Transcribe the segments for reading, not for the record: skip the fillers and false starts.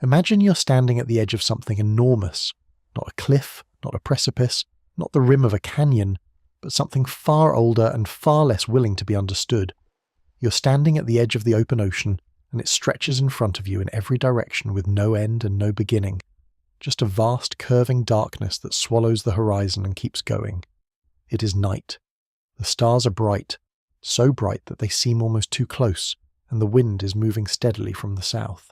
Imagine you're standing at the edge of something enormous, not a cliff, not a precipice, not the rim of a canyon, but something far older and far less willing to be understood. You're standing at the edge of the open ocean, and it stretches in front of you in every direction with no end and no beginning. Just a vast curving darkness that swallows the horizon and keeps going. It is night. The stars are bright, so bright that they seem almost too close, and the wind is moving steadily from the south.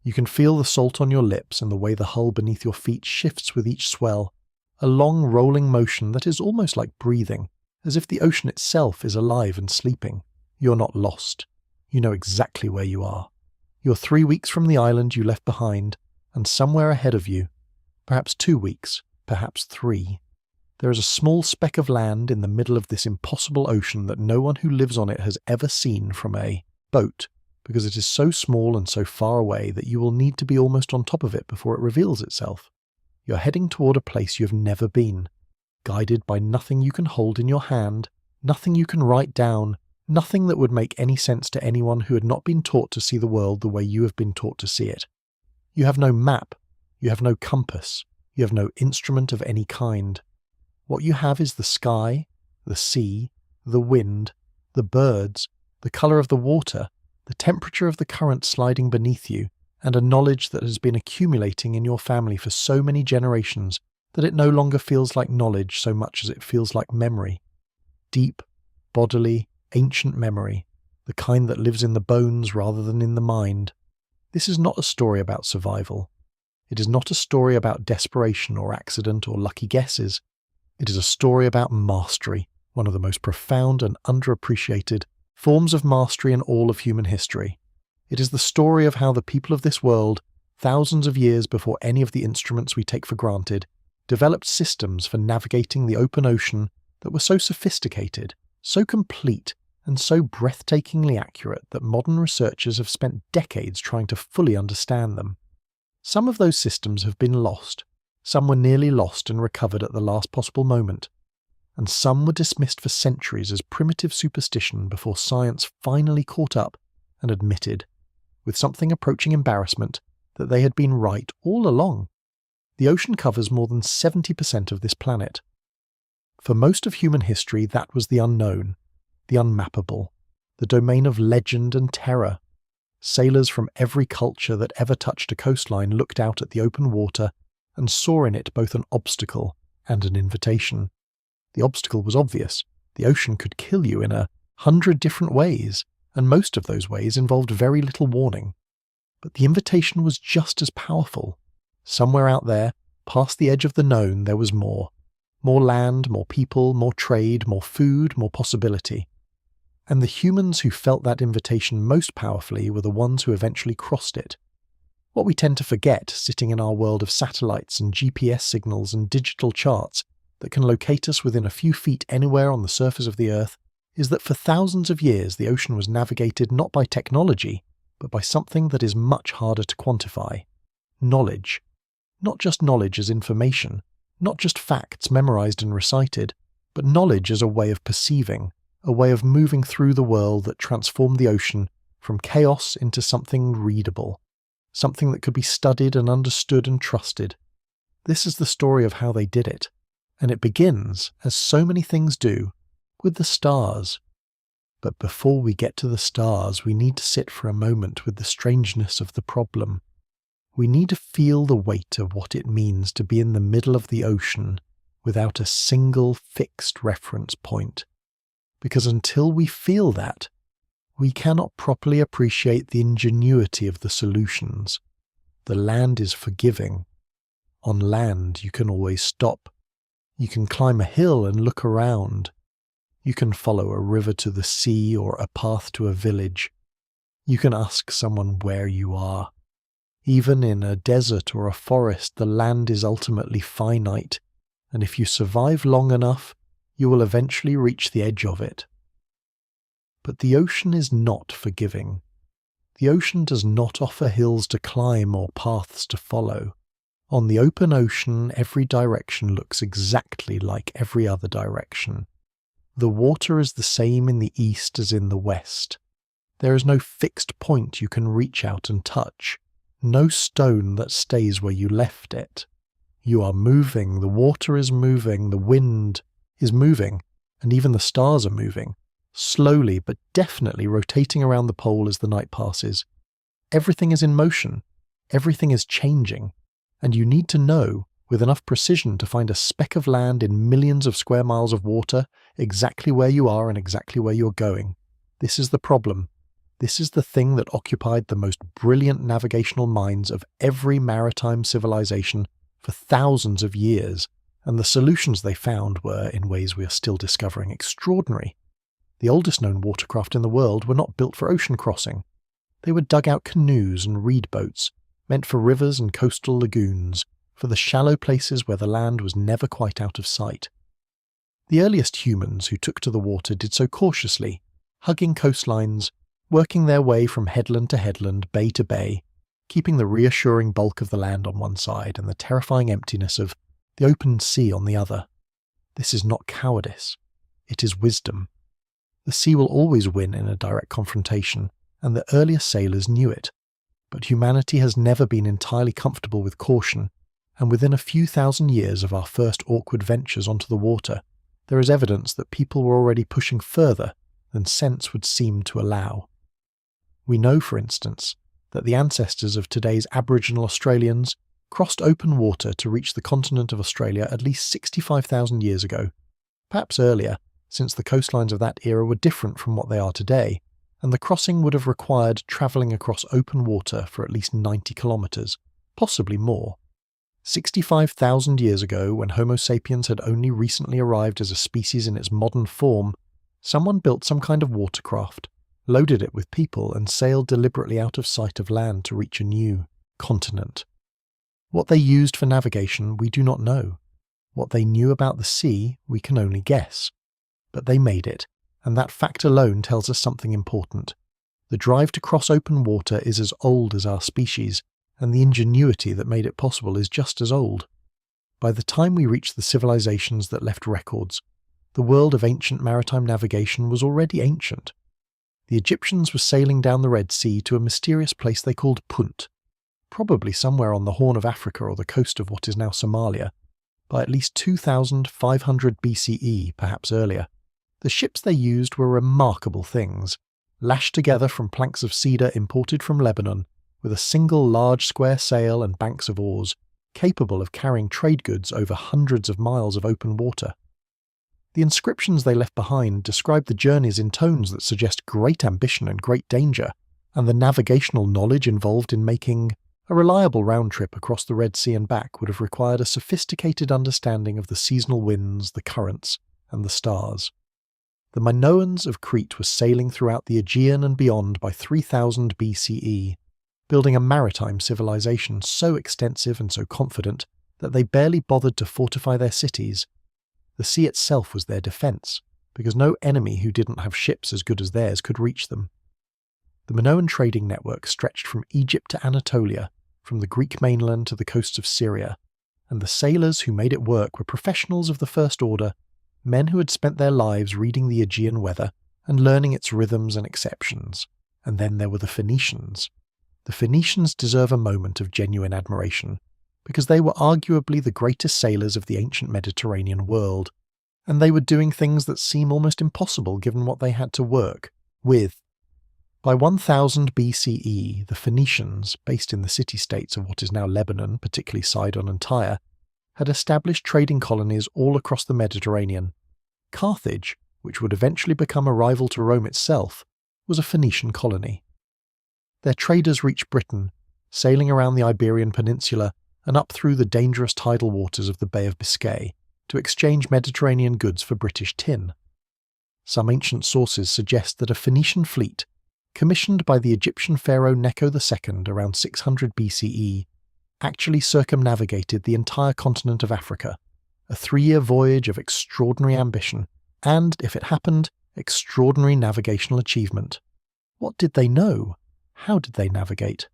You can feel the salt on your lips and the way the hull beneath your feet shifts with each swell, a long rolling motion that is almost like breathing, as if the ocean itself is alive and sleeping. You're not lost. You know exactly where you are. You're 3 weeks from the island you left behind, and somewhere ahead of you, perhaps 2 weeks, perhaps 3. There is a small speck of land in the middle of this impossible ocean that no one who lives on it has ever seen from a boat, because it is so small and so far away that you will need to be almost on top of it before it reveals itself. You're heading toward a place you have never been, guided by nothing you can hold in your hand, nothing you can write down, nothing that would make any sense to anyone who had not been taught to see the world the way you have been taught to see it. You have no map, you have no compass, you have no instrument of any kind. What you have is the sky, the sea, the wind, the birds, the colour of the water, the temperature of the current sliding beneath you, and a knowledge that has been accumulating in your family for so many generations that it no longer feels like knowledge so much as it feels like memory. Deep, bodily, ancient memory, the kind that lives in the bones rather than in the mind. This is not a story about survival. It is not a story about desperation or accident or lucky guesses. It is a story about mastery, one of the most profound and underappreciated forms of mastery in all of human history. It is the story of how the people of this world, thousands of years before any of the instruments we take for granted, developed systems for navigating the open ocean that were so sophisticated, so complete, and so breathtakingly accurate that modern researchers have spent decades trying to fully understand them. Some of those systems have been lost. Some were nearly lost and recovered at the last possible moment, and some were dismissed for centuries as primitive superstition before science finally caught up and admitted, with something approaching embarrassment, that they had been right all along. The ocean covers more than 70% of this planet. For most of human history, that was the unknown, the unmappable, the domain of legend and terror. Sailors from every culture that ever touched a coastline looked out at the open water and saw in it both an obstacle and an invitation. The obstacle was obvious. The ocean could kill you in 100 different ways, and most of those ways involved very little warning. But the invitation was just as powerful. Somewhere out there, past the edge of the known, there was more. More land, more people, more trade, more food, more possibility. And the humans who felt that invitation most powerfully were the ones who eventually crossed it. What we tend to forget, sitting in our world of satellites and GPS signals and digital charts that can locate us within a few feet anywhere on the surface of the Earth, is that for thousands of years the ocean was navigated not by technology, but by something that is much harder to quantify. Knowledge. Not just knowledge as information, not just facts memorized and recited, but knowledge as a way of perceiving, a way of moving through the world that transformed the ocean from chaos into something readable, something that could be studied and understood and trusted. This is the story of how they did it, and it begins, as so many things do, with the stars. But before we get to the stars, we need to sit for a moment with the strangeness of the problem. We need to feel the weight of what it means to be in the middle of the ocean without a single fixed reference point. Because until we feel that, we cannot properly appreciate the ingenuity of the solutions. The land is forgiving. On land, you can always stop. You can climb a hill and look around. You can follow a river to the sea or a path to a village. You can ask someone where you are. Even in a desert or a forest, the land is ultimately finite, and if you survive long enough, you will eventually reach the edge of it. But the ocean is not forgiving. The ocean does not offer hills to climb or paths to follow. On the open ocean, every direction looks exactly like every other direction. The water is the same in the east as in the west. There is no fixed point you can reach out and touch. No stone that stays where you left it. You are moving, the water is moving, the wind is moving, and even the stars are moving, slowly but definitely rotating around the pole as the night passes. Everything is in motion, everything is changing, and you need to know, with enough precision to find a speck of land in millions of square miles of water, exactly where you are and exactly where you're going. This is the problem. This is the thing that occupied the most brilliant navigational minds of every maritime civilization for thousands of years, and the solutions they found were, in ways we are still discovering, extraordinary. The oldest known watercraft in the world were not built for ocean crossing. They were dugout canoes and reed boats, meant for rivers and coastal lagoons, for the shallow places where the land was never quite out of sight. The earliest humans who took to the water did so cautiously, hugging coastlines, working their way from headland to headland, bay to bay, keeping the reassuring bulk of the land on one side and the terrifying emptiness of the open sea on the other. This is not cowardice. It is wisdom. The sea will always win in a direct confrontation, and the earliest sailors knew it. But humanity has never been entirely comfortable with caution, and within a few thousand years of our first awkward ventures onto the water, there is evidence that people were already pushing further than sense would seem to allow. We know, for instance, that the ancestors of today's Aboriginal Australians crossed open water to reach the continent of Australia at least 65,000 years ago, perhaps earlier, since the coastlines of that era were different from what they are today, and the crossing would have required travelling across open water for at least 90 kilometres, possibly more. 65,000 years ago, when Homo sapiens had only recently arrived as a species in its modern form, someone built some kind of watercraft, loaded it with people, and sailed deliberately out of sight of land to reach a new continent. What they used for navigation we do not know. What they knew about the sea we can only guess. But they made it, and that fact alone tells us something important. The drive to cross open water is as old as our species, and the ingenuity that made it possible is just as old. By the time we reach the civilizations that left records, the world of ancient maritime navigation was already ancient. The Egyptians were sailing down the Red Sea to a mysterious place they called Punt, probably somewhere on the Horn of Africa or the coast of what is now Somalia, by at least 2500 BCE, perhaps earlier. The ships they used were remarkable things, lashed together from planks of cedar imported from Lebanon, with a single large square sail and banks of oars, capable of carrying trade goods over hundreds of miles of open water. The inscriptions they left behind describe the journeys in tones that suggest great ambition and great danger, and the navigational knowledge involved in making a reliable round trip across the Red Sea and back would have required a sophisticated understanding of the seasonal winds, the currents, and the stars. The Minoans of Crete were sailing throughout the Aegean and beyond by 3000 BCE, building a maritime civilization so extensive and so confident that they barely bothered to fortify their cities. The sea itself was their defence, because no enemy who didn't have ships as good as theirs could reach them. The Minoan trading network stretched from Egypt to Anatolia, from the Greek mainland to the coasts of Syria, and the sailors who made it work were professionals of the first order, men who had spent their lives reading the Aegean weather and learning its rhythms and exceptions. And then there were the Phoenicians. The Phoenicians deserve a moment of genuine admiration, because they were arguably the greatest sailors of the ancient Mediterranean world, and they were doing things that seem almost impossible given what they had to work with. By 1000 BCE, the Phoenicians, based in the city-states of what is now Lebanon, particularly Sidon and Tyre, had established trading colonies all across the Mediterranean. Carthage, which would eventually become a rival to Rome itself, was a Phoenician colony. Their traders reached Britain, sailing around the Iberian Peninsula and up through the dangerous tidal waters of the Bay of Biscay to exchange Mediterranean goods for British tin. Some ancient sources suggest that a Phoenician fleet, commissioned by the Egyptian pharaoh Necho II around 600 BCE, actually circumnavigated the entire continent of Africa, a 3-year voyage of extraordinary ambition and, if it happened, extraordinary navigational achievement. What did they know? How did they navigate?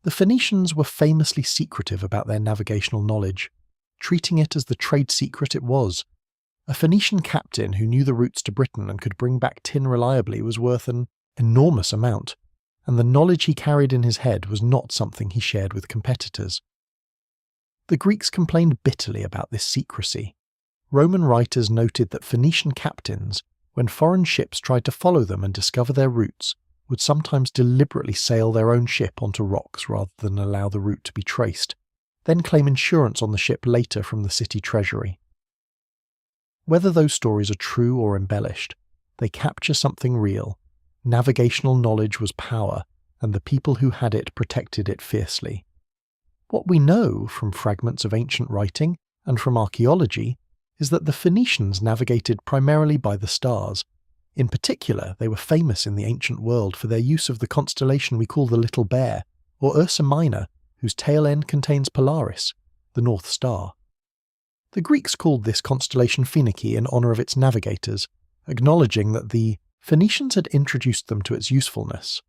The Phoenicians were famously secretive about their navigational knowledge, treating it as the trade secret it was. A Phoenician captain who knew the routes to Britain and could bring back tin reliably was worth an enormous amount, and the knowledge he carried in his head was not something he shared with competitors. The Greeks complained bitterly about this secrecy. Roman writers noted that Phoenician captains, when foreign ships tried to follow them and discover their routes, would sometimes deliberately sail their own ship onto rocks rather than allow the route to be traced, then claim insurance on the ship later from the city treasury. Whether those stories are true or embellished, they capture something real. Navigational knowledge was power, and the people who had it protected it fiercely. What we know from fragments of ancient writing and from archaeology is that the Phoenicians navigated primarily by the stars. In particular, they were famous in the ancient world for their use of the constellation we call the Little Bear, or Ursa Minor, whose tail end contains Polaris, the North Star. The Greeks called this constellation Phoenici in honour of its navigators, acknowledging that the Phoenicians had introduced them to its usefulness.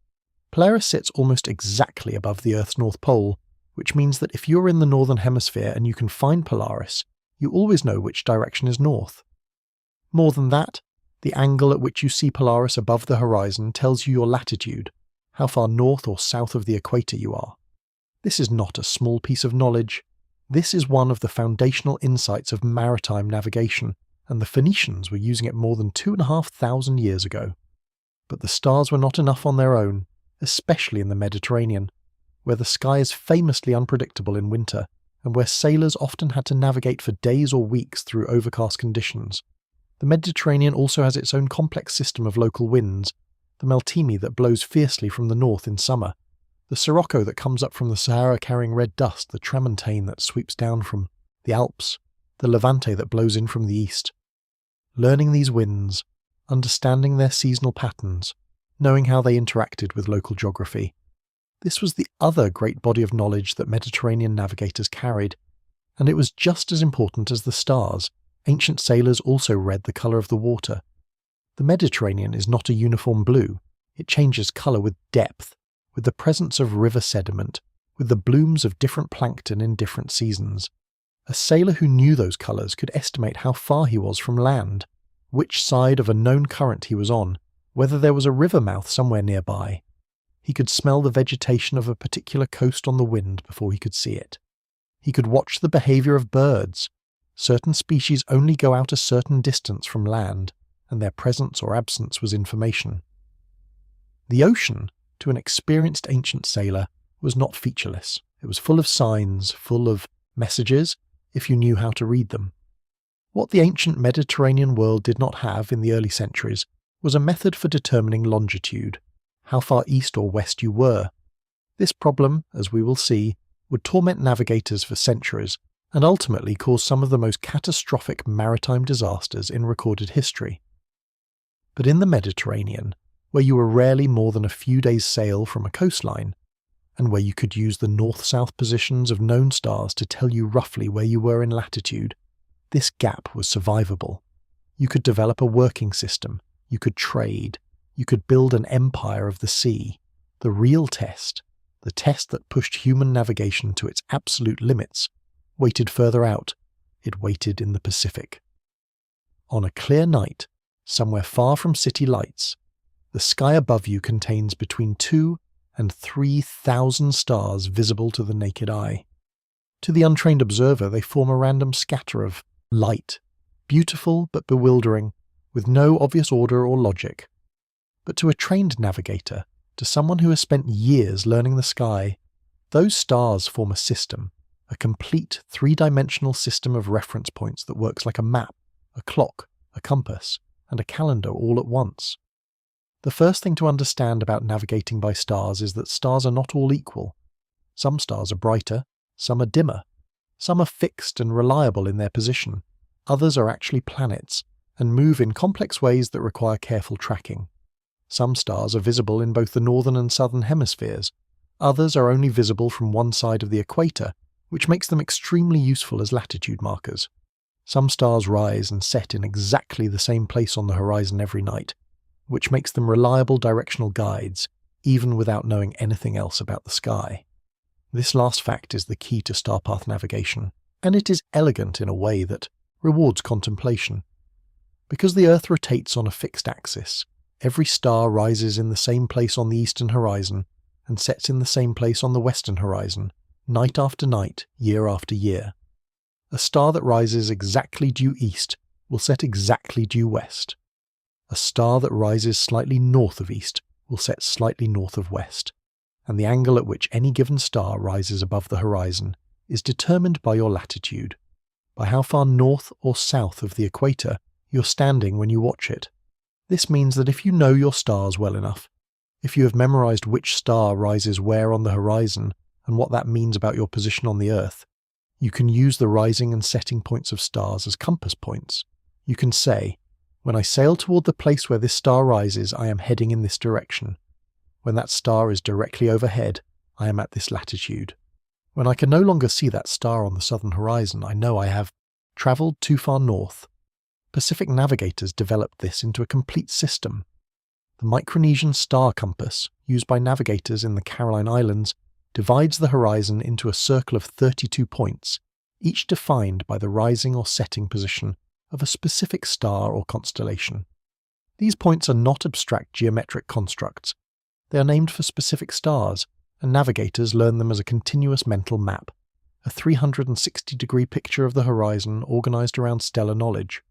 Polaris sits almost exactly above the Earth's North Pole, which means that if you're in the Northern Hemisphere and you can find Polaris, you always know which direction is north. More than that, the angle at which you see Polaris above the horizon tells you your latitude, how far north or south of the equator you are. This is not a small piece of knowledge. This is one of the foundational insights of maritime navigation, and the Phoenicians were using it more than 2,500 years ago. But the stars were not enough on their own, especially in the Mediterranean, where the sky is famously unpredictable in winter, and where sailors often had to navigate for days or weeks through overcast conditions. The Mediterranean also has its own complex system of local winds, the Meltemi that blows fiercely from the north in summer, the Sirocco that comes up from the Sahara carrying red dust, the Tramontane that sweeps down from the Alps, the Levante that blows in from the east. Learning these winds, understanding their seasonal patterns, knowing how they interacted with local geography. This was the other great body of knowledge that Mediterranean navigators carried, and it was just as important as the stars. Ancient sailors also read the colour of the water. The Mediterranean is not a uniform blue. It changes colour with depth, with the presence of river sediment, with the blooms of different plankton in different seasons. A sailor who knew those colours could estimate how far he was from land, which side of a known current he was on, whether there was a river mouth somewhere nearby. He could smell the vegetation of a particular coast on the wind before he could see it. He could watch the behaviour of birds. Certain species only go out a certain distance from land, and their presence or absence was information. The ocean, to an experienced ancient sailor, was not featureless. It was full of signs, full of messages, if you knew how to read them. What the ancient Mediterranean world did not have in the early centuries was a method for determining longitude, how far east or west you were. This problem, as we will see, would torment navigators for centuries and ultimately cause some of the most catastrophic maritime disasters in recorded history. But in the Mediterranean, where you were rarely more than a few days' sail from a coastline, and where you could use the north-south positions of known stars to tell you roughly where you were in latitude, this gap was survivable. You could develop a working system, you could trade, you could build an empire of the sea. The real test, the test that pushed human navigation to its absolute limits, waited further out. It waited in the Pacific. On a clear night, somewhere far from city lights, the sky above you contains between 2,000 and 3,000 stars visible to the naked eye. To the untrained observer, they form a random scatter of light, beautiful but bewildering, with no obvious order or logic. But to a trained navigator, to someone who has spent years learning the sky, those stars form a system, a complete three-dimensional system of reference points that works like a map, a clock, a compass, and a calendar all at once. The first thing to understand about navigating by stars is that stars are not all equal. Some stars are brighter, some are dimmer. Some are fixed and reliable in their position. Others are actually planets, and move in complex ways that require careful tracking. Some stars are visible in both the northern and southern hemispheres. Others are only visible from one side of the equator, which makes them extremely useful as latitude markers. Some stars rise and set in exactly the same place on the horizon every night, which makes them reliable directional guides, even without knowing anything else about the sky. This last fact is the key to starpath navigation, and it is elegant in a way that rewards contemplation. Because the Earth rotates on a fixed axis, Every star rises in the same place on the eastern horizon and sets in the same place on the western horizon, night after night, year after year. A star that rises exactly due east will set exactly due west. A star that rises slightly north of east will set slightly north of west, and the angle at which any given star rises above the horizon is determined by your latitude, by how far north or south of the equator you're standing when you watch it. This means that if you know your stars well enough, if you have memorized which star rises where on the horizon and what that means about your position on the Earth, you can use the rising and setting points of stars as compass points. You can say, when I sail toward the place where this star rises, I am heading in this direction. When that star is directly overhead, I am at this latitude. When I can no longer see that star on the southern horizon, I know I have travelled too far north. Pacific navigators developed this into a complete system. The Micronesian star compass, used by navigators in the Caroline Islands, divides the horizon into a circle of 32 points, each defined by the rising or setting position of a specific star or constellation. These points are not abstract geometric constructs. They are named for specific stars, and navigators learn them as a continuous mental map, a 360-degree picture of the horizon organized around stellar knowledge.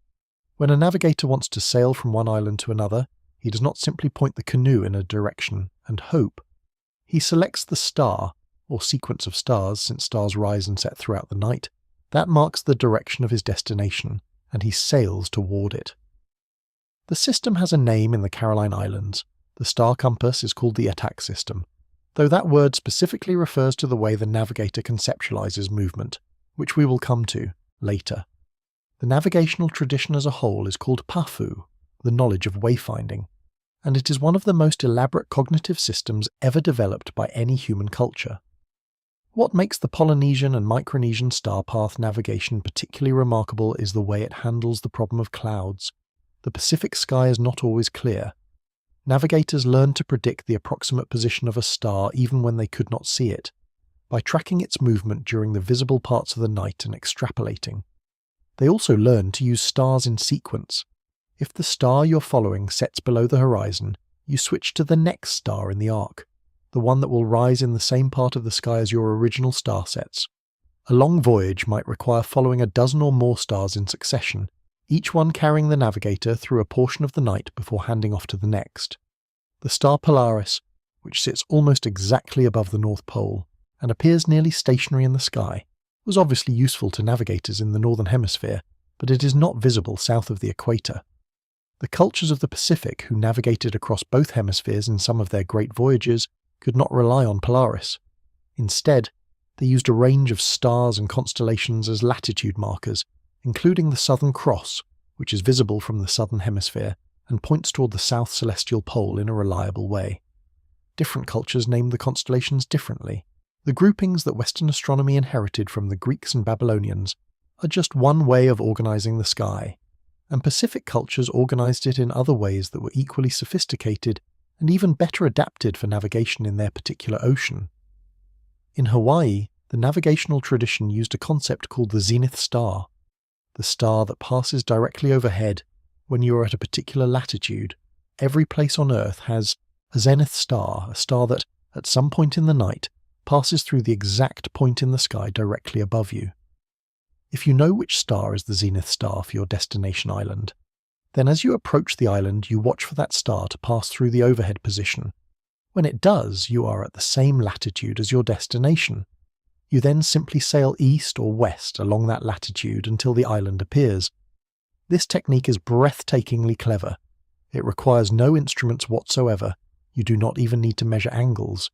When a navigator wants to sail from one island to another, he does not simply point the canoe in a direction and hope. He selects the star, or sequence of stars, since stars rise and set throughout the night, that marks the direction of his destination, and he sails toward it. The system has a name in the Caroline Islands. The star compass is called the attack system, though that word specifically refers to the way the navigator conceptualizes movement, which we will come to later. The navigational tradition as a whole is called pafu, the knowledge of wayfinding, and it is one of the most elaborate cognitive systems ever developed by any human culture. What makes the Polynesian and Micronesian star path navigation particularly remarkable is the way it handles the problem of clouds. The Pacific sky is not always clear. Navigators learned to predict the approximate position of a star even when they could not see it, by tracking its movement during the visible parts of the night and extrapolating. They also learned to use stars in sequence. If the star you're following sets below the horizon, you switch to the next star in the arc, the one that will rise in the same part of the sky as your original star sets. A long voyage might require following a dozen or more stars in succession, each one carrying the navigator through a portion of the night before handing off to the next. The star Polaris, which sits almost exactly above the North Pole and appears nearly stationary in the sky, was obviously useful to navigators in the Northern Hemisphere, but it is not visible south of the equator. The cultures of the Pacific, who navigated across both hemispheres in some of their great voyages, could not rely on Polaris. Instead, they used a range of stars and constellations as latitude markers, including the Southern Cross, which is visible from the Southern Hemisphere and points toward the South Celestial Pole in a reliable way. Different cultures named the constellations differently. The groupings that Western astronomy inherited from the Greeks and Babylonians are just one way of organizing the sky, and Pacific cultures organized it in other ways that were equally sophisticated and even better adapted for navigation in their particular ocean. In Hawaii, the navigational tradition used a concept called the zenith star, the star that passes directly overhead when you are at a particular latitude. Every place on Earth has a zenith star, a star that, at some point in the night, passes through the exact point in the sky directly above you. If you know which star is the zenith star for your destination island, then as you approach the island you watch for that star to pass through the overhead position. When it does, you are at the same latitude as your destination. You then simply sail east or west along that latitude until the island appears. This technique is breathtakingly clever. It requires no instruments whatsoever. You do not even need to measure angles.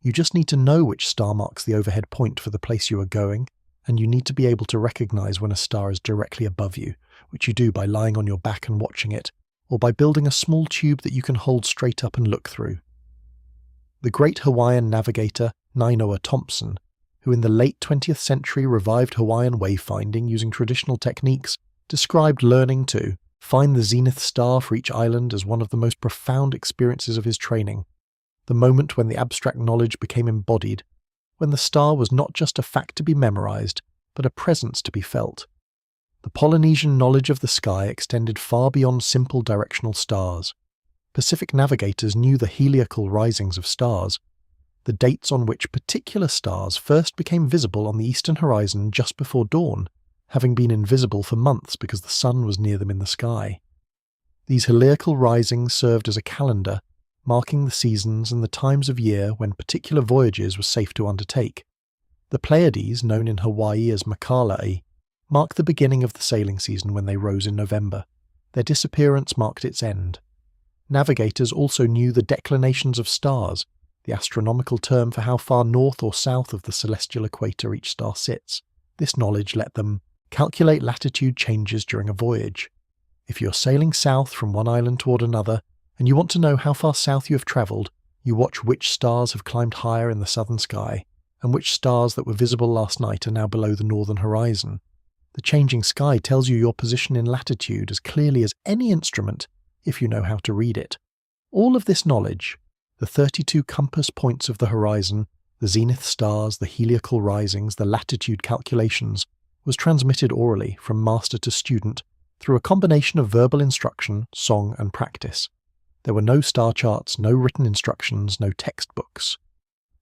You just need to know which star marks the overhead point for the place you are going, and you need to be able to recognize when a star is directly above you, which you do by lying on your back and watching it, or by building a small tube that you can hold straight up and look through. The great Hawaiian navigator Nainoa Thompson, who in the late 20th century revived Hawaiian wayfinding using traditional techniques, described learning to find the zenith star for each island as one of the most profound experiences of his training, the moment when the abstract knowledge became embodied, when the star was not just a fact to be memorized, but a presence to be felt. The Polynesian knowledge of the sky extended far beyond simple directional stars. Pacific navigators knew the heliacal risings of stars, the dates on which particular stars first became visible on the eastern horizon just before dawn, having been invisible for months because the sun was near them in the sky. These heliacal risings served as a calendar, marking the seasons and the times of year when particular voyages were safe to undertake. The Pleiades, known in Hawaii as hokule'a, marked the beginning of the sailing season when they rose in November. Their disappearance marked its end. Navigators also knew the declinations of stars, the astronomical term for how far north or south of the celestial equator each star sits. This knowledge let them calculate latitude changes during a voyage. If you're sailing south from one island toward another, and you want to know how far south you have travelled, you watch which stars have climbed higher in the southern sky, and which stars that were visible last night are now below the northern horizon. The changing sky tells you your position in latitude as clearly as any instrument, if you know how to read it. All of this knowledge, the 32 compass points of the horizon, the zenith stars, the heliacal risings, the latitude calculations, was transmitted orally from master to student through a combination of verbal instruction, song, and practice. There were no star charts, no written instructions, no textbooks.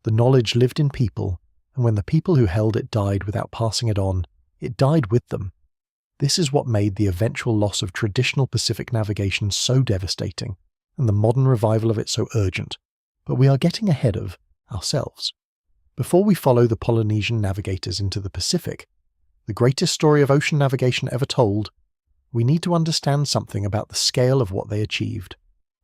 The knowledge lived in people, and when the people who held it died without passing it on, it died with them. This is what made the eventual loss of traditional Pacific navigation so devastating, and the modern revival of it so urgent. But we are getting ahead of ourselves. Before we follow the Polynesian navigators into the Pacific, the greatest story of ocean navigation ever told, we need to understand something about the scale of what they achieved.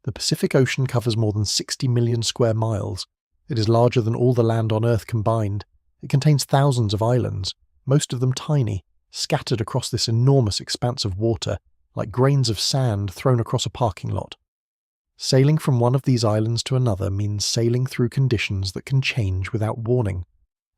The Pacific Ocean covers more than 60 million square miles. It is larger than all the land on Earth combined. It contains thousands of islands, most of them tiny, scattered across this enormous expanse of water, like grains of sand thrown across a parking lot. Sailing from one of these islands to another means sailing through conditions that can change without warning,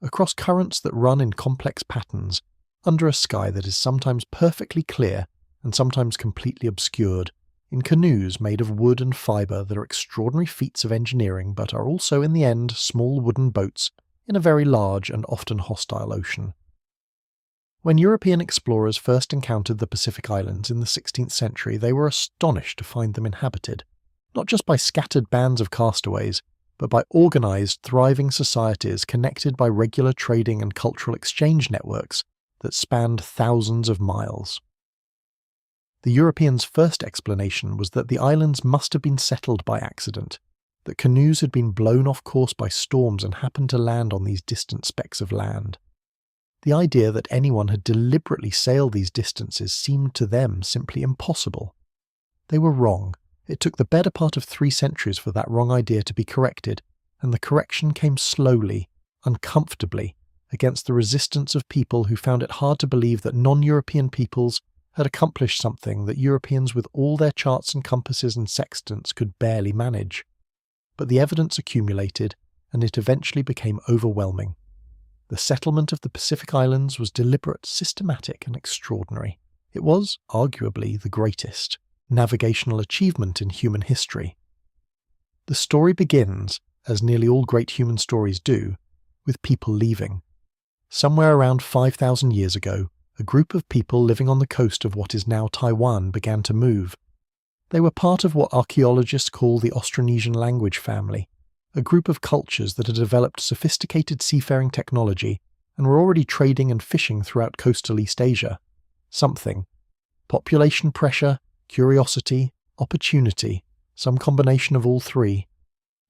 across currents that run in complex patterns, under a sky that is sometimes perfectly clear and sometimes completely obscured, in canoes made of wood and fibre that are extraordinary feats of engineering but are also in the end small wooden boats in a very large and often hostile ocean. When European explorers first encountered the Pacific Islands in the 16th century, they were astonished to find them inhabited, not just by scattered bands of castaways, but by organised, thriving societies connected by regular trading and cultural exchange networks that spanned thousands of miles. The Europeans' first explanation was that the islands must have been settled by accident, that canoes had been blown off course by storms and happened to land on these distant specks of land. The idea that anyone had deliberately sailed these distances seemed to them simply impossible. They were wrong. It took the better part of 3 centuries for that wrong idea to be corrected, and the correction came slowly, uncomfortably, against the resistance of people who found it hard to believe that non-European peoples had accomplished something that Europeans with all their charts and compasses and sextants could barely manage. But the evidence accumulated, and it eventually became overwhelming. The settlement of the Pacific Islands was deliberate, systematic, and extraordinary. It was, arguably, the greatest navigational achievement in human history. The story begins, as nearly all great human stories do, with people leaving. Somewhere around 5,000 years ago, a group of people living on the coast of what is now Taiwan began to move. They were part of what archaeologists call the Austronesian language family, a group of cultures that had developed sophisticated seafaring technology and were already trading and fishing throughout coastal East Asia. Something. Population pressure, curiosity, opportunity, some combination of all three,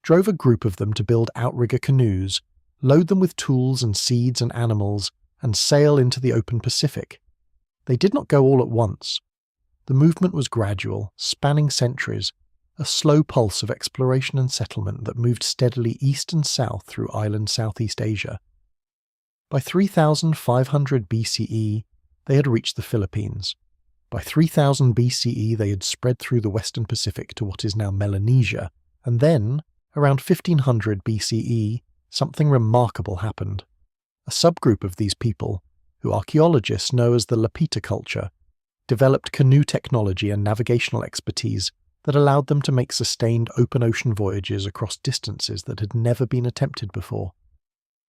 drove a group of them to build outrigger canoes, load them with tools and seeds and animals, and sail into the open Pacific. They did not go all at once. The movement was gradual, spanning centuries, a slow pulse of exploration and settlement that moved steadily east and south through island Southeast Asia. By 3500 BCE, they had reached the Philippines. By 3000 BCE, they had spread through the western Pacific to what is now Melanesia, and then, around 1500 BCE, something remarkable happened. A subgroup of these people, who archaeologists know as the Lapita culture, developed canoe technology and navigational expertise that allowed them to make sustained open ocean voyages across distances that had never been attempted before.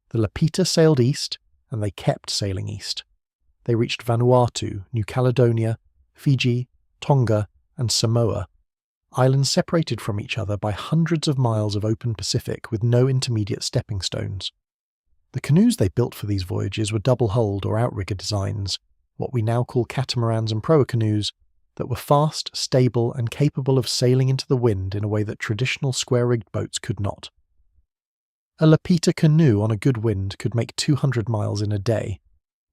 The Lapita sailed east, and they kept sailing east. They reached Vanuatu, New Caledonia, Fiji, Tonga, and Samoa. islands separated from each other by hundreds of miles of open Pacific with no intermediate stepping stones. The canoes they built for these voyages were double-hulled or outrigger designs, what we now call catamarans and proa canoes, that were fast, stable, and capable of sailing into the wind in a way that traditional square-rigged boats could not. A lapita canoe on a good wind could make 200 miles in a day.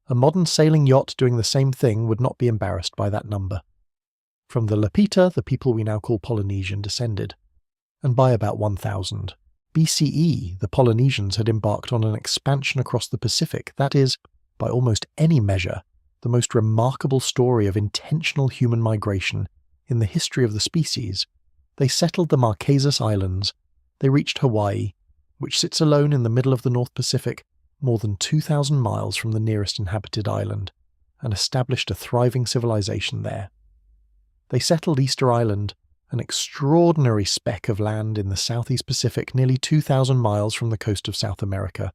A modern sailing yacht doing the same thing would not be embarrassed by that number. From the lapita, the people we now call Polynesian descended, and by about 1000 BCE, the Polynesians had embarked on an expansion across the Pacific that is, by almost any measure, the most remarkable story of intentional human migration in the history of the species. They settled the Marquesas Islands. They reached Hawaii, which sits alone in the middle of the North Pacific, more than 2,000 miles from the nearest inhabited island, and established a thriving civilization there. They settled Easter Island, an extraordinary speck of land in the Southeast Pacific nearly 2,000 miles from the coast of South America.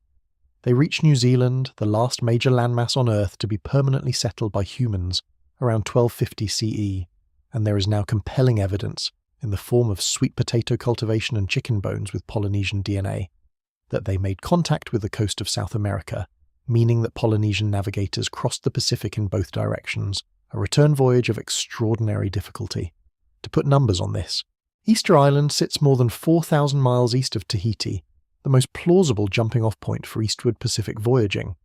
They reached New Zealand, the last major landmass on Earth to be permanently settled by humans, around 1250 CE, and there is now compelling evidence, in the form of sweet potato cultivation and chicken bones with Polynesian DNA, that they made contact with the coast of South America, meaning that Polynesian navigators crossed the Pacific in both directions, a return voyage of extraordinary difficulty. To put numbers on this, Easter Island sits more than 4,000 miles east of Tahiti, the most plausible jumping-off point for eastward Pacific voyaging.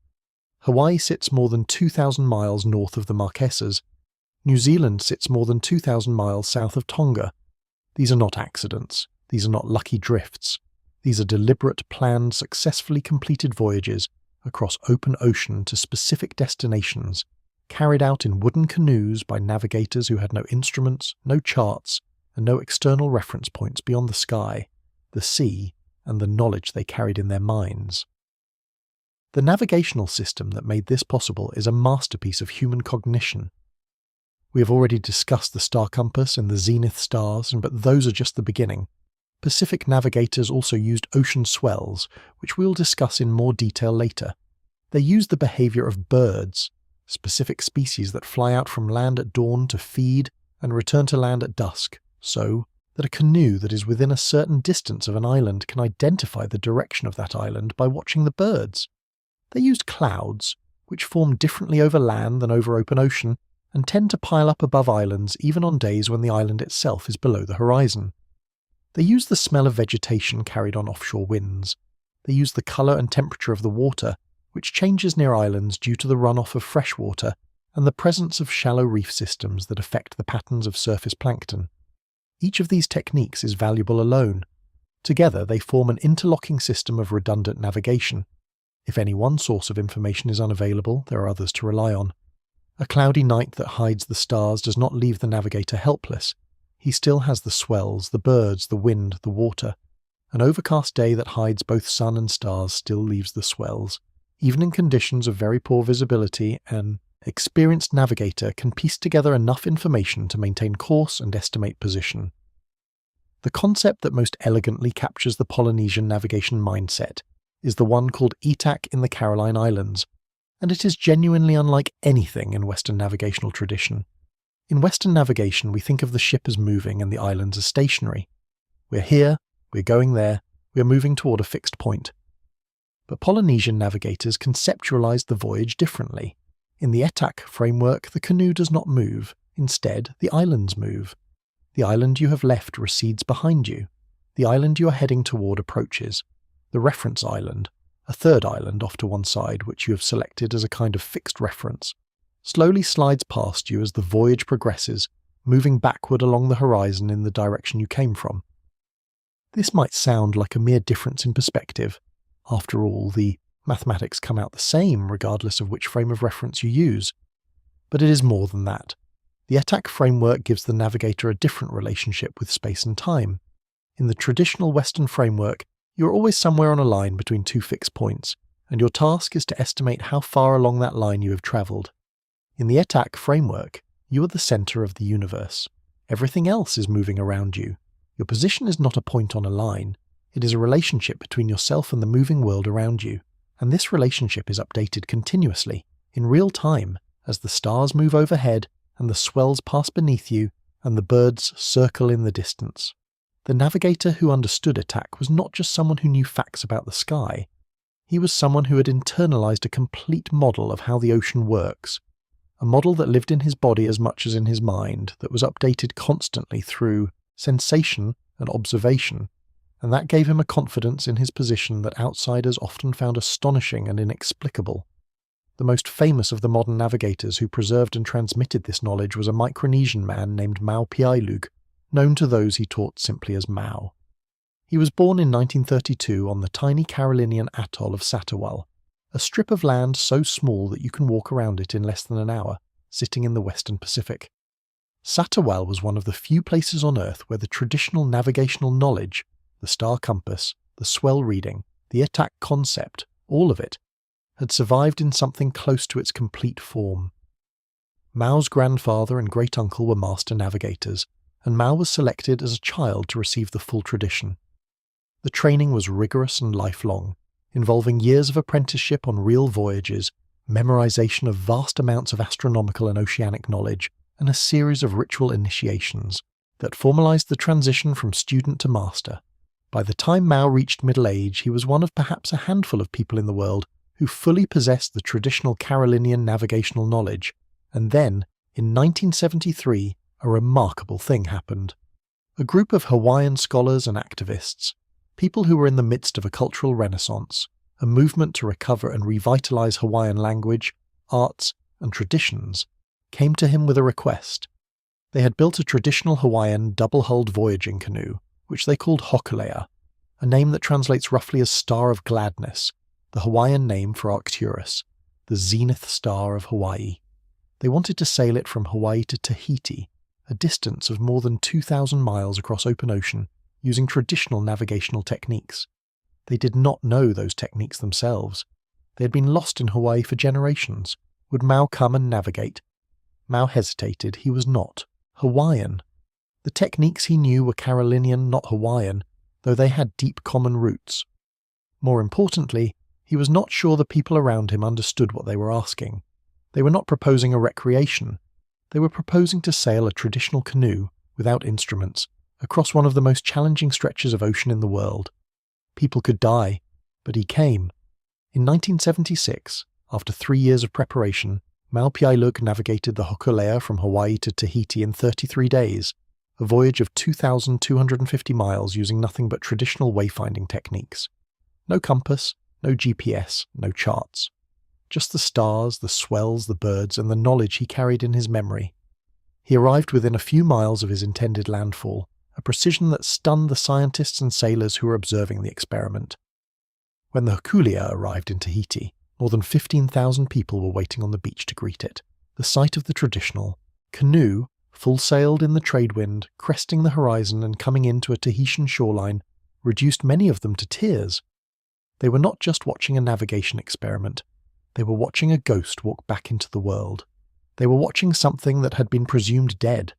Hawaii sits more than 2,000 miles north of the Marquesas. New Zealand sits more than 2,000 miles south of Tonga. These are not accidents. These are not lucky drifts. These are deliberate, planned, successfully completed voyages across open ocean to specific destinations, carried out in wooden canoes by navigators who had no instruments, no charts, and no external reference points beyond the sky, the sea, and the knowledge they carried in their minds. The navigational system that made this possible is a masterpiece of human cognition. We have already discussed the star compass and the zenith stars, but those are just the beginning. Pacific navigators also used ocean swells, which we will discuss in more detail later. They used the behavior of birds, specific species that fly out from land at dawn to feed and return to land at dusk, so that a canoe that is within a certain distance of an island can identify the direction of that island by watching the birds. They used clouds, which form differently over land than over open ocean, and tend to pile up above islands even on days when the island itself is below the horizon. They used the smell of vegetation carried on offshore winds. They used the colour and temperature of the water, which changes near islands due to the runoff of fresh water and the presence of shallow reef systems that affect the patterns of surface plankton. Each of these techniques is valuable alone. Together they form an interlocking system of redundant navigation. If any one source of information is unavailable, there are others to rely on. A cloudy night that hides the stars does not leave the navigator helpless. He still has the swells, the birds, the wind, the water. An overcast day that hides both sun and stars still leaves the swells. Even in conditions of very poor visibility, an experienced navigator can piece together enough information to maintain course and estimate position. The concept that most elegantly captures the Polynesian navigation mindset is the one called ETAC in the Caroline Islands, and it is genuinely unlike anything in Western navigational tradition. In Western navigation, we think of the ship as moving and the islands as stationary. We're here, we're going there, we're moving toward a fixed point. But Polynesian navigators conceptualized the voyage differently. In the ETAC framework, the canoe does not move. Instead, the islands move. The island you have left recedes behind you. The island you are heading toward approaches. The reference island, a third island off to one side which you have selected as a kind of fixed reference, slowly slides past you as the voyage progresses, moving backward along the horizon in the direction you came from. This might sound like a mere difference in perspective. After all, the mathematics come out the same regardless of which frame of reference you use. But it is more than that. The ETAC framework gives the navigator a different relationship with space and time. In the traditional Western framework, you are always somewhere on a line between two fixed points, and your task is to estimate how far along that line you have travelled. In the ETAC framework, you are the centre of the universe. Everything else is moving around you. Your position is not a point on a line. It is a relationship between yourself and the moving world around you, and this relationship is updated continuously, in real time, as the stars move overhead and the swells pass beneath you and the birds circle in the distance. The navigator who understood attack was not just someone who knew facts about the sky. He was someone who had internalized a complete model of how the ocean works, a model that lived in his body as much as in his mind, that was updated constantly through sensation and observation, and that gave him a confidence in his position that outsiders often found astonishing and inexplicable. The most famous of the modern navigators who preserved and transmitted this knowledge was a Micronesian man named Mau Piailug, known to those he taught simply as Mau. He was born in 1932 on the tiny Carolinian atoll of Satawal, a strip of land so small that you can walk around it in less than an hour, sitting in the Western Pacific. Satawal was one of the few places on Earth where the traditional navigational knowledge, the star compass, the swell reading, the attack concept, all of it, had survived in something close to its complete form. Mau's grandfather and great-uncle were master navigators, and Mau was selected as a child to receive the full tradition. The training was rigorous and lifelong, involving years of apprenticeship on real voyages, memorization of vast amounts of astronomical and oceanic knowledge, and a series of ritual initiations that formalized the transition from student to master. By the time Mau reached middle age, he was one of perhaps a handful of people in the world who fully possessed the traditional Carolinian navigational knowledge, and then, in 1973, a remarkable thing happened. A group of Hawaiian scholars and activists, people who were in the midst of a cultural renaissance, a movement to recover and revitalize Hawaiian language, arts, and traditions, came to him with a request. They had built a traditional Hawaiian double-hulled voyaging canoe, which they called hokule'a, a name that translates roughly as Star of Gladness, the Hawaiian name for Arcturus, the zenith star of Hawaii. They wanted to sail it from Hawaii to Tahiti, a distance of more than 2,000 miles across open ocean, using traditional navigational techniques. They did not know those techniques themselves. They had been lost in Hawaii for generations. Would Mau come and navigate? Mau hesitated. He was not Hawaiian. The techniques he knew were Carolinian, not Hawaiian, though they had deep common roots. More importantly, he was not sure the people around him understood what they were asking. They were not proposing a recreation. They were proposing to sail a traditional canoe, without instruments, across one of the most challenging stretches of ocean in the world. People could die, but he came. In 1976, after 3 years of preparation, Mau Piailug navigated the hokule'a from Hawaii to Tahiti in 33 days, a voyage of 2,250 miles using nothing but traditional wayfinding techniques. No compass, no GPS, no charts. Just the stars, the swells, the birds, and the knowledge he carried in his memory. He arrived within a few miles of his intended landfall, a precision that stunned the scientists and sailors who were observing the experiment. When the hokule'a arrived in Tahiti, more than 15,000 people were waiting on the beach to greet it. The sight of the traditional canoe, full-sailed in the trade wind, cresting the horizon and coming into a Tahitian shoreline, reduced many of them to tears. They were not just watching a navigation experiment. They were watching a ghost walk back into the world. They were watching something that had been presumed dead.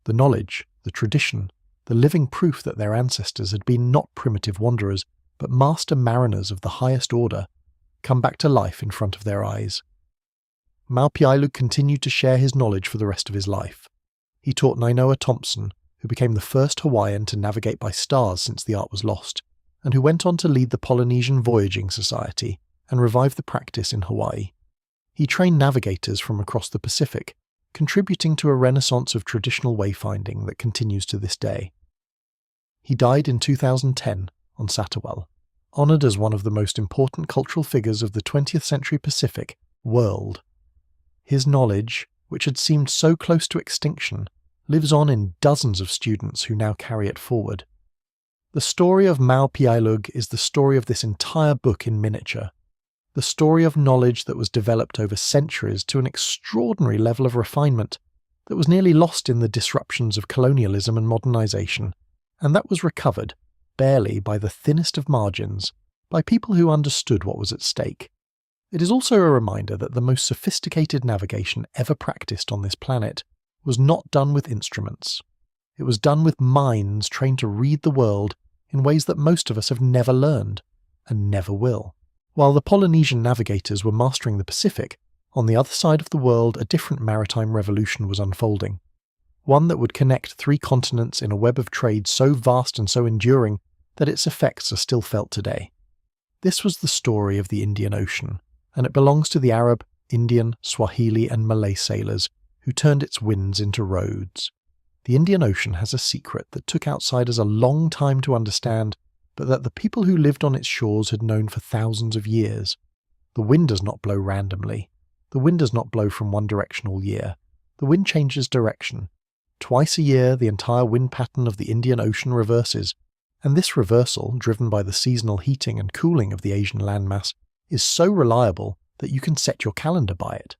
The knowledge, the tradition, the living proof that their ancestors had been not primitive wanderers, but master mariners of the highest order, come back to life in front of their eyes. Mau Piailug continued to share his knowledge for the rest of his life. He taught Nainoa Thompson, who became the first Hawaiian to navigate by stars since the art was lost, and who went on to lead the Polynesian Voyaging Society and revive the practice in Hawaii. He trained navigators from across the Pacific, contributing to a renaissance of traditional wayfinding that continues to this day. He died in 2010 on Satawal, honoured as one of the most important cultural figures of the 20th century Pacific world. His knowledge, which had seemed so close to extinction, lives on in dozens of students who now carry it forward. The story of Mau Piailug is the story of this entire book in miniature. The story of knowledge that was developed over centuries to an extraordinary level of refinement that was nearly lost in the disruptions of colonialism and modernization, and that was recovered, barely by the thinnest of margins, by people who understood what was at stake. It is also a reminder that the most sophisticated navigation ever practiced on this planet was not done with instruments. It was done with minds trained to read the world in ways that most of us have never learned, and never will. While the Polynesian navigators were mastering the Pacific, on the other side of the world a different maritime revolution was unfolding. one that would connect 3 continents in a web of trade so vast and so enduring that its effects are still felt today. This was the story of the Indian Ocean, and it belongs to the Arab, Indian, Swahili and Malay sailors who turned its winds into roads. The Indian Ocean has a secret that took outsiders a long time to understand, but that the people who lived on its shores had known for thousands of years. The wind does not blow randomly. The wind does not blow from one direction all year. The wind changes direction. Twice a year, the entire wind pattern of the Indian Ocean reverses, and this reversal, driven by the seasonal heating and cooling of the Asian landmass, is so reliable that you can set your calendar by it.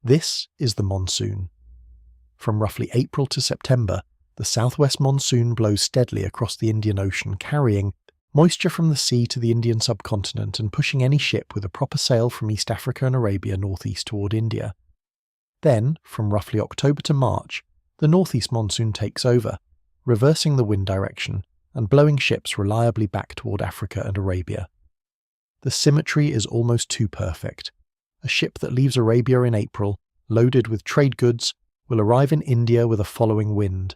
This is the monsoon. From roughly April to September, the southwest monsoon blows steadily across the Indian Ocean, carrying moisture from the sea to the Indian subcontinent and pushing any ship with a proper sail from East Africa and Arabia northeast toward India. Then, from roughly October to March, the northeast monsoon takes over, reversing the wind direction and blowing ships reliably back toward Africa and Arabia. The symmetry is almost too perfect. A ship that leaves Arabia in April, loaded with trade goods, will arrive in India with a following wind.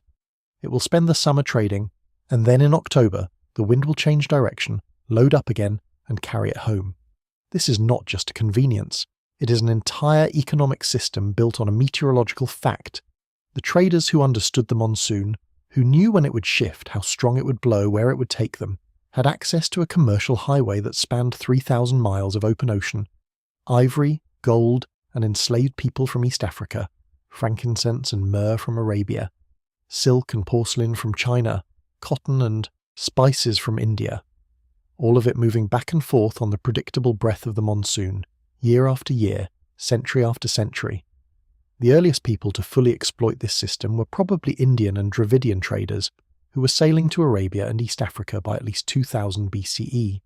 It will spend the summer trading, and then in October, the wind will change direction, load up again, and carry it home. This is not just a convenience. It is an entire economic system built on a meteorological fact. The traders who understood the monsoon, who knew when it would shift, how strong it would blow, where it would take them, had access to a commercial highway that spanned 3,000 miles of open ocean, ivory, gold, and enslaved people from East Africa, frankincense and myrrh from Arabia, silk and porcelain from China, cotton and spices from India, all of it moving back and forth on the predictable breath of the monsoon, year after year, century after century. The earliest people to fully exploit this system were probably Indian and Dravidian traders, who were sailing to Arabia and East Africa by at least 2000 BCE.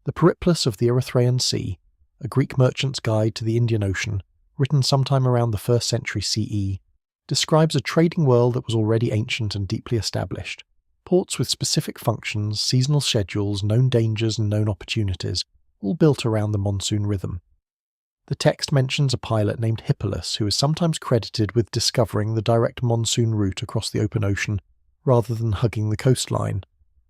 The Periplus of the Erythraean Sea, a Greek merchant's guide to the Indian Ocean, written sometime around the 1st century CE, describes a trading world that was already ancient and deeply established. Ports with specific functions, seasonal schedules, known dangers and known opportunities, all built around the monsoon rhythm. The text mentions a pilot named Hippolus who is sometimes credited with discovering the direct monsoon route across the open ocean rather than hugging the coastline,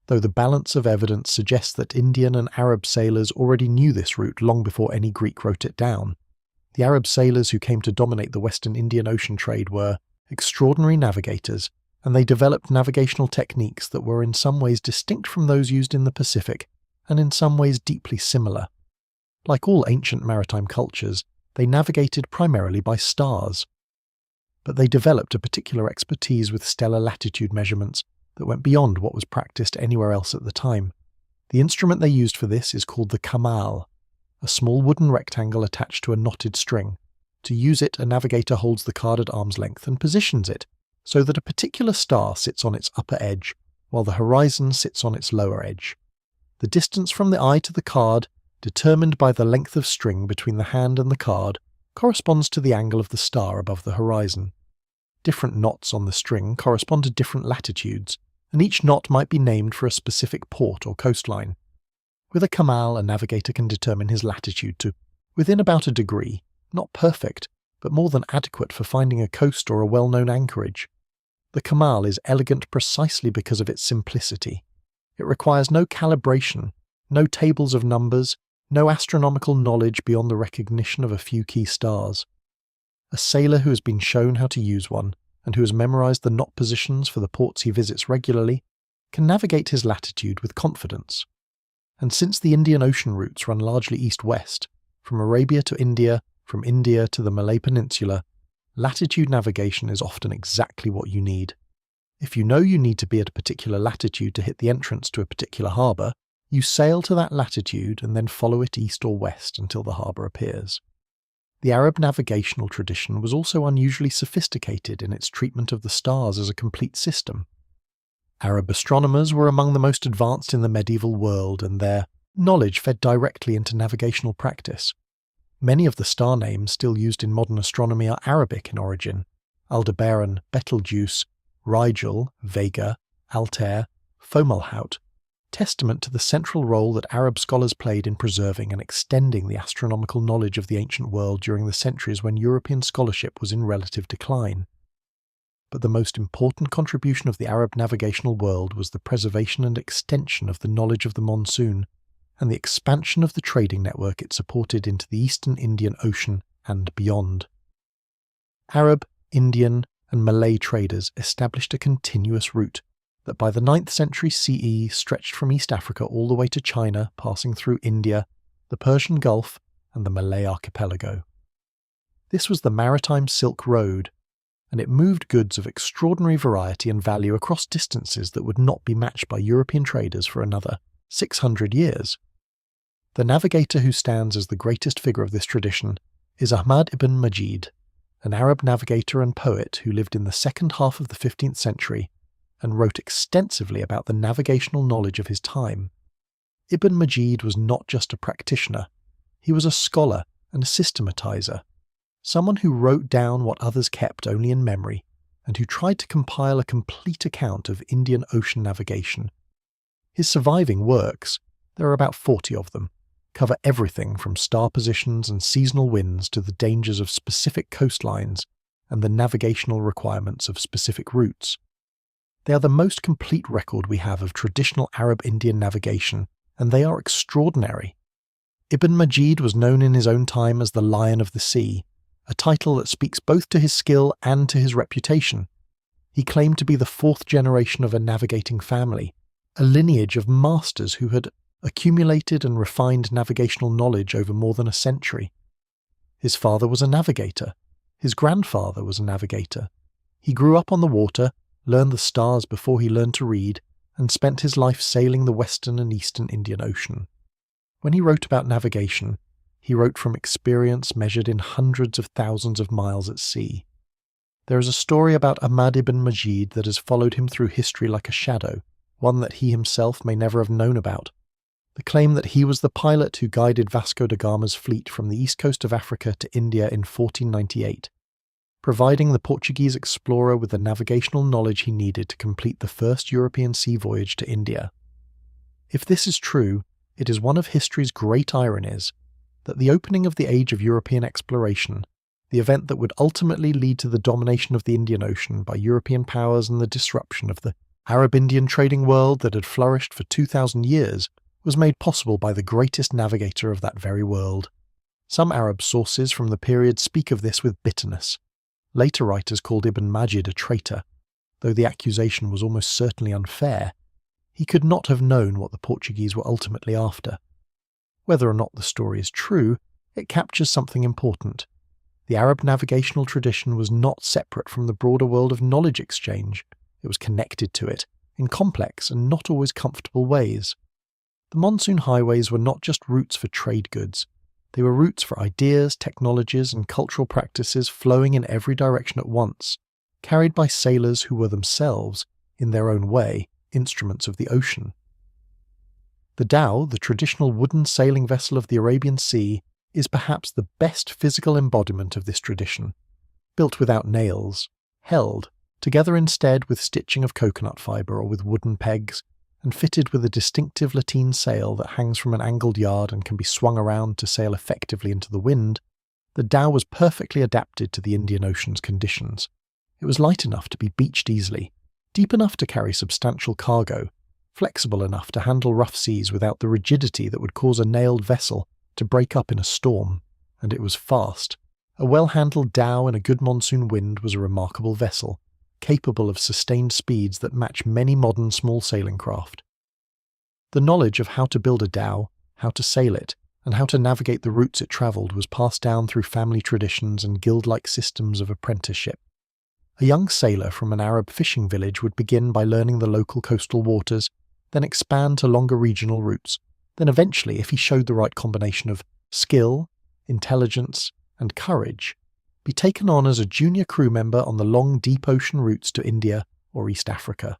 though the balance of evidence suggests that Indian and Arab sailors already knew this route long before any Greek wrote it down. The Arab sailors who came to dominate the Western Indian Ocean trade were extraordinary navigators, and they developed navigational techniques that were in some ways distinct from those used in the Pacific, and in some ways deeply similar. Like all ancient maritime cultures, they navigated primarily by stars. But they developed a particular expertise with stellar latitude measurements that went beyond what was practiced anywhere else at the time. The instrument they used for this is called the kamal, a small wooden rectangle attached to a knotted string. To use it, a navigator holds the card at arm's length and positions it so that a particular star sits on its upper edge, while the horizon sits on its lower edge. The distance from the eye to the card, determined by the length of string between the hand and the card, corresponds to the angle of the star above the horizon. Different knots on the string correspond to different latitudes, and each knot might be named for a specific port or coastline. With a kamal, a navigator can determine his latitude to within about a degree, not perfect, but more than adequate for finding a coast or a well-known anchorage. The kamal is elegant precisely because of its simplicity. It requires no calibration, no tables of numbers, no astronomical knowledge beyond the recognition of a few key stars. A sailor who has been shown how to use one, and who has memorized the knot positions for the ports he visits regularly, can navigate his latitude with confidence. And since the Indian Ocean routes run largely east-west, from Arabia to India, from India to the Malay Peninsula, latitude navigation is often exactly what you need. If you know you need to be at a particular latitude to hit the entrance to a particular harbour, you sail to that latitude and then follow it east or west until the harbour appears. The Arab navigational tradition was also unusually sophisticated in its treatment of the stars as a complete system. Arab astronomers were among the most advanced in the medieval world, and their knowledge fed directly into navigational practice. Many of the star names still used in modern astronomy are Arabic in origin: Aldebaran, Betelgeuse, Rigel, Vega, Altair, Fomalhaut, testament to the central role that Arab scholars played in preserving and extending the astronomical knowledge of the ancient world during the centuries when European scholarship was in relative decline. but the most important contribution of the Arab navigational world was the preservation and extension of the knowledge of the monsoon, and the expansion of the trading network it supported into the eastern Indian Ocean and beyond. Arab, Indian, and Malay traders established a continuous route that by the 9th century CE stretched from East Africa all the way to China, passing through India, the Persian Gulf, and the Malay archipelago. This was the Maritime Silk Road, and it moved goods of extraordinary variety and value across distances that would not be matched by European traders for another 600 years. The navigator who stands as the greatest figure of this tradition is Ahmad ibn Majid, an Arab navigator and poet who lived in the second half of the 15th century and wrote extensively about the navigational knowledge of his time. Ibn Majid was not just a practitioner, he was a scholar and a systematizer, someone who wrote down what others kept only in memory, and who tried to compile a complete account of Indian Ocean navigation. His surviving works, there are about 40 of them, cover everything from star positions and seasonal winds to the dangers of specific coastlines and the navigational requirements of specific routes. They are the most complete record we have of traditional Arab-Indian navigation, and they are extraordinary. Ibn Majid was known in his own time as the Lion of the Sea, a title that speaks both to his skill and to his reputation. He claimed to be the 4th generation of a navigating family, a lineage of masters who had accumulated and refined navigational knowledge over more than a century. His father was a navigator. His grandfather was a navigator. He grew up on the water, learned the stars before he learned to read, and spent his life sailing the western and eastern Indian Ocean. When he wrote about navigation, he wrote from experience measured in hundreds of thousands of miles at sea. There is a story about Ahmad ibn Majid that has followed him through history like a shadow, one that he himself may never have known about. The claim that he was the pilot who guided Vasco da Gama's fleet from the east coast of Africa to India in 1498, providing the Portuguese explorer with the navigational knowledge he needed to complete the first European sea voyage to India. If this is true, it is one of history's great ironies that the opening of the age of European exploration, the event that would ultimately lead to the domination of the Indian Ocean by European powers and the disruption of the Arab-Indian trading world that had flourished for 2,000 years, was made possible by the greatest navigator of that very world. Some Arab sources from the period speak of this with bitterness. Later writers called Ibn Majid a traitor, though the accusation was almost certainly unfair. He could not have known what the Portuguese were ultimately after. Whether or not the story is true, it captures something important. The Arab navigational tradition was not separate from the broader world of knowledge exchange. It was connected to it, in complex and not always comfortable ways. The monsoon highways were not just routes for trade goods. They were routes for ideas, technologies, and cultural practices flowing in every direction at once, carried by sailors who were themselves, in their own way, instruments of the ocean. The dhow, the traditional wooden sailing vessel of the Arabian Sea, is perhaps the best physical embodiment of this tradition. Built without nails, held, together instead with stitching of coconut fibre or with wooden pegs, and fitted with a distinctive lateen sail that hangs from an angled yard and can be swung around to sail effectively into the wind, the dhow was perfectly adapted to the Indian Ocean's conditions. It was light enough to be beached easily, deep enough to carry substantial cargo, flexible enough to handle rough seas without the rigidity that would cause a nailed vessel to break up in a storm, and it was fast. A well-handled dhow in a good monsoon wind was a remarkable vessel, capable of sustained speeds that match many modern small sailing craft. The knowledge of how to build a dhow, how to sail it, and how to navigate the routes it travelled was passed down through family traditions and guild-like systems of apprenticeship. A young sailor from an Arab fishing village would begin by learning the local coastal waters, then expand to longer regional routes, then eventually, if he showed the right combination of skill, intelligence, and courage, be taken on as a junior crew member on the long deep ocean routes to India or East Africa.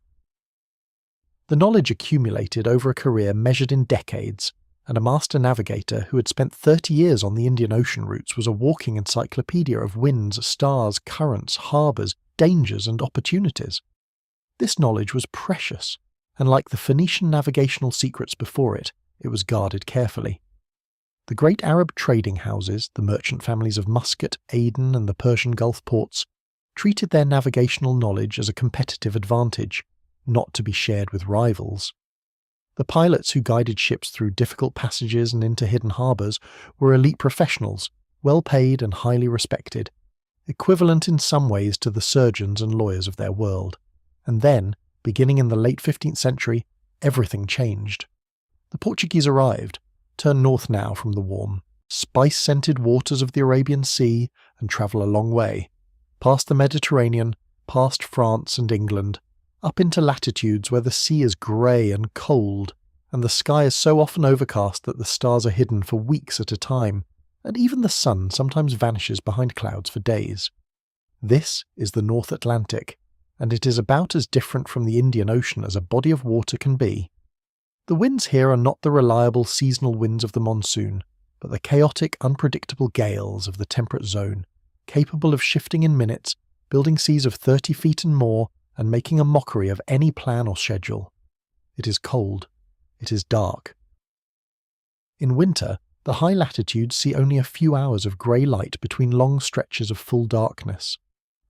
The knowledge accumulated over a career measured in decades, and a master navigator who had spent 30 years on the Indian Ocean routes was a walking encyclopedia of winds, stars, currents, harbours, dangers and opportunities. This knowledge was precious, and like the Phoenician navigational secrets before it, it was guarded carefully. The great Arab trading houses, the merchant families of Muscat, Aden and the Persian Gulf ports, treated their navigational knowledge as a competitive advantage, not to be shared with rivals. The pilots who guided ships through difficult passages and into hidden harbours were elite professionals, well paid and highly respected, equivalent in some ways to the surgeons and lawyers of their world. And then, beginning in the late 15th century, everything changed. The Portuguese arrived, turn north now from the warm, spice-scented waters of the Arabian Sea and travel a long way, past the Mediterranean, past France and England, up into latitudes where the sea is grey and cold, and the sky is so often overcast that the stars are hidden for weeks at a time, and even the sun sometimes vanishes behind clouds for days. This is the North Atlantic, and it is about as different from the Indian Ocean as a body of water can be. The winds here are not the reliable seasonal winds of the monsoon, but the chaotic, unpredictable gales of the temperate zone, capable of shifting in minutes, building seas of 30 feet and more, and making a mockery of any plan or schedule. It is cold. It is dark. In winter, the high latitudes see only a few hours of grey light between long stretches of full darkness,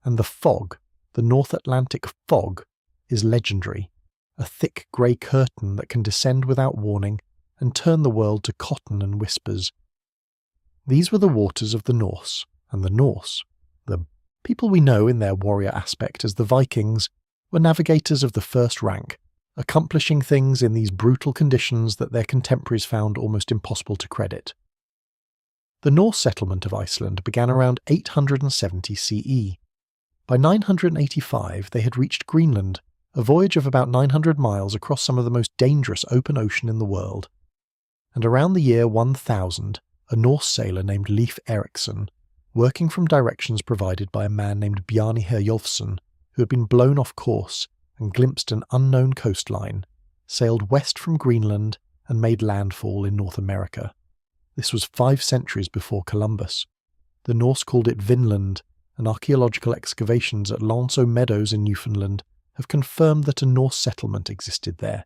and the fog, the North Atlantic fog, is legendary, a thick grey curtain that can descend without warning and turn the world to cotton and whispers. These were the waters of the Norse, and the Norse, the people we know in their warrior aspect as the Vikings, were navigators of the first rank, accomplishing things in these brutal conditions that their contemporaries found almost impossible to credit. The Norse settlement of Iceland began around 870 CE. By 985 they had reached Greenland, a voyage of about 900 miles across some of the most dangerous open ocean in the world. And around the year 1000, a Norse sailor named Leif Erikson, working from directions provided by a man named Bjarni Herjolfsson, who had been blown off course and glimpsed an unknown coastline, sailed west from Greenland and made landfall in North America. This was 5 centuries before Columbus. The Norse called it Vinland, and archaeological excavations at Lanso Meadows in Newfoundland have confirmed that a Norse settlement existed there,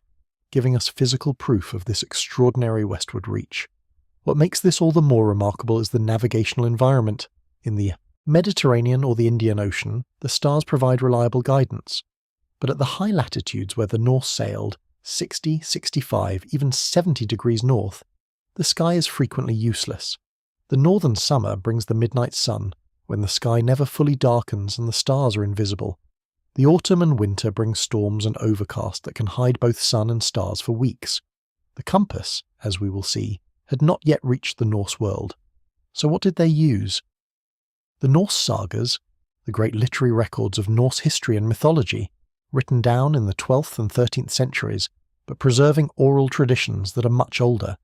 giving us physical proof of this extraordinary westward reach. What makes this all the more remarkable is the navigational environment. In the Mediterranean or the Indian Ocean, the stars provide reliable guidance. But at the high latitudes where the Norse sailed, 60, 65, even 70 degrees north, the sky is frequently useless. The northern summer brings the midnight sun, when the sky never fully darkens and the stars are invisible. The autumn and winter bring storms and overcast that can hide both sun and stars for weeks. The compass, as we will see, had not yet reached the Norse world. So what did they use? The Norse sagas, the great literary records of Norse history and mythology, written down in the 12th and 13th centuries, but preserving oral traditions that are much older,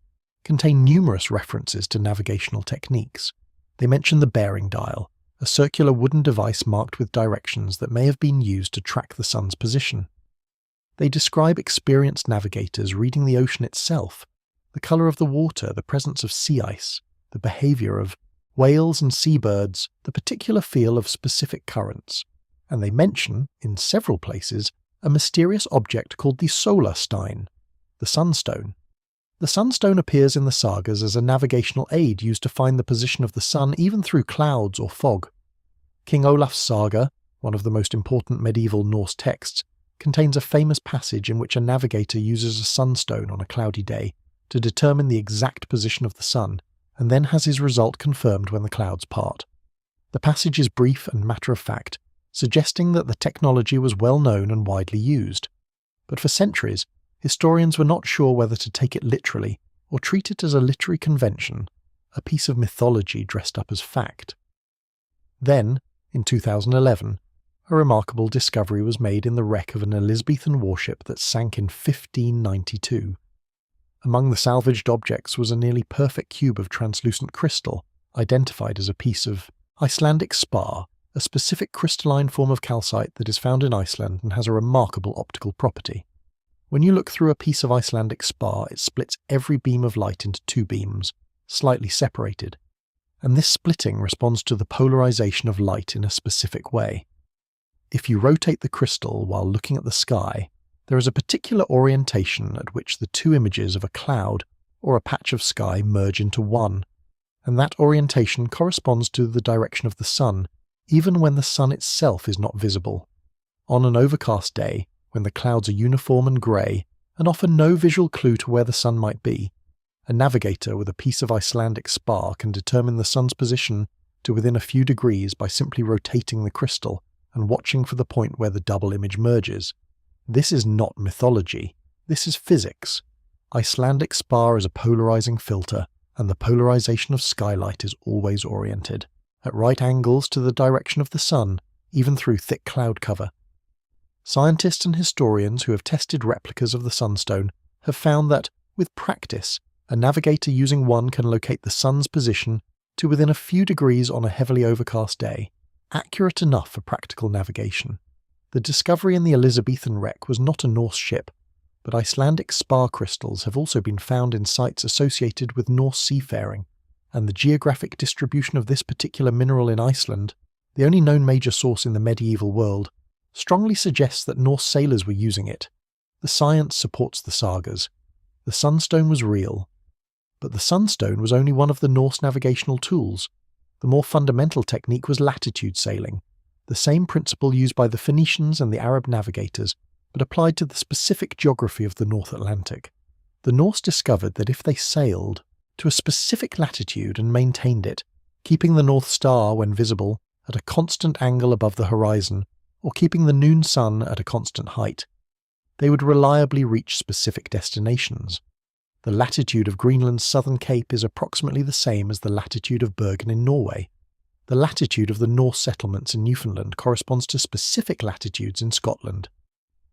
contain numerous references to navigational techniques. They mention the bearing dial, a circular wooden device marked with directions that may have been used to track the sun's position. They describe experienced navigators reading the ocean itself, the colour of the water, the presence of sea ice, the behaviour of whales and seabirds, the particular feel of specific currents. And they mention, in several places, a mysterious object called the solarstein, the sunstone. The sunstone appears in the sagas as a navigational aid used to find the position of the sun even through clouds or fog. King Olaf's saga, one of the most important medieval Norse texts, contains a famous passage in which a navigator uses a sunstone on a cloudy day to determine the exact position of the sun, and then has his result confirmed when the clouds part. The passage is brief and matter-of-fact, suggesting that the technology was well known and widely used. But for centuries, historians were not sure whether to take it literally or treat it as a literary convention, a piece of mythology dressed up as fact. Then, in 2011, a remarkable discovery was made in the wreck of an Elizabethan warship that sank in 1592. Among the salvaged objects was a nearly perfect cube of translucent crystal, identified as a piece of Icelandic spar, a specific crystalline form of calcite that is found in Iceland and has a remarkable optical property. When you look through a piece of Icelandic spar, it splits every beam of light into 2 beams, slightly separated, and this splitting responds to the polarization of light in a specific way. If you rotate the crystal while looking at the sky, there is a particular orientation at which the 2 images of a cloud or a patch of sky merge into one, and that orientation corresponds to the direction of the sun, even when the sun itself is not visible. On an overcast day, when the clouds are uniform and grey and offer no visual clue to where the sun might be, a navigator with a piece of Icelandic spar can determine the sun's position to within a few degrees by simply rotating the crystal and watching for the point where the double image merges. This is not mythology, this is physics. Icelandic spar is a polarizing filter, and the polarization of skylight is always oriented at right angles to the direction of the sun, even through thick cloud cover. Scientists and historians who have tested replicas of the sunstone have found that, with practice, a navigator using one can locate the sun's position to within a few degrees on a heavily overcast day, accurate enough for practical navigation. The discovery in the Elizabethan wreck was not a Norse ship, but Icelandic spar crystals have also been found in sites associated with Norse seafaring, and the geographic distribution of this particular mineral in Iceland, the only known major source in the medieval world, strongly suggests that Norse sailors were using it. The science supports the sagas. The sunstone was real. But the sunstone was only one of the Norse navigational tools. The more fundamental technique was latitude sailing, the same principle used by the Phoenicians and the Arab navigators, but applied to the specific geography of the North Atlantic. The Norse discovered that if they sailed to a specific latitude and maintained it, keeping the North Star, when visible, at a constant angle above the horizon, or keeping the noon sun at a constant height, they would reliably reach specific destinations. The latitude of Greenland's southern cape is approximately the same as the latitude of Bergen in Norway. The latitude of the Norse settlements in Newfoundland corresponds to specific latitudes in Scotland.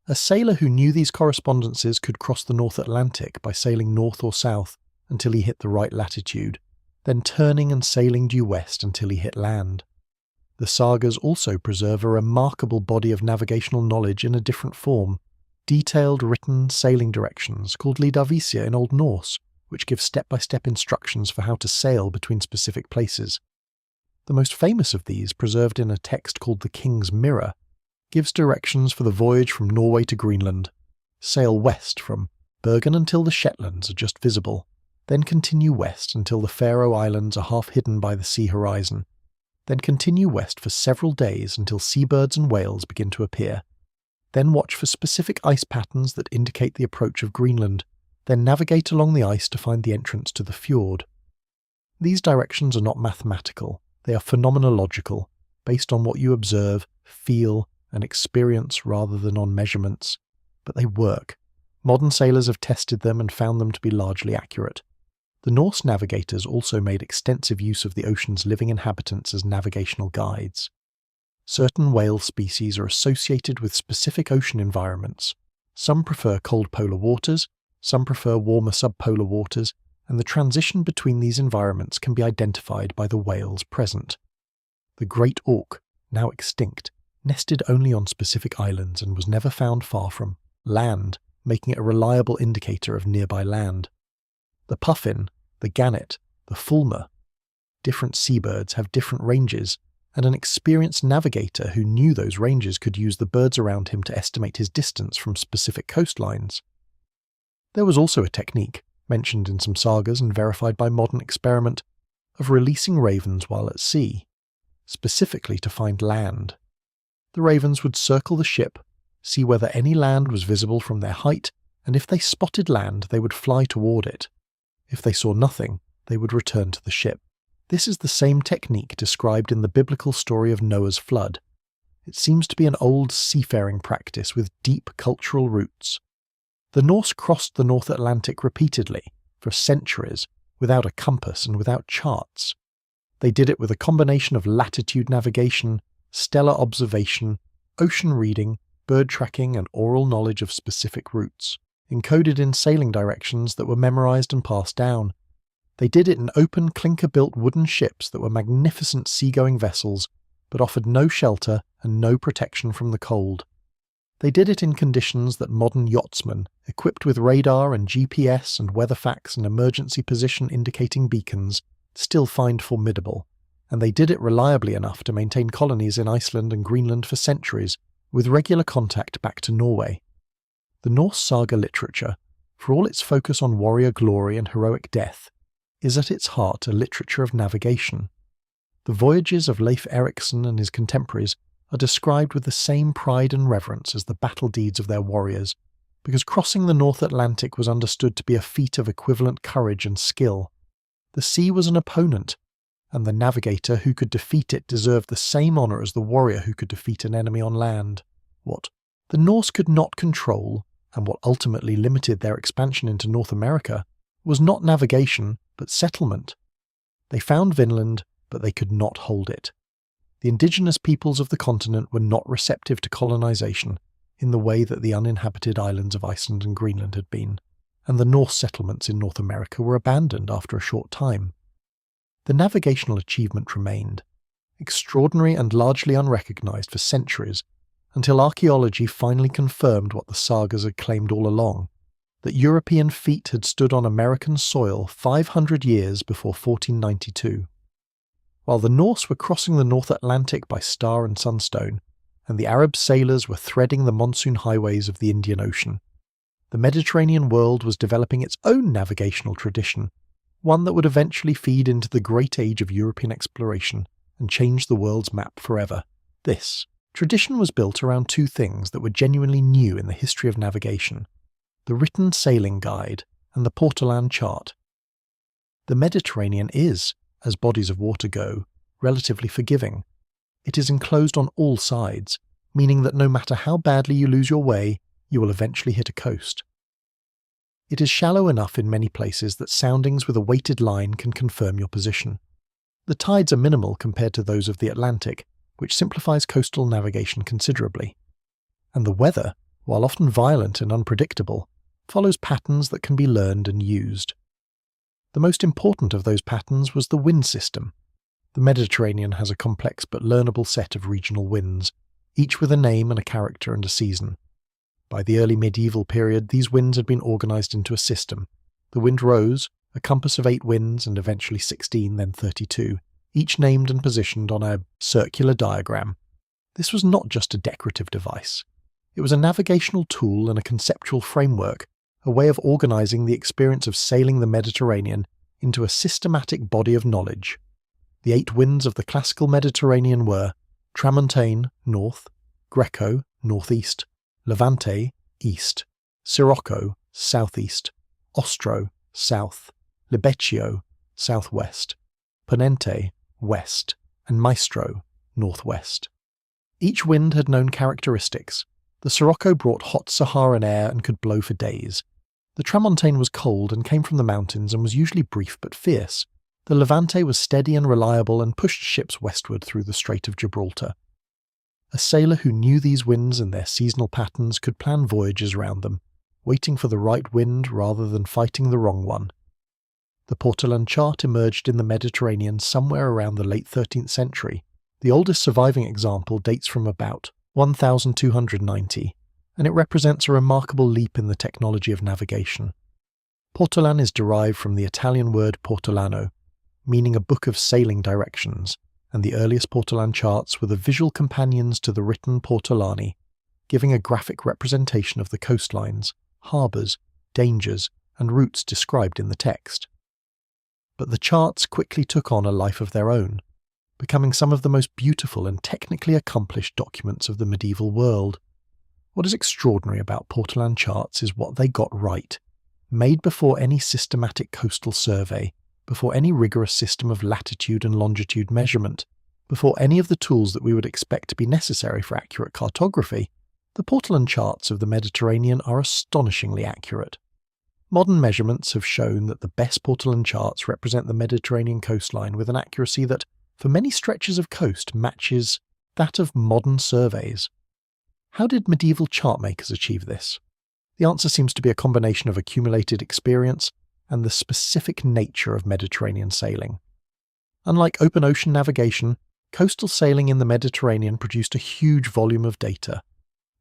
A sailor who knew these correspondences could cross the North Atlantic by sailing north or south until he hit the right latitude, then turning and sailing due west until he hit land. The sagas also preserve a remarkable body of navigational knowledge in a different form, detailed written sailing directions called lidavísir in Old Norse, which give step-by-step instructions for how to sail between specific places. The most famous of these, preserved in a text called the King's Mirror, gives directions for the voyage from Norway to Greenland. Sail west from Bergen until the Shetlands are just visible, then continue west until the Faroe Islands are half hidden by the sea horizon, then continue west for several days until seabirds and whales begin to appear. Then watch for specific ice patterns that indicate the approach of Greenland, then navigate along the ice to find the entrance to the fjord. These directions are not mathematical, they are phenomenological, based on what you observe, feel, and experience rather than on measurements, but they work. Modern sailors have tested them and found them to be largely accurate. The Norse navigators also made extensive use of the ocean's living inhabitants as navigational guides. Certain whale species are associated with specific ocean environments. Some prefer cold polar waters, some prefer warmer subpolar waters, and the transition between these environments can be identified by the whales present. The great auk, now extinct, nested only on specific islands and was never found far from land, making it a reliable indicator of nearby land. The puffin, the gannet, the fulmar. Different seabirds have different ranges, and an experienced navigator who knew those ranges could use the birds around him to estimate his distance from specific coastlines. There was also a technique, mentioned in some sagas and verified by modern experiment, of releasing ravens while at sea, specifically to find land. The ravens would circle the ship, see whether any land was visible from their height, and if they spotted land, they would fly toward it. If they saw nothing, they would return to the ship. This is the same technique described in the biblical story of Noah's flood. It seems to be an old seafaring practice with deep cultural roots. The Norse crossed the North Atlantic repeatedly, for centuries, without a compass and without charts. They did it with a combination of latitude navigation, stellar observation, ocean reading, bird tracking, and oral knowledge of specific routes, encoded in sailing directions that were memorized and passed down. They did it in open, clinker-built wooden ships that were magnificent seagoing vessels, but offered no shelter and no protection from the cold. They did it in conditions that modern yachtsmen, equipped with radar and GPS and weatherfax and emergency position indicating beacons, still find formidable, and they did it reliably enough to maintain colonies in Iceland and Greenland for centuries, with regular contact back to Norway. The Norse saga literature, for all its focus on warrior glory and heroic death, is at its heart a literature of navigation. The voyages of Leif Erikson and his contemporaries are described with the same pride and reverence as the battle deeds of their warriors, because crossing the North Atlantic was understood to be a feat of equivalent courage and skill. The sea was an opponent, and the navigator who could defeat it deserved the same honour as the warrior who could defeat an enemy on land. What the Norse could not control, and what ultimately limited their expansion into North America, was not navigation, but settlement. They found Vinland, but they could not hold it. The indigenous peoples of the continent were not receptive to colonization in the way that the uninhabited islands of Iceland and Greenland had been, and the Norse settlements in North America were abandoned after a short time. The navigational achievement remained, extraordinary and largely unrecognized for centuries, until archaeology finally confirmed what the sagas had claimed all along, that European feet had stood on American soil 500 years before 1492. While the Norse were crossing the North Atlantic by star and sunstone, and the Arab sailors were threading the monsoon highways of the Indian Ocean, the Mediterranean world was developing its own navigational tradition, one that would eventually feed into the great age of European exploration and change the world's map forever. This tradition was built around two things that were genuinely new in the history of navigation: the written sailing guide and the Portolan chart. The Mediterranean is, as bodies of water go, relatively forgiving. It is enclosed on all sides, meaning that no matter how badly you lose your way, you will eventually hit a coast. It is shallow enough in many places that soundings with a weighted line can confirm your position. The tides are minimal compared to those of the Atlantic, which simplifies coastal navigation considerably. And the weather, while often violent and unpredictable, follows patterns that can be learned and used. The most important of those patterns was the wind system. The Mediterranean has a complex but learnable set of regional winds, each with a name and a character and a season. By the early medieval period, these winds had been organised into a system. The wind rose, a compass of 8 winds and eventually 16, then 32, each named and positioned on a circular diagram. This was not just a decorative device. It was a navigational tool and a conceptual framework, a way of organising the experience of sailing the Mediterranean into a systematic body of knowledge. The 8 winds of the classical Mediterranean were Tramontane, north; Greco, northeast; Levante, east; Sirocco, southeast; Ostro, south; Libeccio, southwest; Ponente, west; and Maestro, northwest. Each wind had known characteristics. The Sirocco brought hot Saharan air and could blow for days. The Tramontane was cold and came from the mountains and was usually brief but fierce. The Levante was steady and reliable and pushed ships westward through the Strait of Gibraltar. A sailor who knew these winds and their seasonal patterns could plan voyages around them, waiting for the right wind rather than fighting the wrong one. The Portolan chart emerged in the Mediterranean somewhere around the late 13th century. The oldest surviving example dates from about 1290, and it represents a remarkable leap in the technology of navigation. Portolan is derived from the Italian word portolano, meaning a book of sailing directions, and the earliest Portolan charts were the visual companions to the written Portolani, giving a graphic representation of the coastlines, harbours, dangers, and routes described in the text. But the charts quickly took on a life of their own, becoming some of the most beautiful and technically accomplished documents of the medieval world. What is extraordinary about Portolan charts is what they got right, made before any systematic coastal survey, before any rigorous system of latitude and longitude measurement, before any of the tools that we would expect to be necessary for accurate cartography. The Portolan charts of the Mediterranean are astonishingly accurate. Modern measurements have shown that the best Portolan charts represent the Mediterranean coastline with an accuracy that, for many stretches of coast, matches that of modern surveys. How did medieval chart makers achieve this? The answer seems to be a combination of accumulated experience and the specific nature of Mediterranean sailing. Unlike open ocean navigation, coastal sailing in the Mediterranean produced a huge volume of data: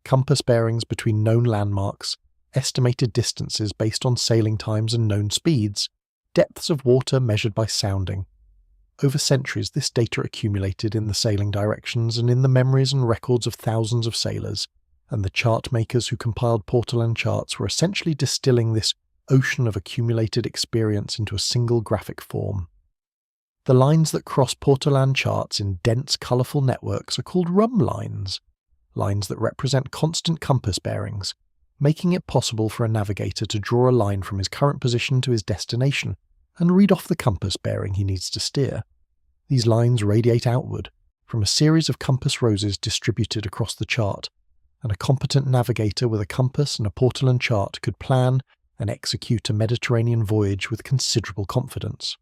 compass bearings between known landmarks, estimated distances based on sailing times and known speeds, depths of water measured by sounding. Over centuries, this data accumulated in the sailing directions and in the memories and records of thousands of sailors, and the chart makers who compiled Portolan charts were essentially distilling this ocean of accumulated experience into a single graphic form. The lines that cross Portolan charts in dense, colourful networks are called rum lines, lines that represent constant compass bearings, making it possible for a navigator to draw a line from his current position to his destination and read off the compass bearing he needs to steer. These lines radiate outward from a series of compass roses distributed across the chart, and a competent navigator with a compass and a Portolan chart could plan and execute a Mediterranean voyage with considerable confidence.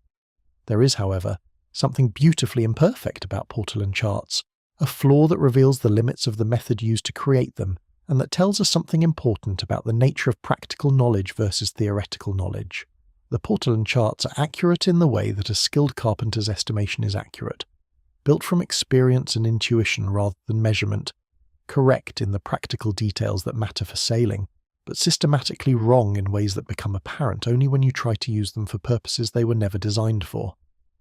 There is, however, something beautifully imperfect about Portolan charts, a flaw that reveals the limits of the method used to create them, and that tells us something important about the nature of practical knowledge versus theoretical knowledge. The Portolan charts are accurate in the way that a skilled carpenter's estimation is accurate, built from experience and intuition rather than measurement, correct in the practical details that matter for sailing, but systematically wrong in ways that become apparent only when you try to use them for purposes they were never designed for.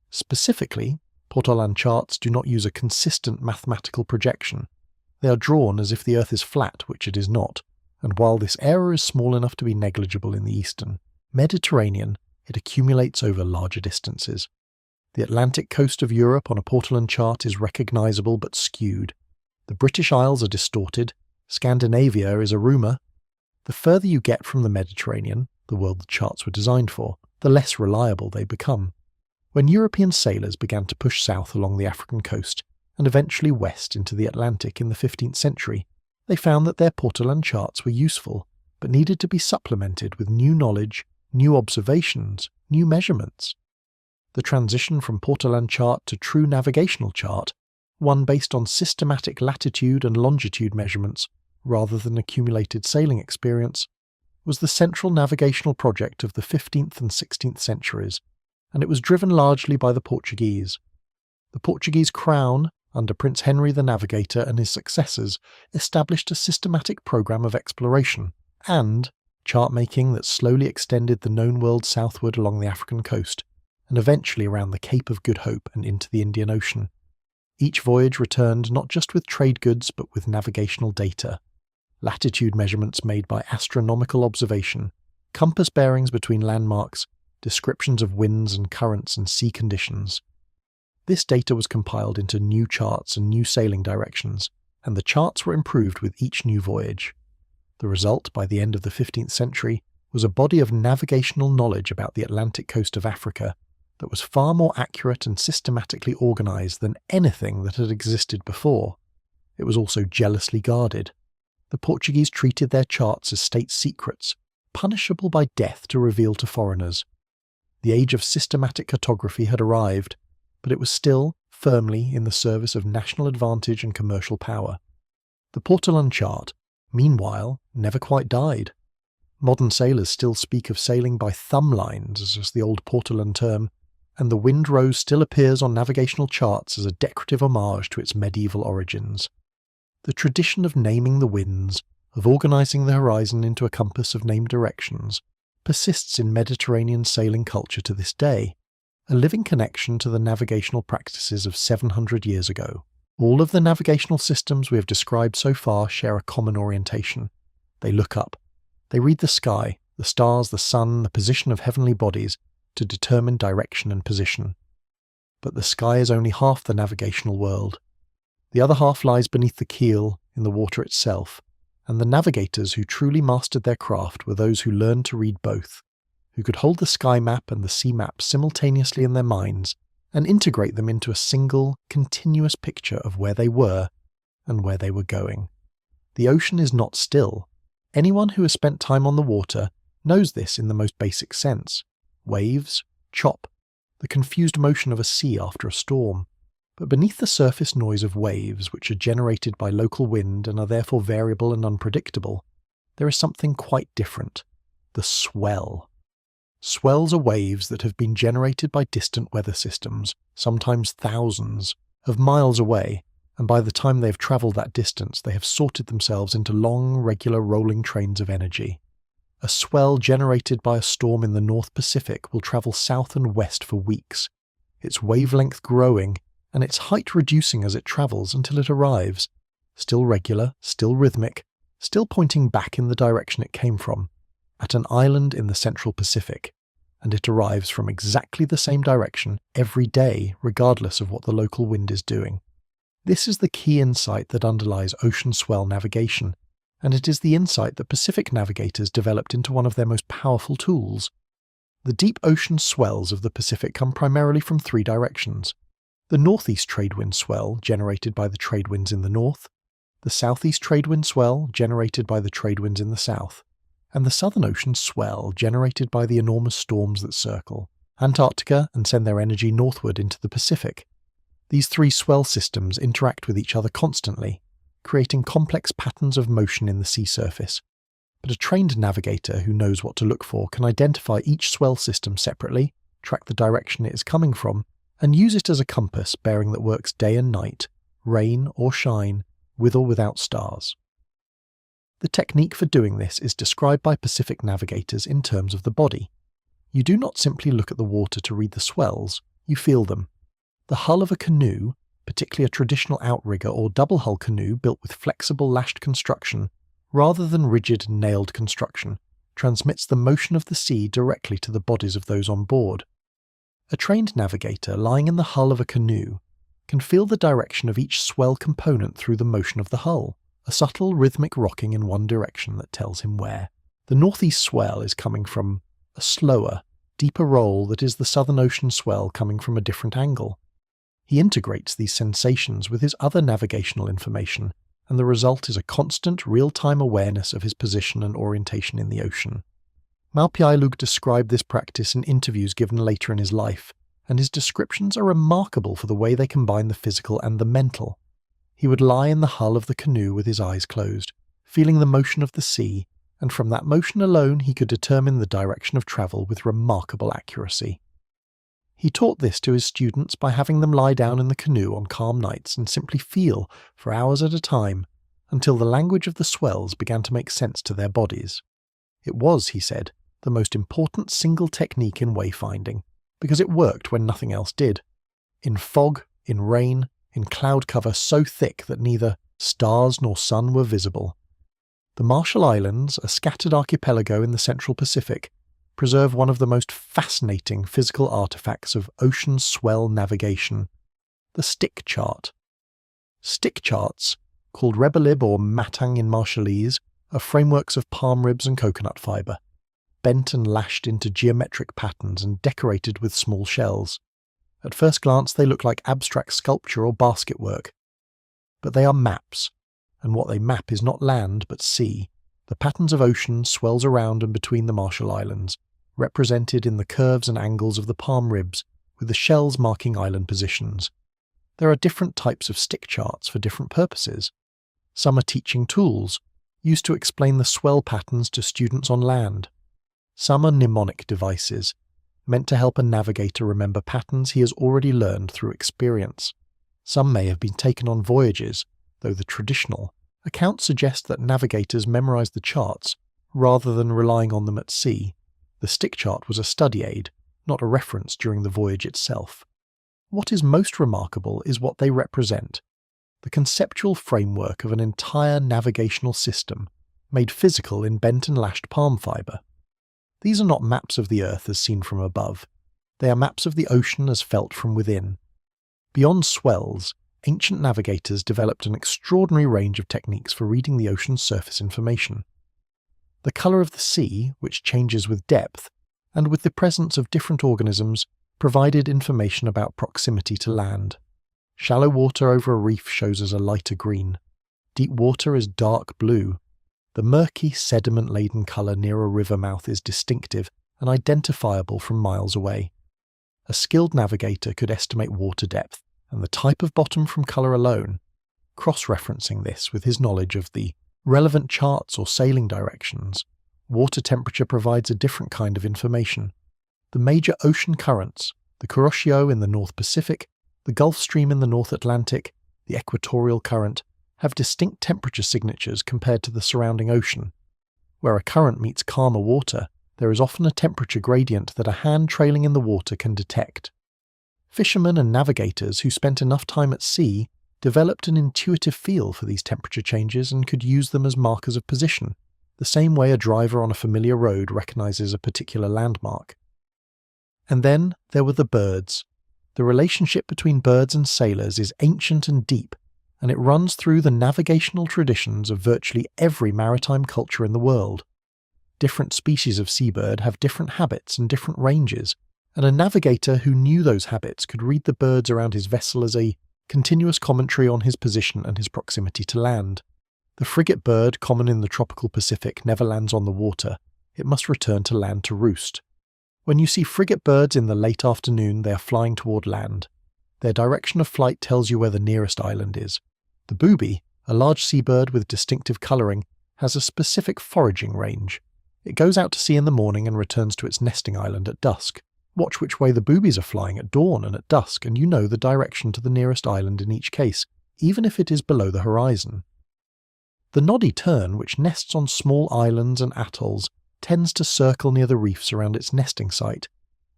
Specifically, Portolan charts do not use a consistent mathematical projection. They are drawn as if the Earth is flat, which it is not, and while this error is small enough to be negligible in the eastern Mediterranean, it accumulates over larger distances. The Atlantic coast of Europe on a Portolan chart is recognisable but skewed. The British Isles are distorted. Scandinavia is a rumour. The further you get from the Mediterranean, the world the charts were designed for, the less reliable they become. When European sailors began to push south along the African coast, and eventually west into the Atlantic in the 15th century, they found that their Portolan charts were useful, but needed to be supplemented with new knowledge, new observations, new measurements. The transition from Portolan chart to true navigational chart, one based on systematic latitude and longitude measurements rather than accumulated sailing experience, was the central navigational project of the 15th and 16th centuries, and it was driven largely by the Portuguese. The Portuguese crown, under Prince Henry the Navigator and his successors, established a systematic program of exploration and chart-making that slowly extended the known world southward along the African coast, and eventually around the Cape of Good Hope and into the Indian Ocean. Each voyage returned not just with trade goods but with navigational data, latitude measurements made by astronomical observation, compass bearings between landmarks, descriptions of winds and currents and sea conditions. This data was compiled into new charts and new sailing directions, and the charts were improved with each new voyage. The result, by the end of the 15th century, was a body of navigational knowledge about the Atlantic coast of Africa that was far more accurate and systematically organised than anything that had existed before. It was also jealously guarded. The Portuguese treated their charts as state secrets, punishable by death to reveal to foreigners. The age of systematic cartography had arrived, but it was still firmly in the service of national advantage and commercial power. The Portolan chart, meanwhile, never quite died. Modern sailors still speak of sailing by thumb lines, as was the old Portolan term, and the wind rose still appears on navigational charts as a decorative homage to its medieval origins. The tradition of naming the winds, of organising the horizon into a compass of named directions, persists in Mediterranean sailing culture to this day, a living connection to the navigational practices of 700 years ago. All of the navigational systems we have described so far share a common orientation. They look up. They read the sky, the stars, the sun, the position of heavenly bodies, to determine direction and position. But the sky is only half the navigational world. The other half lies beneath the keel, in the water itself, and the navigators who truly mastered their craft were those who learned to read both, who could hold the sky map and the sea map simultaneously in their minds and integrate them into a single, continuous picture of where they were and where they were going. The ocean is not still. Anyone who has spent time on the water knows this in the most basic sense. Waves, chop, the confused motion of a sea after a storm. But beneath the surface noise of waves, which are generated by local wind and are therefore variable and unpredictable, there is something quite different: the swell. Swells are waves that have been generated by distant weather systems, sometimes thousands, of miles away, and by the time they have travelled that distance they have sorted themselves into long, regular rolling trains of energy. A swell generated by a storm in the North Pacific will travel south and west for weeks, its wavelength growing and its height reducing as it travels until it arrives, still regular, still rhythmic, still pointing back in the direction it came from, at an island in the Central Pacific, and it arrives from exactly the same direction every day, regardless of what the local wind is doing. This is the key insight that underlies ocean swell navigation, and it is the insight that Pacific navigators developed into one of their most powerful tools. The deep ocean swells of the Pacific come primarily from three directions: the northeast trade wind swell, generated by the trade winds in the north, the southeast trade wind swell, generated by the trade winds in the south, and the southern ocean swell, generated by the enormous storms that circle Antarctica and send their energy northward into the Pacific. These three swell systems interact with each other constantly, creating complex patterns of motion in the sea surface. But a trained navigator who knows what to look for can identify each swell system separately, track the direction it is coming from, and use it as a compass bearing that works day and night, rain or shine, with or without stars. The technique for doing this is described by Pacific navigators in terms of the body. You do not simply look at the water to read the swells, you feel them. The hull of a canoe, particularly a traditional outrigger or double-hull canoe built with flexible lashed construction, rather than rigid nailed construction, transmits the motion of the sea directly to the bodies of those on board. A trained navigator lying in the hull of a canoe can feel the direction of each swell component through the motion of the hull, a subtle rhythmic rocking in one direction that tells him where. The northeast swell is coming from a slower, deeper roll that is the southern ocean swell coming from a different angle. He integrates these sensations with his other navigational information, and the result is a constant, real-time awareness of his position and orientation in the ocean. Malpiailug described this practice in interviews given later in his life, and his descriptions are remarkable for the way they combine the physical and the mental. He would lie in the hull of the canoe with his eyes closed, feeling the motion of the sea, and from that motion alone he could determine the direction of travel with remarkable accuracy. He taught this to his students by having them lie down in the canoe on calm nights and simply feel, for hours at a time, until the language of the swells began to make sense to their bodies. It was, he said, the most important single technique in wayfinding, because it worked when nothing else did. In fog, in rain, in cloud cover so thick that neither stars nor sun were visible. The Marshall Islands, a scattered archipelago in the Central Pacific, preserve one of the most fascinating physical artifacts of ocean swell navigation, the stick chart. Stick charts, called rebalib or matang in Marshallese, are frameworks of palm ribs and coconut fibre, bent and lashed into geometric patterns and decorated with small shells. At first glance they look like abstract sculpture or basket work. But they are maps, and what they map is not land but sea, the patterns of ocean swells around and between the Marshall Islands, represented in the curves and angles of the palm ribs, with the shells marking island positions. There are different types of stick charts for different purposes. Some are teaching tools, used to explain the swell patterns to students on land. Some are mnemonic devices, meant to help a navigator remember patterns he has already learned through experience. Some may have been taken on voyages, though the traditional accounts suggest that navigators memorized the charts rather than relying on them at sea. The stick chart was a study aid, not a reference during the voyage itself. What is most remarkable is what they represent: the conceptual framework of an entire navigational system, made physical in bent and lashed palm fibre. These are not maps of the Earth as seen from above. They are maps of the ocean as felt from within. Beyond swells, ancient navigators developed an extraordinary range of techniques for reading the ocean's surface information. The colour of the sea, which changes with depth, and with the presence of different organisms, provided information about proximity to land. Shallow water over a reef shows as a lighter green. Deep water is dark blue. The murky, sediment-laden colour near a river mouth is distinctive and identifiable from miles away. A skilled navigator could estimate water depth and the type of bottom from colour alone, cross-referencing this with his knowledge of the relevant charts or sailing directions. Water temperature provides a different kind of information. The major ocean currents, the Kuroshio in the North Pacific, the Gulf Stream in the North Atlantic, the equatorial current, have distinct temperature signatures compared to the surrounding ocean. Where a current meets calmer water, there is often a temperature gradient that a hand trailing in the water can detect. Fishermen and navigators who spent enough time at sea developed an intuitive feel for these temperature changes and could use them as markers of position, the same way a driver on a familiar road recognizes a particular landmark. And then there were the birds. The relationship between birds and sailors is ancient and deep, and it runs through the navigational traditions of virtually every maritime culture in the world. Different species of seabird have different habits and different ranges, and a navigator who knew those habits could read the birds around his vessel as a continuous commentary on his position and his proximity to land. The frigate bird, common in the tropical Pacific, never lands on the water. It must return to land to roost. When you see frigate birds in the late afternoon, they are flying toward land. Their direction of flight tells you where the nearest island is. The booby, a large seabird with distinctive colouring, has a specific foraging range. It goes out to sea in the morning and returns to its nesting island at dusk. Watch which way the boobies are flying at dawn and at dusk, and you know the direction to the nearest island in each case, even if it is below the horizon. The noddy tern, which nests on small islands and atolls, tends to circle near the reefs around its nesting site,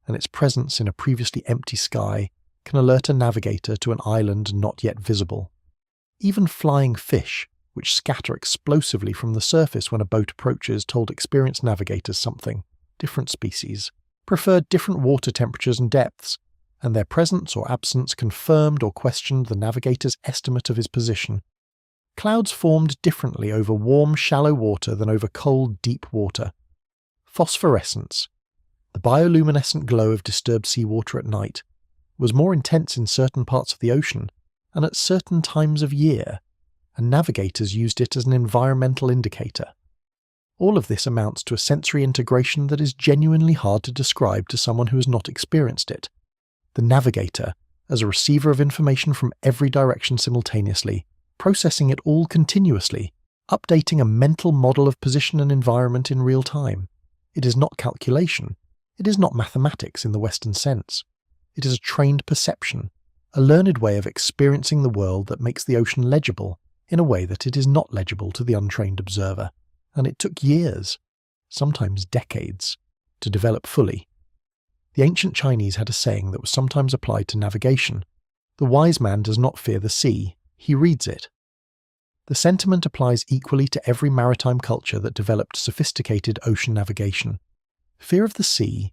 and its presence in a previously empty sky can alert a navigator to an island not yet visible. Even flying fish, which scatter explosively from the surface when a boat approaches, told experienced navigators something. Different species preferred different water temperatures and depths, and their presence or absence confirmed or questioned the navigator's estimate of his position. Clouds formed differently over warm, shallow water than over cold, deep water. Phosphorescence, the bioluminescent glow of disturbed seawater at night, was more intense in certain parts of the ocean and at certain times of year, and navigators used it as an environmental indicator. All of this amounts to a sensory integration that is genuinely hard to describe to someone who has not experienced it. The navigator, as a receiver of information from every direction simultaneously, processing it all continuously, updating a mental model of position and environment in real time. It is not calculation. It is not mathematics in the Western sense. It is a trained perception, a learned way of experiencing the world that makes the ocean legible in a way that it is not legible to the untrained observer. And it took years, sometimes decades, to develop fully. The ancient Chinese had a saying that was sometimes applied to navigation. The wise man does not fear the sea, he reads it. The sentiment applies equally to every maritime culture that developed sophisticated ocean navigation. Fear of the sea,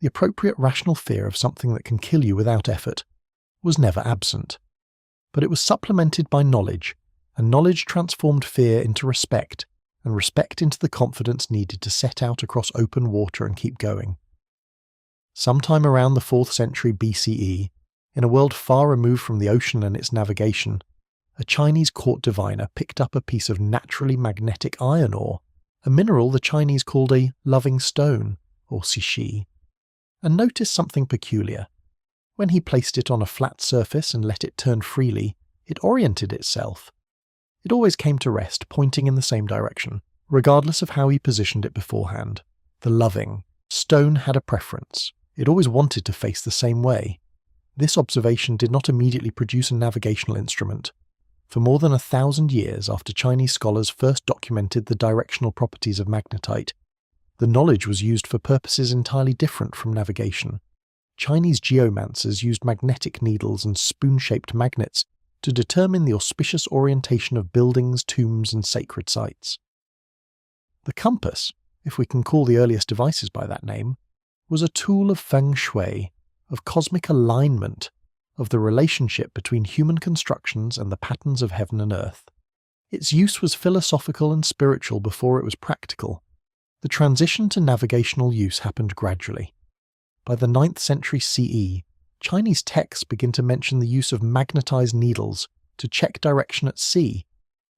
the appropriate rational fear of something that can kill you without effort, was never absent. But it was supplemented by knowledge, and knowledge transformed fear into respect, and respect into the confidence needed to set out across open water and keep going. Sometime around the 4th century BCE, in a world far removed from the ocean and its navigation, a Chinese court diviner picked up a piece of naturally magnetic iron ore, a mineral the Chinese called a loving stone, or xixi, and noticed something peculiar. When he placed it on a flat surface and let it turn freely, it oriented itself. It always came to rest, pointing in the same direction, regardless of how he positioned it beforehand. The loving stone had a preference. It always wanted to face the same way. This observation did not immediately produce a navigational instrument. For more than 1,000 years after Chinese scholars first documented the directional properties of magnetite, the knowledge was used for purposes entirely different from navigation. Chinese geomancers used magnetic needles and spoon-shaped magnets to determine the auspicious orientation of buildings, tombs, and sacred sites. The compass, if we can call the earliest devices by that name, was a tool of feng shui, of cosmic alignment, of the relationship between human constructions and the patterns of heaven and earth. Its use was philosophical and spiritual before it was practical. The transition to navigational use happened gradually. By the 9th century CE, Chinese texts begin to mention the use of magnetized needles to check direction at sea,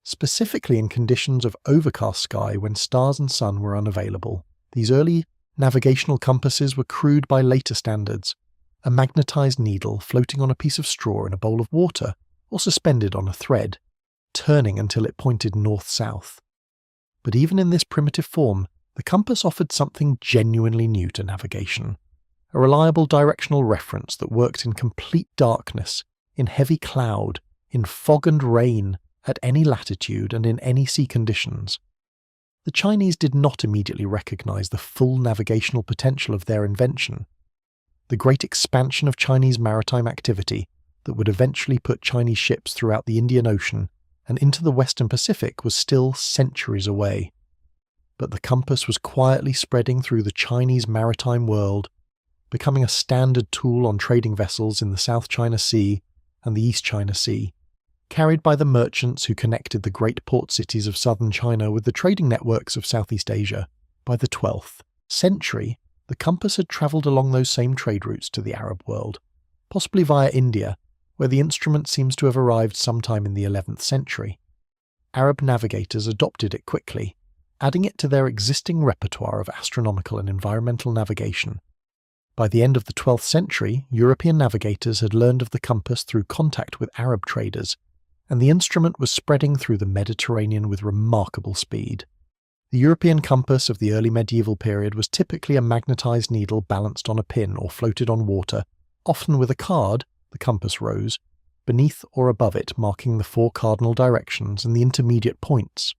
specifically in conditions of overcast sky when stars and sun were unavailable. These early navigational compasses were crude by later standards, a magnetized needle floating on a piece of straw in a bowl of water or suspended on a thread, turning until it pointed north-south. But even in this primitive form, the compass offered something genuinely new to navigation. A reliable directional reference that worked in complete darkness, in heavy cloud, in fog and rain, at any latitude and in any sea conditions. The Chinese did not immediately recognize the full navigational potential of their invention. The great expansion of Chinese maritime activity that would eventually put Chinese ships throughout the Indian Ocean and into the Western Pacific was still centuries away. But the compass was quietly spreading through the Chinese maritime world, becoming a standard tool on trading vessels in the South China Sea and the East China Sea, carried by the merchants who connected the great port cities of southern China with the trading networks of Southeast Asia. By the 12th century, the compass had travelled along those same trade routes to the Arab world, possibly via India, where the instrument seems to have arrived sometime in the 11th century. Arab navigators adopted it quickly, adding it to their existing repertoire of astronomical and environmental navigation. By the end of the 12th century, European navigators had learned of the compass through contact with Arab traders, and the instrument was spreading through the Mediterranean with remarkable speed. The European compass of the early medieval period was typically a magnetized needle balanced on a pin or floated on water, often with a card, the compass rose, beneath or above it marking the 4 cardinal directions and the intermediate points.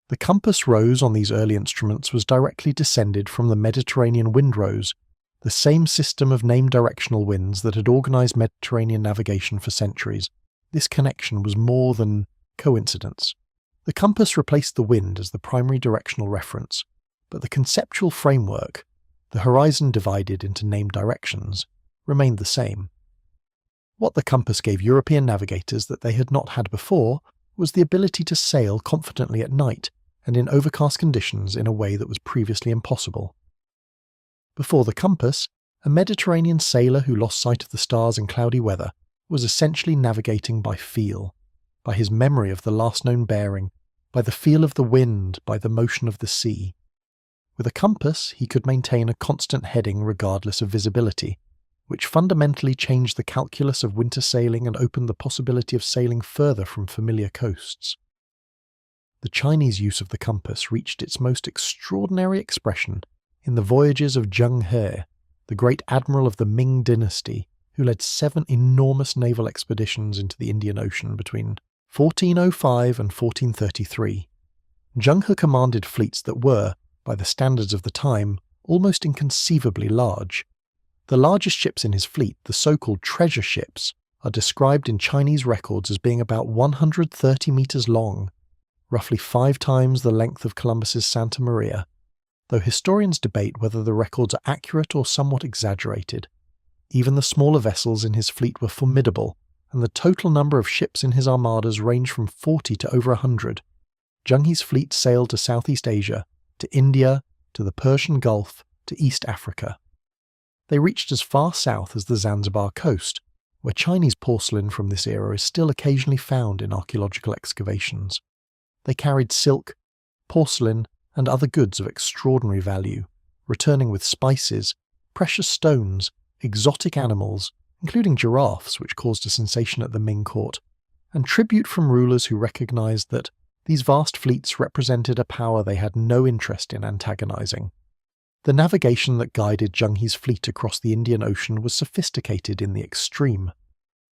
The compass rose on these early instruments was directly descended from the Mediterranean wind rose, the same system of named directional winds that had organized Mediterranean navigation for centuries. This connection was more than coincidence. The compass replaced the wind as the primary directional reference, but the conceptual framework, the horizon divided into named directions, remained the same. What the compass gave European navigators that they had not had before was the ability to sail confidently at night and in overcast conditions in a way that was previously impossible. Before the compass, a Mediterranean sailor who lost sight of the stars in cloudy weather was essentially navigating by feel, by his memory of the last known bearing, by the feel of the wind, by the motion of the sea. With a compass, he could maintain a constant heading regardless of visibility, which fundamentally changed the calculus of winter sailing and opened the possibility of sailing further from familiar coasts. The Chinese use of the compass reached its most extraordinary expression in the voyages of Zheng He, the great admiral of the Ming dynasty, who led 7 enormous naval expeditions into the Indian Ocean between 1405 and 1433. Zheng He commanded fleets that were, by the standards of the time, almost inconceivably large. The largest ships in his fleet, the so-called treasure ships, are described in Chinese records as being about 130 meters long, roughly 5 times the length of Columbus's Santa Maria, though historians debate whether the records are accurate or somewhat exaggerated. Even the smaller vessels in his fleet were formidable, and the total number of ships in his armadas ranged from 40 to over 100. Zheng He's fleet sailed to Southeast Asia, to India, to the Persian Gulf, to East Africa. They reached as far south as the Zanzibar coast, where Chinese porcelain from this era is still occasionally found in archaeological excavations. They carried silk, porcelain, and other goods of extraordinary value, returning with spices, precious stones, exotic animals, including giraffes, which caused a sensation at the Ming court, and tribute from rulers who recognized that these vast fleets represented a power they had no interest in antagonizing. The navigation that guided Zheng He's fleet across the Indian Ocean was sophisticated in the extreme.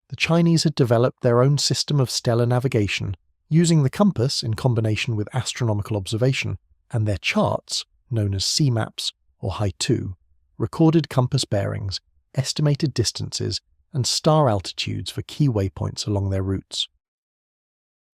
The Chinese had developed their own system of stellar navigation, using the compass in combination with astronomical observation, and their charts, known as sea maps or haitu, recorded compass bearings, estimated distances, and star altitudes for key waypoints along their routes.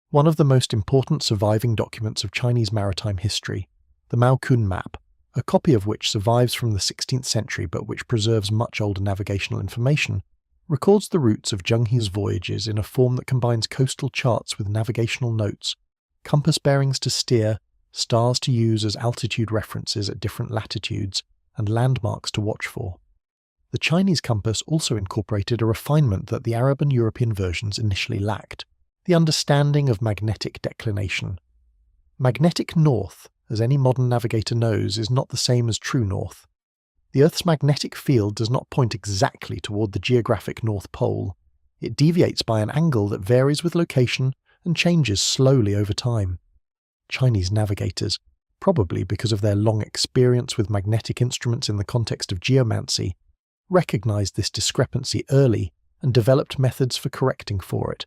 One of the most important surviving documents of Chinese maritime history, the Maokun map, a copy of which survives from the 16th century but which preserves much older navigational information, records the routes of Zheng He's voyages in a form that combines coastal charts with navigational notes, compass bearings to steer, stars to use as altitude references at different latitudes, and landmarks to watch for. The Chinese compass also incorporated a refinement that the Arab and European versions initially lacked, the understanding of magnetic declination. Magnetic north, as any modern navigator knows, is not the same as true north. The Earth's magnetic field does not point exactly toward the geographic North Pole. It deviates by an angle that varies with location and changes slowly over time. Chinese navigators, probably because of their long experience with magnetic instruments in the context of geomancy, recognized this discrepancy early and developed methods for correcting for it,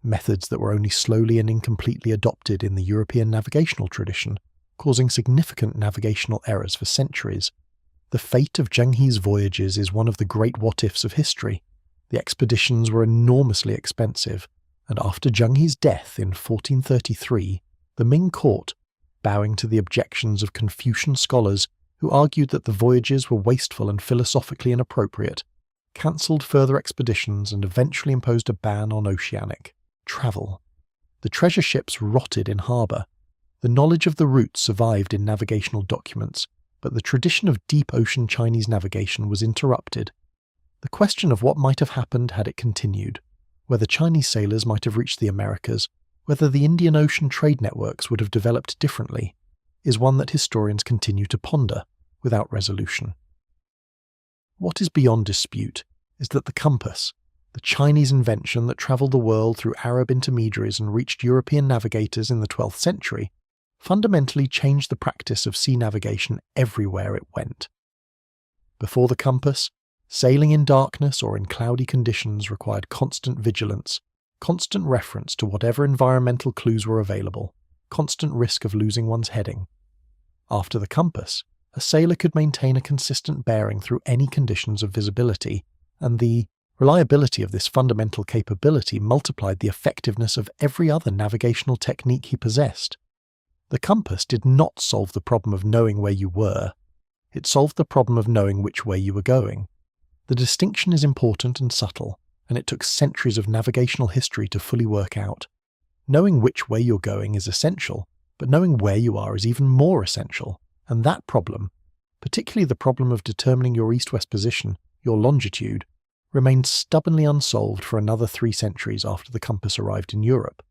methods that were only slowly and incompletely adopted in the European navigational tradition, causing significant navigational errors for centuries. The fate of Zheng He's voyages is one of the great what-ifs of history. The expeditions were enormously expensive, and after Zheng He's death in 1433, the Ming court, bowing to the objections of Confucian scholars who argued that the voyages were wasteful and philosophically inappropriate, cancelled further expeditions and eventually imposed a ban on oceanic travel. The treasure ships rotted in harbour. The knowledge of the route survived in navigational documents, but the tradition of deep ocean Chinese navigation was interrupted. The question of what might have happened had it continued, whether Chinese sailors might have reached the Americas, whether the Indian Ocean trade networks would have developed differently, is one that historians continue to ponder without resolution. What is beyond dispute is that the compass, the Chinese invention that travelled the world through Arab intermediaries and reached European navigators in the 12th century, fundamentally changed the practice of sea navigation everywhere it went. Before the compass, sailing in darkness or in cloudy conditions required constant vigilance, constant reference to whatever environmental clues were available, constant risk of losing one's heading. After the compass, a sailor could maintain a consistent bearing through any conditions of visibility, and the reliability of this fundamental capability multiplied the effectiveness of every other navigational technique he possessed. The compass did not solve the problem of knowing where you were. It solved the problem of knowing which way you were going. The distinction is important and subtle, and it took centuries of navigational history to fully work out. Knowing which way you're going is essential, but knowing where you are is even more essential, and that problem, particularly the problem of determining your east-west position, your longitude, remained stubbornly unsolved for another 3 centuries after the compass arrived in Europe.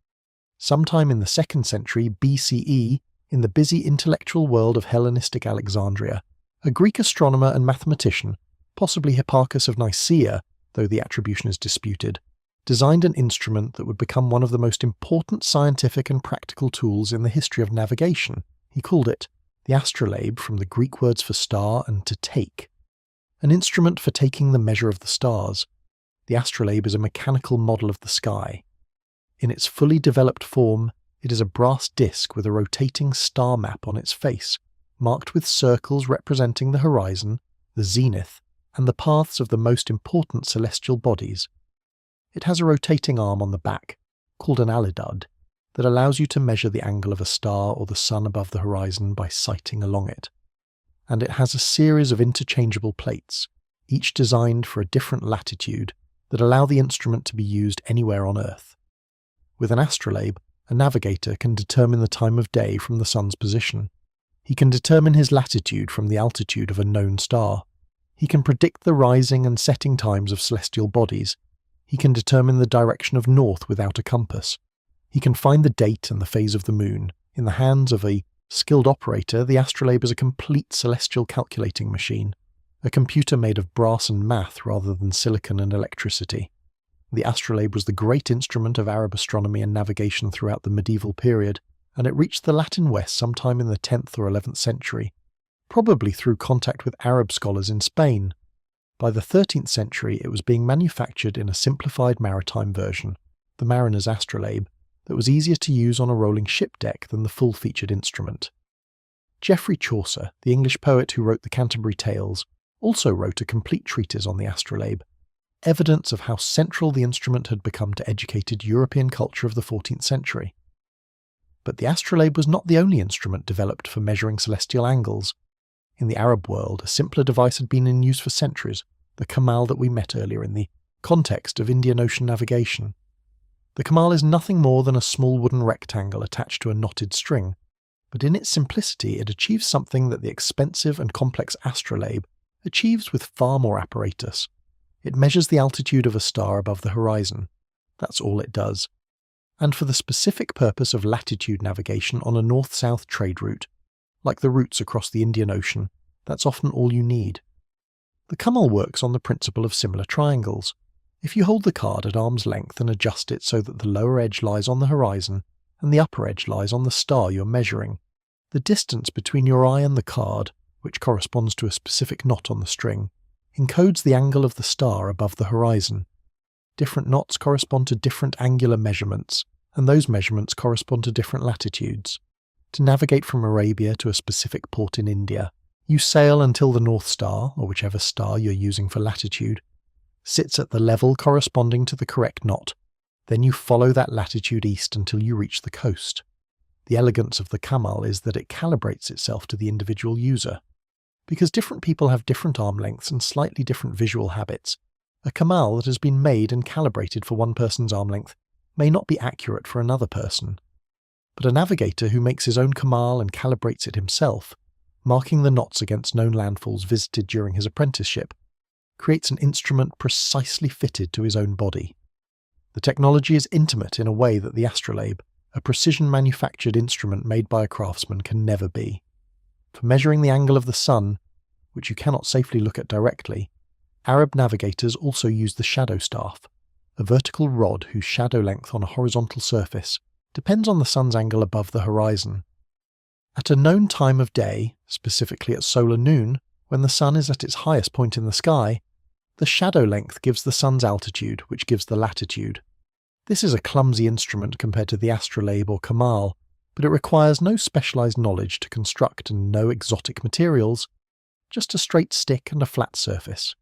Sometime in the 2nd century BCE, in the busy intellectual world of Hellenistic Alexandria, a Greek astronomer and mathematician, possibly Hipparchus of Nicaea, though the attribution is disputed, designed an instrument that would become one of the most important scientific and practical tools in the history of navigation. He called it the astrolabe, from the Greek words for star and to take. An instrument for taking the measure of the stars. The astrolabe is a mechanical model of the sky. In its fully developed form, it is a brass disc with a rotating star map on its face, marked with circles representing the horizon, the zenith, and the paths of the most important celestial bodies. It has a rotating arm on the back, called an alidud, that allows you to measure the angle of a star or the sun above the horizon by sighting along it. And it has a series of interchangeable plates, each designed for a different latitude, that allow the instrument to be used anywhere on Earth. With an astrolabe, a navigator can determine the time of day from the sun's position. He can determine his latitude from the altitude of a known star. He can predict the rising and setting times of celestial bodies. He can determine the direction of north without a compass. He can find the date and the phase of the moon. In the hands of a skilled operator, the astrolabe is a complete celestial calculating machine, a computer made of brass and math rather than silicon and electricity. The astrolabe was the great instrument of Arab astronomy and navigation throughout the medieval period, and it reached the Latin West sometime in the 10th or 11th century, probably through contact with Arab scholars in Spain. By the 13th century, it was being manufactured in a simplified maritime version, the mariner's astrolabe, that was easier to use on a rolling ship deck than the full-featured instrument. Geoffrey Chaucer, the English poet who wrote the Canterbury Tales, also wrote a complete treatise on the astrolabe, evidence of how central the instrument had become to educated European culture of the 14th century. But the astrolabe was not the only instrument developed for measuring celestial angles. In the Arab world, a simpler device had been in use for centuries, the kamal that we met earlier in the context of Indian Ocean navigation. The kamal is nothing more than a small wooden rectangle attached to a knotted string, but in its simplicity it achieves something that the expensive and complex astrolabe achieves with far more apparatus. It measures the altitude of a star above the horizon. That's all it does. And for the specific purpose of latitude navigation on a north-south trade route, like the routes across the Indian Ocean, that's often all you need. The kamal works on the principle of similar triangles. If you hold the card at arm's length and adjust it so that the lower edge lies on the horizon and the upper edge lies on the star you're measuring, the distance between your eye and the card, which corresponds to a specific knot on the string, encodes the angle of the star above the horizon. Different knots correspond to different angular measurements, and those measurements correspond to different latitudes. To navigate from Arabia to a specific port in India, you sail until the North Star, or whichever star you're using for latitude, sits at the level corresponding to the correct knot. Then you follow that latitude east until you reach the coast. The elegance of the kamal is that it calibrates itself to the individual user. Because different people have different arm lengths and slightly different visual habits, a kamal that has been made and calibrated for one person's arm length may not be accurate for another person. But a navigator who makes his own kamal and calibrates it himself, marking the knots against known landfalls visited during his apprenticeship, creates an instrument precisely fitted to his own body. The technology is intimate in a way that the astrolabe, a precision-manufactured instrument made by a craftsman, can never be. For measuring the angle of the sun, which you cannot safely look at directly, Arab navigators also use the shadow staff, a vertical rod whose shadow length on a horizontal surface depends on the sun's angle above the horizon. At a known time of day, specifically at solar noon, when the sun is at its highest point in the sky, the shadow length gives the sun's altitude, which gives the latitude. This is a clumsy instrument compared to the astrolabe or kamal, but it requires no specialized knowledge to construct and no exotic materials, just a straight stick and a flat surface.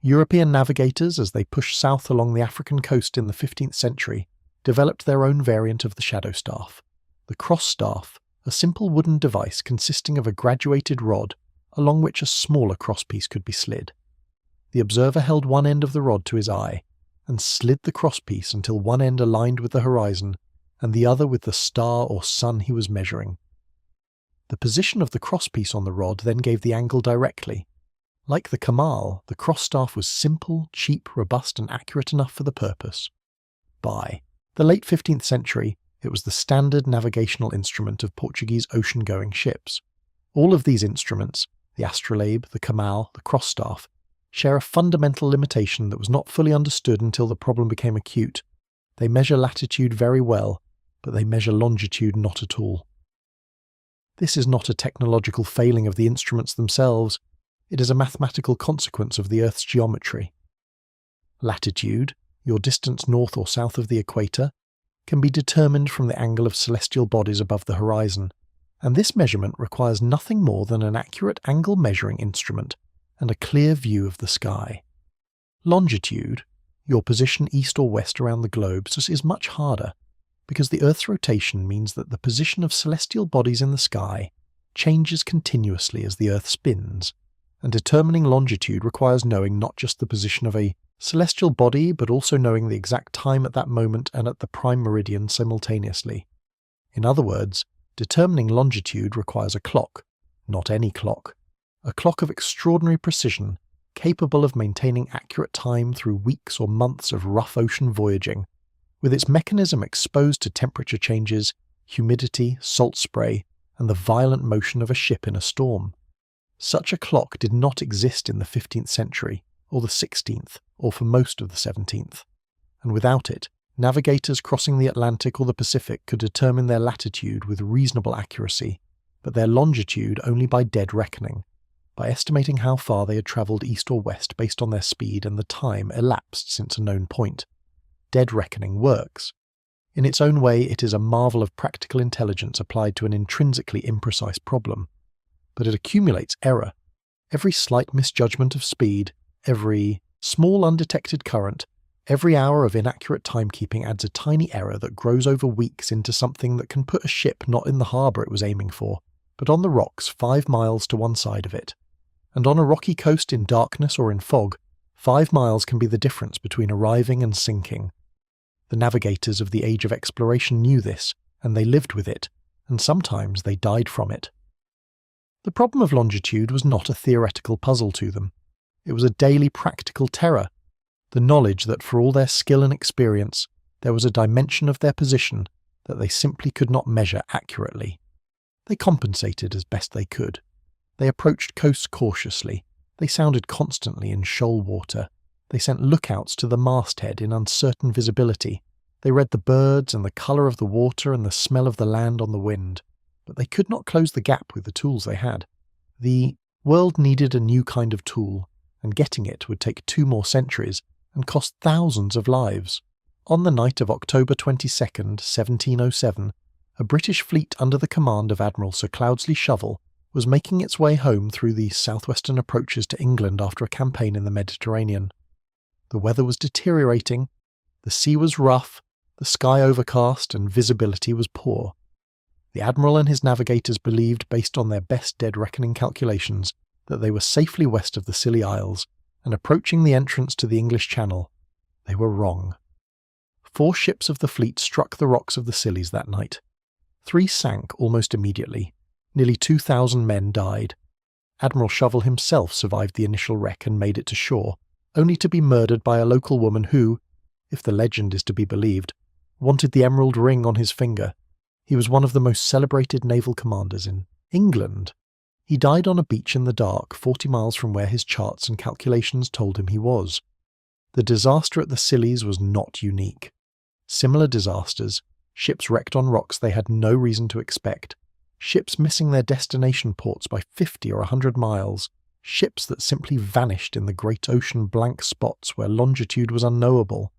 European navigators, as they pushed south along the African coast in the 15th century, developed their own variant of the shadow staff, the cross staff, a simple wooden device consisting of a graduated rod along which a smaller crosspiece could be slid. The observer held one end of the rod to his eye and slid the crosspiece until one end aligned with the horizon and the other with the star or sun he was measuring. The position of the crosspiece on the rod then gave the angle directly. Like the kamal, the cross staff was simple, cheap, robust and accurate enough for the purpose. By the late 15th century, it was the standard navigational instrument of Portuguese ocean-going ships. All of these instruments, the astrolabe, the kamal, the cross staff, share a fundamental limitation that was not fully understood until the problem became acute. They measure latitude very well, but they measure longitude not at all. This is not a technological failing of the instruments themselves, it is a mathematical consequence of the Earth's geometry. Latitude, your distance north or south of the equator, can be determined from the angle of celestial bodies above the horizon, and this measurement requires nothing more than an accurate angle measuring instrument and a clear view of the sky. Longitude, your position east or west around the globe, is much harder, because the Earth's rotation means that the position of celestial bodies in the sky changes continuously as the Earth spins, and determining longitude requires knowing not just the position of a celestial body, but also knowing the exact time at that moment and at the prime meridian simultaneously. In other words, determining longitude requires a clock, not any clock, a clock of extraordinary precision, capable of maintaining accurate time through weeks or months of rough ocean voyaging, with its mechanism exposed to temperature changes, humidity, salt spray, and the violent motion of a ship in a storm. Such a clock did not exist in the 15th century, or the 16th, or for most of the 17th, and without it, navigators crossing the Atlantic or the Pacific could determine their latitude with reasonable accuracy, but their longitude only by dead reckoning, by estimating how far they had travelled east or west based on their speed and the time elapsed since a known point. Dead reckoning works. In its own way, it is a marvel of practical intelligence applied to an intrinsically imprecise problem. But it accumulates error. Every slight misjudgment of speed, every small undetected current, every hour of inaccurate timekeeping adds a tiny error that grows over weeks into something that can put a ship not in the harbour it was aiming for, but on the rocks 5 miles to one side of it. And on a rocky coast in darkness or in fog, 5 miles can be the difference between arriving and sinking. The navigators of the age of exploration knew this, and they lived with it, and sometimes they died from it. The problem of longitude was not a theoretical puzzle to them. It was a daily practical terror, the knowledge that for all their skill and experience, there was a dimension of their position that they simply could not measure accurately. They compensated as best they could. They approached coasts cautiously. They sounded constantly in shoal water. They sent lookouts to the masthead in uncertain visibility. They read the birds and the colour of the water and the smell of the land on the wind. But they could not close the gap with the tools they had. The world needed a new kind of tool, and getting it would take 2 more centuries and cost thousands of lives. On the night of October 22nd, 1707, a British fleet under the command of Admiral Sir Cloudesley Shovel was making its way home through the southwestern approaches to England after a campaign in the Mediterranean. The weather was deteriorating, the sea was rough, the sky overcast, and visibility was poor. The Admiral and his navigators believed, based on their best dead reckoning calculations, that they were safely west of the Scilly Isles and approaching the entrance to the English Channel, they were wrong. 4 ships of the fleet struck the rocks of the Scillies that night. 3 sank almost immediately. Nearly 2,000 men died. Admiral Shovel himself survived the initial wreck and made it to shore, only to be murdered by a local woman who, if the legend is to be believed, wanted the emerald ring on his finger. He was one of the most celebrated naval commanders in England. He died on a beach in the dark, 40 miles from where his charts and calculations told him he was. The disaster at the Scillies was not unique. Similar disasters, ships wrecked on rocks they had no reason to expect, ships missing their destination ports by 50 or 100 miles, ships that simply vanished in the great ocean blank spots where longitude was unknowable,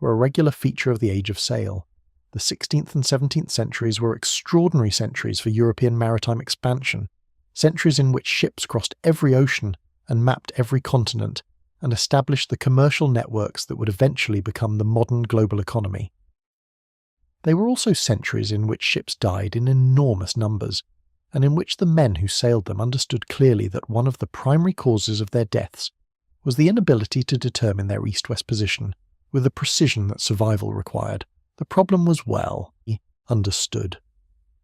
were a regular feature of the age of sail. The 16th and 17th centuries were extraordinary centuries for European maritime expansion, centuries in which ships crossed every ocean and mapped every continent, and established the commercial networks that would eventually become the modern global economy. They were also centuries in which ships died in enormous numbers, and in which the men who sailed them understood clearly that one of the primary causes of their deaths was the inability to determine their east-west position with the precision that survival required. The problem was well understood.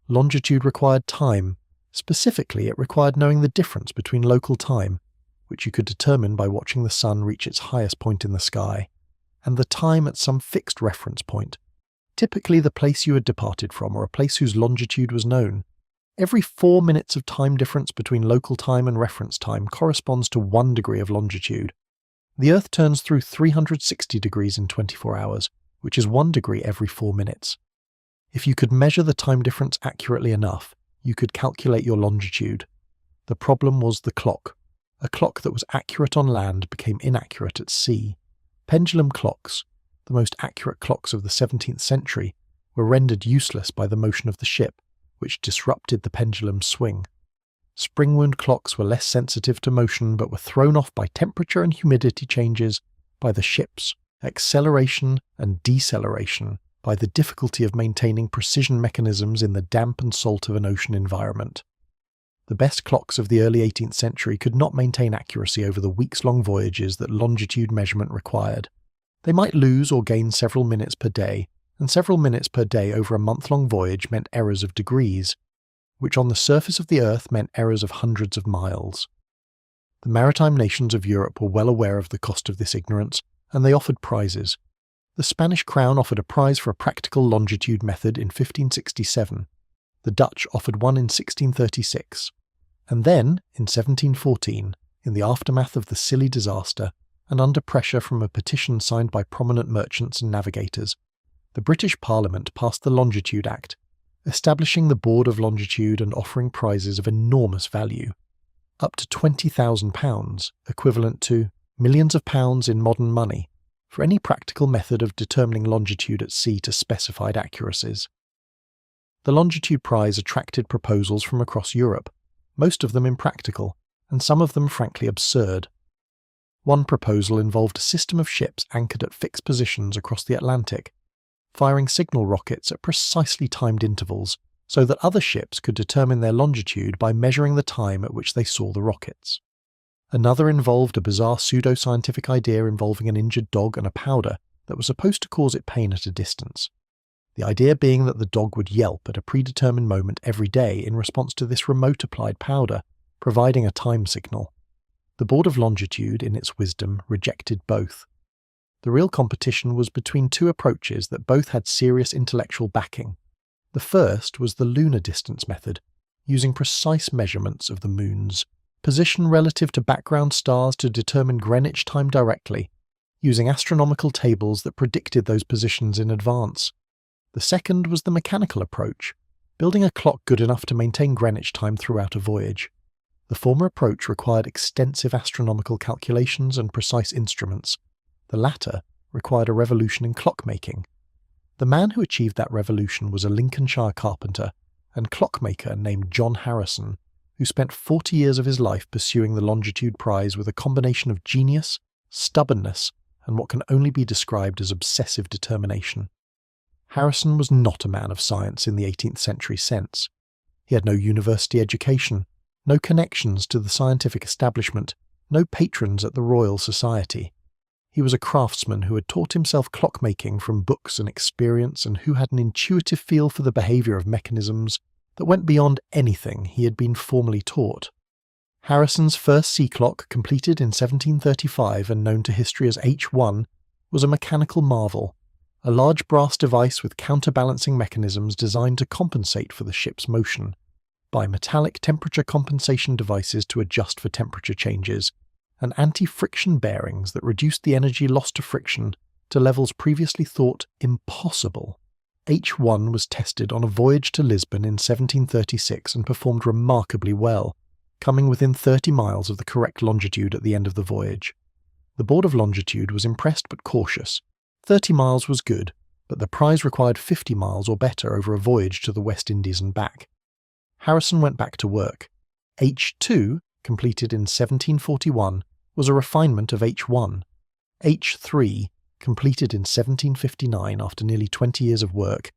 Longitude required time. Specifically, it required knowing the difference between local time, which you could determine by watching the sun reach its highest point in the sky, and the time at some fixed reference point, typically the place you had departed from or a place whose longitude was known. Every 4 minutes of time difference between local time and reference time corresponds to 1 degree of longitude. The Earth turns through 360 degrees in 24 hours, which is 1 degree every 4 minutes. If you could measure the time difference accurately enough, you could calculate your longitude. The problem was the clock. A clock that was accurate on land became inaccurate at sea. Pendulum clocks, the most accurate clocks of the 17th century, were rendered useless by the motion of the ship, which disrupted the pendulum's swing. Spring-wound clocks were less sensitive to motion but were thrown off by temperature and humidity changes, by the ship's acceleration and deceleration, by the difficulty of maintaining precision mechanisms in the damp and salt of an ocean environment. The best clocks of the early 18th century could not maintain accuracy over the weeks-long voyages that longitude measurement required. They might lose or gain several minutes per day, and several minutes per day over a month-long voyage meant errors of degrees, which on the surface of the Earth meant errors of hundreds of miles. The maritime nations of Europe were well aware of the cost of this ignorance, and they offered prizes. The Spanish crown offered a prize for a practical longitude method in 1567. The Dutch offered one in 1636. And then, in 1714, in the aftermath of the Scilly disaster, and under pressure from a petition signed by prominent merchants and navigators, the British Parliament passed the Longitude Act, establishing the Board of Longitude and offering prizes of enormous value, up to £20,000, equivalent to millions of pounds in modern money, for any practical method of determining longitude at sea to specified accuracies. The Longitude Prize attracted proposals from across Europe, most of them impractical, and some of them frankly absurd. One proposal involved a system of ships anchored at fixed positions across the Atlantic, firing signal rockets at precisely timed intervals so that other ships could determine their longitude by measuring the time at which they saw the rockets. Another involved a bizarre pseudo-scientific idea involving an injured dog and a powder that was supposed to cause it pain at a distance. The idea being that the dog would yelp at a predetermined moment every day in response to this remote-applied powder, providing a time signal. The Board of Longitude, in its wisdom, rejected both. The real competition was between two approaches that both had serious intellectual backing. The first was the lunar distance method, using precise measurements of the moon's position relative to background stars to determine Greenwich time directly, using astronomical tables that predicted those positions in advance. The second was the mechanical approach, building a clock good enough to maintain Greenwich time throughout a voyage. The former approach required extensive astronomical calculations and precise instruments. The latter required a revolution in clockmaking. The man who achieved that revolution was a Lincolnshire carpenter and clockmaker named John Harrison, who spent 40 years of his life pursuing the Longitude Prize with a combination of genius, stubbornness, and what can only be described as obsessive determination. Harrison was not a man of science in the 18th century sense. He had no university education, no connections to the scientific establishment, no patrons at the Royal Society. He was a craftsman who had taught himself clockmaking from books and experience and who had an intuitive feel for the behaviour of mechanisms that went beyond anything he had been formally taught. Harrison's first sea clock, completed in 1735 and known to history as H1, was a mechanical marvel, a large brass device with counterbalancing mechanisms designed to compensate for the ship's motion, bimetallic temperature compensation devices to adjust for temperature changes, and anti-friction bearings that reduced the energy lost to friction to levels previously thought impossible. H1 was tested on a voyage to Lisbon in 1736 and performed remarkably well, coming within 30 miles of the correct longitude at the end of the voyage. The Board of Longitude was impressed but cautious. 30 miles was good, but the prize required 50 miles or better over a voyage to the West Indies and back. Harrison went back to work. H2, completed in 1741, was a refinement of H1. H3, completed in 1759 after nearly 20 years of work,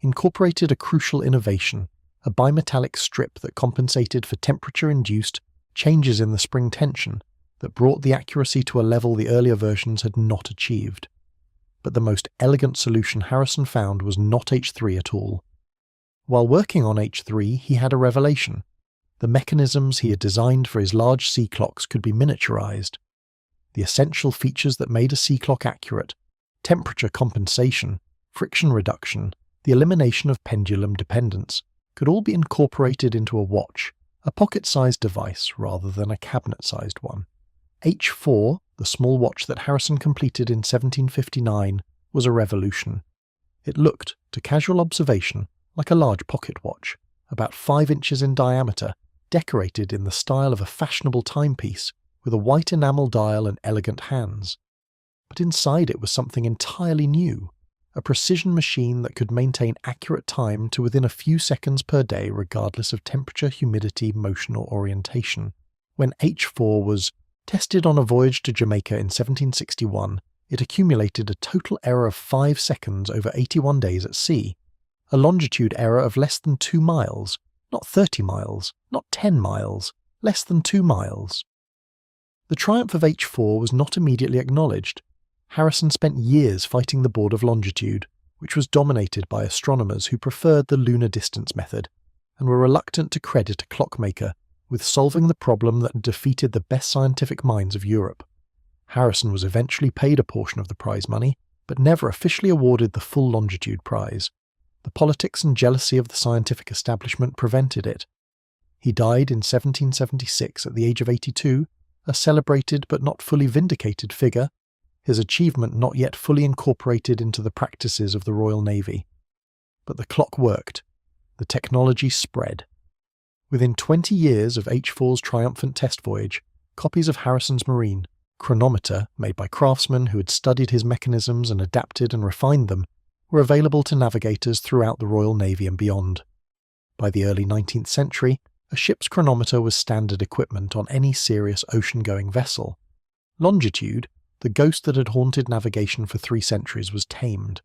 incorporated a crucial innovation, a bimetallic strip that compensated for temperature-induced changes in the spring tension that brought the accuracy to a level the earlier versions had not achieved. But the most elegant solution Harrison found was not H3 at all. While working on H3, he had a revelation. The mechanisms he had designed for his large sea clocks could be miniaturized. The essential features that made a sea clock accurate, temperature compensation, friction reduction, the elimination of pendulum dependence, could all be incorporated into a watch, a pocket-sized device rather than a cabinet-sized one. H4, the small watch that Harrison completed in 1759, was a revolution. It looked, to casual observation, like a large pocket watch, about 5 inches in diameter, decorated in the style of a fashionable timepiece, with a white enamel dial and elegant hands. But inside it was something entirely new, a precision machine that could maintain accurate time to within a few seconds per day regardless of temperature, humidity, motion or orientation. When H4 was tested on a voyage to Jamaica in 1761, it accumulated a total error of 5 seconds over 81 days at sea, a longitude error of less than 2 miles, not 30 miles, not 10 miles, less than 2 miles. The triumph of H4 was not immediately acknowledged. Harrison spent years fighting the Board of Longitude, which was dominated by astronomers who preferred the lunar distance method, and were reluctant to credit a clockmaker with solving the problem that had defeated the best scientific minds of Europe. Harrison was eventually paid a portion of the prize money, but never officially awarded the full longitude prize. The politics and jealousy of the scientific establishment prevented it. He died in 1776 at the age of 82, a celebrated but not fully vindicated figure, his achievement not yet fully incorporated into the practices of the Royal Navy. But the clock worked. The technology spread. Within 20 years of H4's triumphant test voyage, copies of Harrison's marine chronometer, made by craftsmen who had studied his mechanisms and adapted and refined them, were available to navigators throughout the Royal Navy and beyond. By the early 19th century, a ship's chronometer was standard equipment on any serious ocean-going vessel. Longitude, the ghost that had haunted navigation for 3 centuries, was tamed.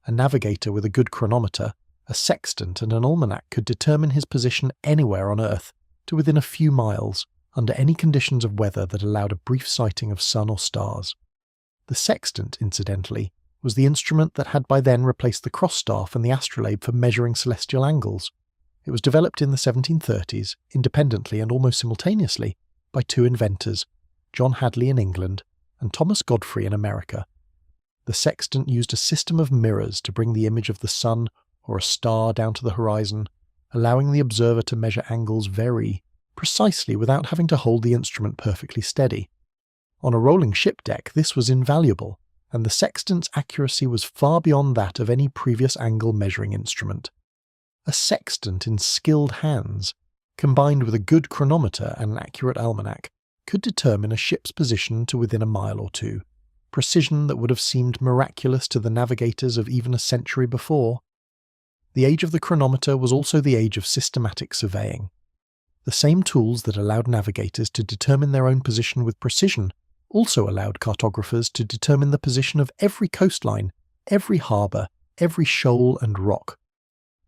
A navigator with a good chronometer, a sextant and an almanac could determine his position anywhere on Earth to within a few miles, under any conditions of weather that allowed a brief sighting of sun or stars. The sextant, incidentally, was the instrument that had by then replaced the cross-staff and the astrolabe for measuring celestial angles. It was developed in the 1730s, independently and almost simultaneously, by 2 inventors, John Hadley in England and Thomas Godfrey in America. The sextant used a system of mirrors to bring the image of the sun or a star down to the horizon, allowing the observer to measure angles very precisely without having to hold the instrument perfectly steady. On a rolling ship deck, this was invaluable, and the sextant's accuracy was far beyond that of any previous angle measuring instrument. A sextant in skilled hands, combined with a good chronometer and an accurate almanac, could determine a ship's position to within a mile or 2, precision that would have seemed miraculous to the navigators of even a century before. The age of the chronometer was also the age of systematic surveying. The same tools that allowed navigators to determine their own position with precision also allowed cartographers to determine the position of every coastline, every harbour, every shoal and rock.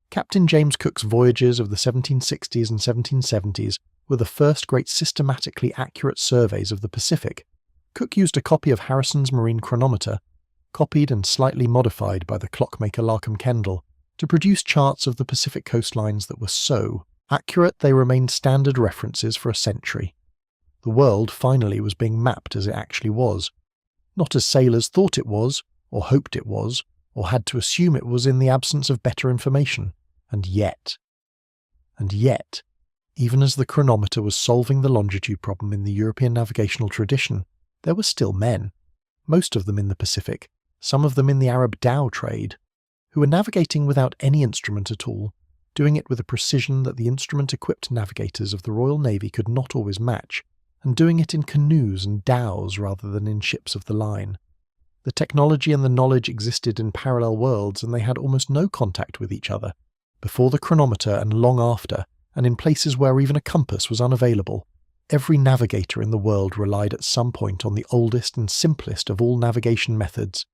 Captain James Cook's voyages of the 1760s and 1770s were the first great systematically accurate surveys of the Pacific. Cook used a copy of Harrison's marine chronometer, copied and slightly modified by the clockmaker Larkham Kendall, to produce charts of the Pacific coastlines that were so accurate they remained standard references for a century. The world finally was being mapped as it actually was, not as sailors thought it was, or hoped it was, or had to assume it was in the absence of better information. And yet, even as the chronometer was solving the longitude problem in the European navigational tradition, there were still men, most of them in the Pacific, some of them in the Arab dhow trade, who were navigating without any instrument at all, doing it with a precision that the instrument-equipped navigators of the Royal Navy could not always match, and doing it in canoes and dhows rather than in ships of the line. The technology and the knowledge existed in parallel worlds, and they had almost no contact with each other, before the chronometer and long after, and in places where even a compass was unavailable. Every navigator in the world relied at some point on the oldest and simplest of all navigation methods,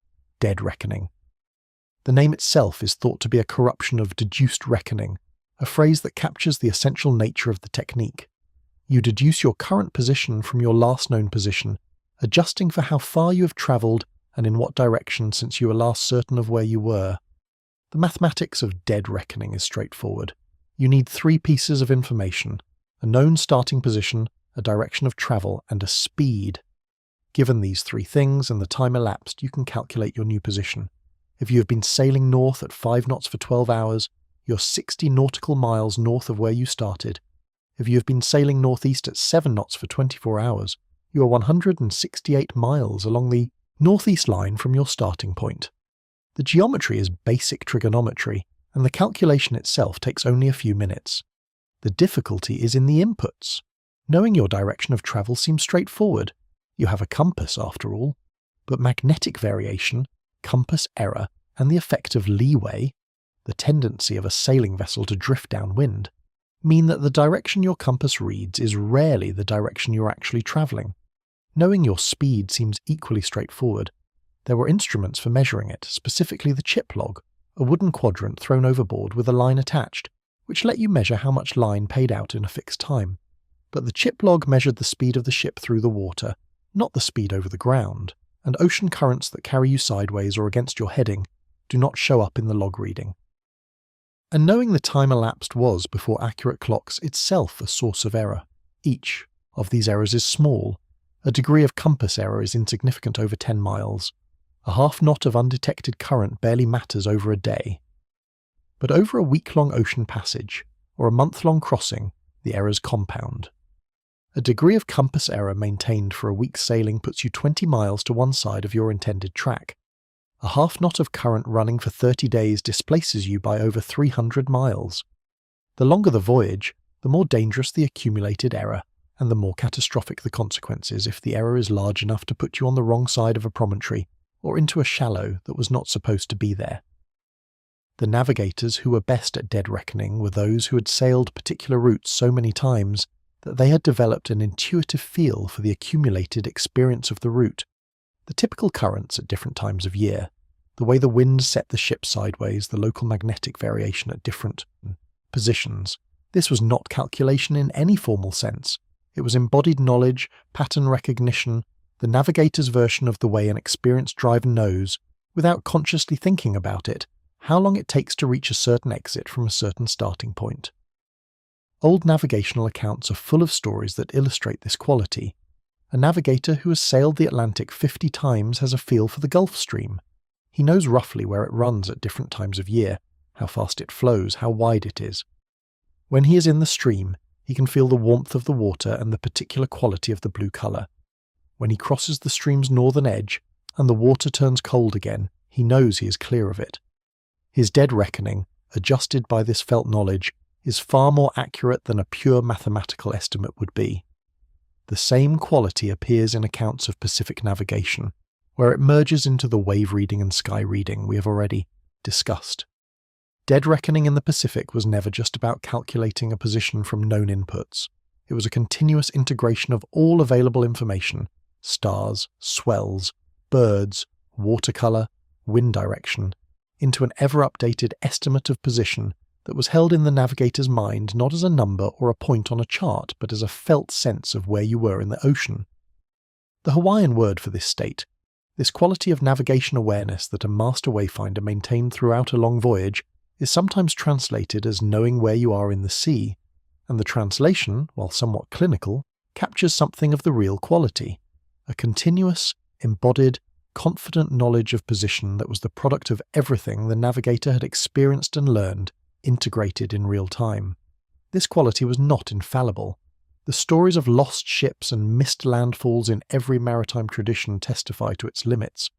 dead reckoning. The name itself is thought to be a corruption of deduced reckoning, a phrase that captures the essential nature of the technique. You deduce your current position from your last known position, adjusting for how far you have travelled and in what direction since you were last certain of where you were. The mathematics of dead reckoning is straightforward. You need 3 pieces of information: a known starting position, a direction of travel, and a speed. Given these 3 things and the time elapsed, you can calculate your new position. If you have been sailing north at 5 knots for 12 hours, you're 60 nautical miles north of where you started. If you have been sailing northeast at 7 knots for 24 hours, you are 168 miles along the northeast line from your starting point. The geometry is basic trigonometry, and the calculation itself takes only a few minutes. The difficulty is in the inputs. Knowing your direction of travel seems straightforward. You have a compass after all. But magnetic variation, compass error, and the effect of leeway, the tendency of a sailing vessel to drift downwind, mean that the direction your compass reads is rarely the direction you're actually travelling. Knowing your speed seems equally straightforward. There were instruments for measuring it, specifically the chip log, a wooden quadrant thrown overboard with a line attached, which let you measure how much line paid out in a fixed time. But the chip log measured the speed of the ship through the water, not the speed over the ground, and ocean currents that carry you sideways or against your heading do not show up in the log reading. And knowing the time elapsed was, before accurate clocks, itself a source of error. Each of these errors is small. A degree of compass error is insignificant over 10 miles. A half knot of undetected current barely matters over a day. But over a week-long ocean passage, or a month-long crossing, the errors compound. A degree of compass error maintained for a week's sailing puts you 20 miles to one side of your intended track. A half knot of current running for 30 days displaces you by over 300 miles. The longer the voyage, the more dangerous the accumulated error, and the more catastrophic the consequences if the error is large enough to put you on the wrong side of a promontory or into a shallow that was not supposed to be there. The navigators who were best at dead reckoning were those who had sailed particular routes so many times that they had developed an intuitive feel for the accumulated experience of the route, the typical currents at different times of year, the way the wind set the ship sideways, the local magnetic variation at different positions. This was not calculation in any formal sense. It was embodied knowledge, pattern recognition, the navigator's version of the way an experienced driver knows, without consciously thinking about it, how long it takes to reach a certain exit from a certain starting point. Old navigational accounts are full of stories that illustrate this quality. A navigator who has sailed the Atlantic 50 times has a feel for the Gulf Stream. He knows roughly where it runs at different times of year, how fast it flows, how wide it is. When he is in the stream, he can feel the warmth of the water and the particular quality of the blue colour. When he crosses the stream's northern edge, and the water turns cold again, he knows he is clear of it. His dead reckoning, adjusted by this felt knowledge, is far more accurate than a pure mathematical estimate would be. The same quality appears in accounts of Pacific navigation, where it merges into the wave reading and sky reading we have already discussed. Dead reckoning in the Pacific was never just about calculating a position from known inputs. It was a continuous integration of all available information: stars, swells, birds, watercolour, wind direction, into an ever-updated estimate of position that was held in the navigator's mind not as a number or a point on a chart, but as a felt sense of where you were in the ocean. The Hawaiian word for this state, this quality of navigation awareness that a master wayfinder maintained throughout a long voyage, is sometimes translated as knowing where you are in the sea, and the translation, while somewhat clinical, captures something of the real quality, a continuous, embodied, confident knowledge of position that was the product of everything the navigator had experienced and learned, integrated in real time. This quality was not infallible. The stories of lost ships and missed landfalls in every maritime tradition testify to its limits,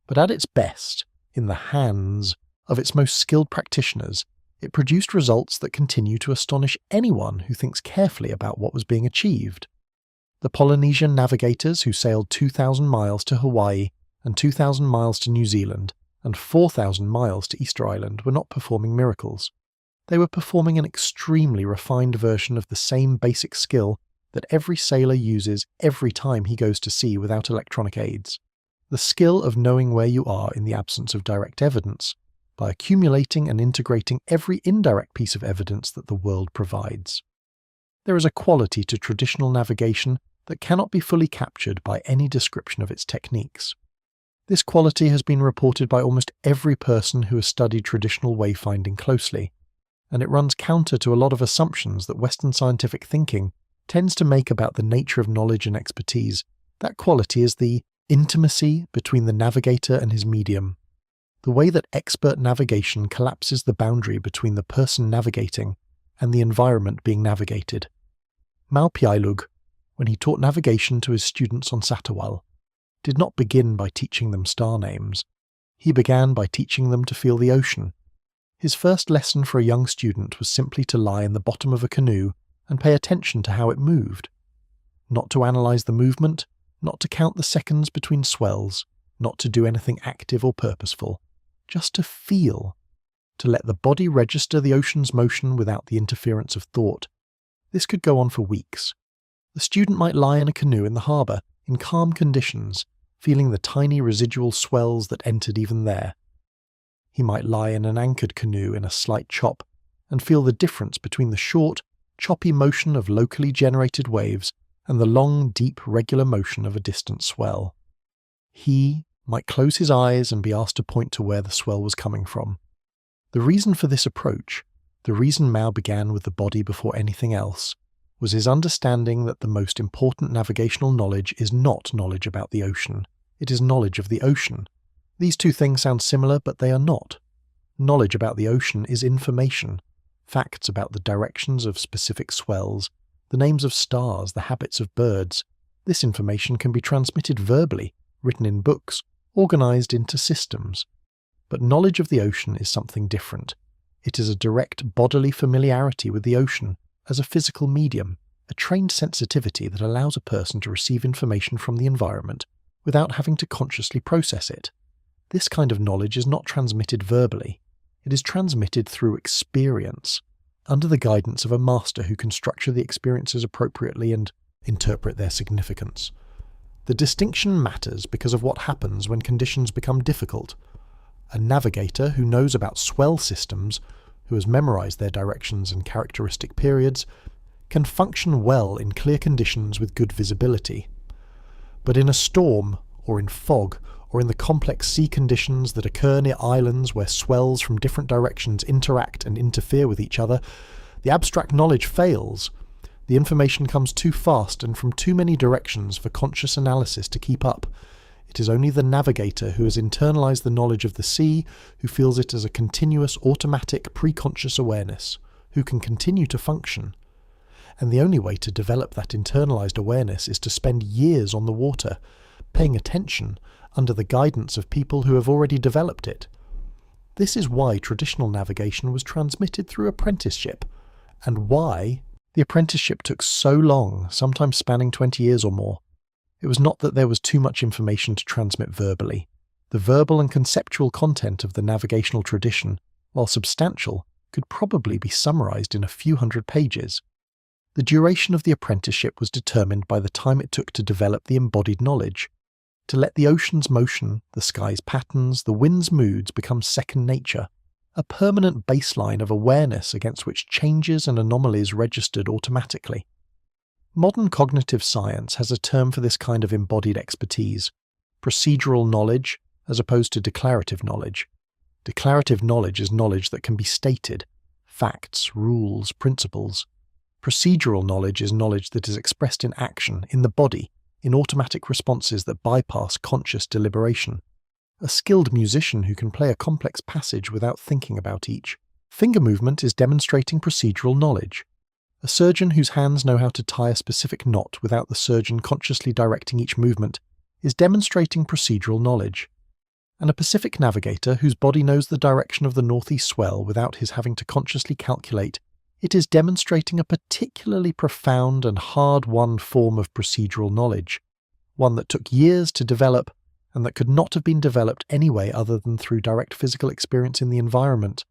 but at its best, in the hands of its most skilled practitioners, it produced results that continue to astonish anyone who thinks carefully about what was being achieved. The Polynesian navigators who sailed 2,000 miles to Hawaii and 2,000 miles to New Zealand and 4,000 miles to Easter Island were not performing miracles. They were performing an extremely refined version of the same basic skill that every sailor uses every time he goes to sea without electronic aids. The skill of knowing where you are in the absence of direct evidence, by accumulating and integrating every indirect piece of evidence that the world provides. There is a quality to traditional navigation that cannot be fully captured by any description of its techniques. This quality has been reported by almost every person who has studied traditional wayfinding closely, and it runs counter to a lot of assumptions that Western scientific thinking tends to make about the nature of knowledge and expertise. That quality is the intimacy between the navigator and his medium, the way that expert navigation collapses the boundary between the person navigating and the environment being navigated. Maupiailug, when he taught navigation to his students on Satawal, did not begin by teaching them star names. He began by teaching them to feel the ocean. His first lesson for a young student was simply to lie in the bottom of a canoe and pay attention to how it moved. Not to analyze the movement, not to count the seconds between swells, not to do anything active or purposeful, just to feel, to let the body register the ocean's motion without the interference of thought. This could go on for weeks. The student might lie in a canoe in the harbour, in calm conditions, feeling the tiny residual swells that entered even there. He might lie in an anchored canoe in a slight chop and feel the difference between the short, choppy motion of locally generated waves and the long, deep, regular motion of a distant swell. He might close his eyes and be asked to point to where the swell was coming from. The reason for this approach, the reason Mao began with the body before anything else, was his understanding that the most important navigational knowledge is not knowledge about the ocean, it is knowledge of the ocean. These two things sound similar, but they are not. Knowledge about the ocean is information, facts about the directions of specific swells, the names of stars, the habits of birds. This information can be transmitted verbally, written in books, organized into systems. But knowledge of the ocean is something different. It is a direct bodily familiarity with the ocean as a physical medium, a trained sensitivity that allows a person to receive information from the environment without having to consciously process it. This kind of knowledge is not transmitted verbally. It is transmitted through experience, under the guidance of a master who can structure the experiences appropriately and interpret their significance. The distinction matters because of what happens when conditions become difficult. A navigator who knows about swell systems, who has memorized their directions and characteristic periods, can function well in clear conditions with good visibility. But in a storm, or in fog, or in the complex sea conditions that occur near islands where swells from different directions interact and interfere with each other, the abstract knowledge fails. The information comes too fast and from too many directions for conscious analysis to keep up. It is only the navigator who has internalized the knowledge of the sea, who feels it as a continuous automatic pre-conscious awareness, who can continue to function. And the only way to develop that internalized awareness is to spend years on the water, paying attention, under the guidance of people who have already developed it. This is why traditional navigation was transmitted through apprenticeship, and why the apprenticeship took so long, sometimes spanning 20 years or more. It was not that there was too much information to transmit verbally. The verbal and conceptual content of the navigational tradition, while substantial, could probably be summarized in a few hundred pages. The duration of the apprenticeship was determined by the time it took to develop the embodied knowledge, to let the ocean's motion, the sky's patterns, the wind's moods become second nature, a permanent baseline of awareness against which changes and anomalies registered automatically. Modern cognitive science has a term for this kind of embodied expertise: procedural knowledge as opposed to declarative knowledge. Declarative knowledge is knowledge that can be stated, facts, rules, principles. Procedural knowledge is knowledge that is expressed in action, in the body, in automatic responses that bypass conscious deliberation. A skilled musician who can play a complex passage without thinking about each. Finger movement is demonstrating procedural knowledge. A surgeon whose hands know how to tie a specific knot without the surgeon consciously directing each movement is demonstrating procedural knowledge. And a Pacific navigator whose body knows the direction of the northeast swell without his having to consciously calculate, it is demonstrating a particularly profound and hard-won form of procedural knowledge, one that took years to develop and that could not have been developed anyway other than through direct physical experience in the environment.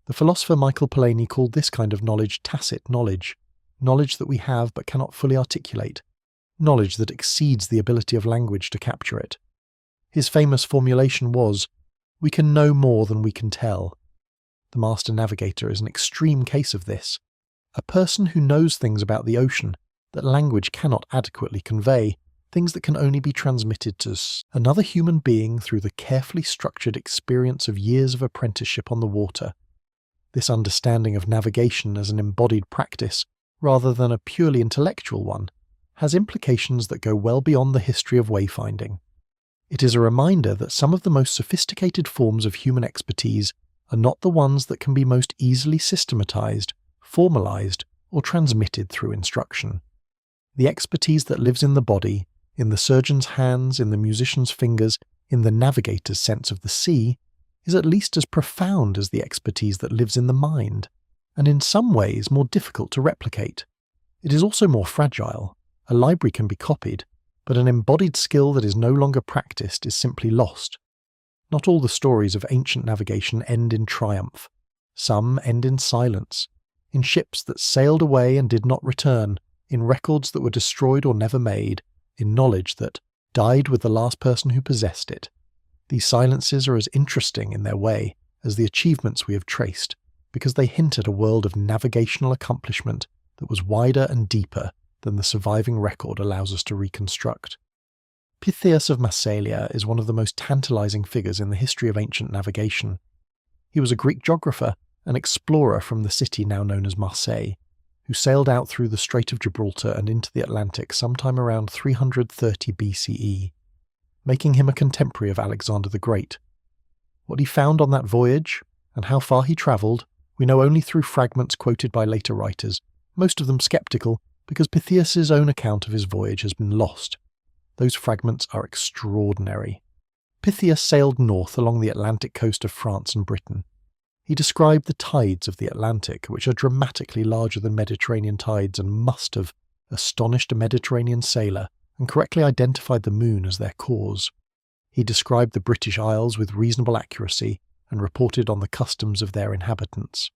The philosopher Michael Polanyi called this kind of knowledge tacit knowledge, knowledge that we have but cannot fully articulate, knowledge that exceeds the ability of language to capture it. His famous formulation was, "We can know more than we can tell." The master navigator is an extreme case of this, a person who knows things about the ocean that language cannot adequately convey, things that can only be transmitted to another human being through the carefully structured experience of years of apprenticeship on the water. This understanding of navigation as an embodied practice, rather than a purely intellectual one, has implications that go well beyond the history of wayfinding. It is a reminder that some of the most sophisticated forms of human expertise are not the ones that can be most easily systematized, formalized, or transmitted through instruction. The expertise that lives in the body, in the surgeon's hands, in the musician's fingers, in the navigator's sense of the sea, is at least as profound as the expertise that lives in the mind, and in some ways more difficult to replicate. It is also more fragile. A library can be copied, but an embodied skill that is no longer practiced is simply lost. Not all the stories of ancient navigation end in triumph. Some end in silence, in ships that sailed away and did not return, in records that were destroyed or never made, in knowledge that died with the last person who possessed it. These silences are as interesting in their way as the achievements we have traced, because they hint at a world of navigational accomplishment that was wider and deeper than the surviving record allows us to reconstruct. Pytheas of Massalia is one of the most tantalizing figures in the history of ancient navigation. He was a Greek geographer, an explorer from the city now known as Marseille, who sailed out through the Strait of Gibraltar and into the Atlantic sometime around 330 BCE, making him a contemporary of Alexander the Great. What he found on that voyage, and how far he travelled, we know only through fragments quoted by later writers, most of them sceptical, because Pytheas' own account of his voyage has been lost. Those fragments are extraordinary. Pytheas sailed north along the Atlantic coast of France and Britain. He described the tides of the Atlantic, which are dramatically larger than Mediterranean tides and must have astonished a Mediterranean sailor, and correctly identified the moon as their cause. He described the British Isles with reasonable accuracy and reported on the customs of their inhabitants.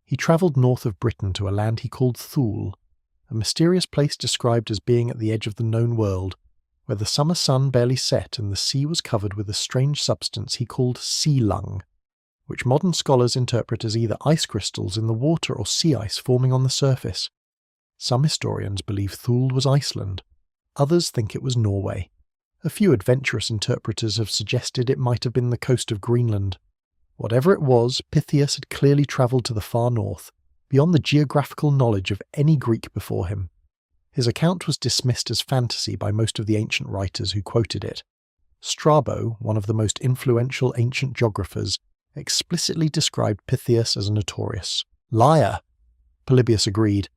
He travelled north of Britain to a land he called Thule, a mysterious place described as being at the edge of the known world, where the summer sun barely set and the sea was covered with a strange substance he called sea lung, which modern scholars interpret as either ice crystals in the water or sea ice forming on the surface. Some historians believe Thule was Iceland. Others think it was Norway. A few adventurous interpreters have suggested it might have been the coast of Greenland. Whatever it was, Pytheas had clearly travelled to the far north, beyond the geographical knowledge of any Greek before him. His account was dismissed as fantasy by most of the ancient writers who quoted it. Strabo, one of the most influential ancient geographers, explicitly described Pytheas as a notorious liar. Polybius agreed.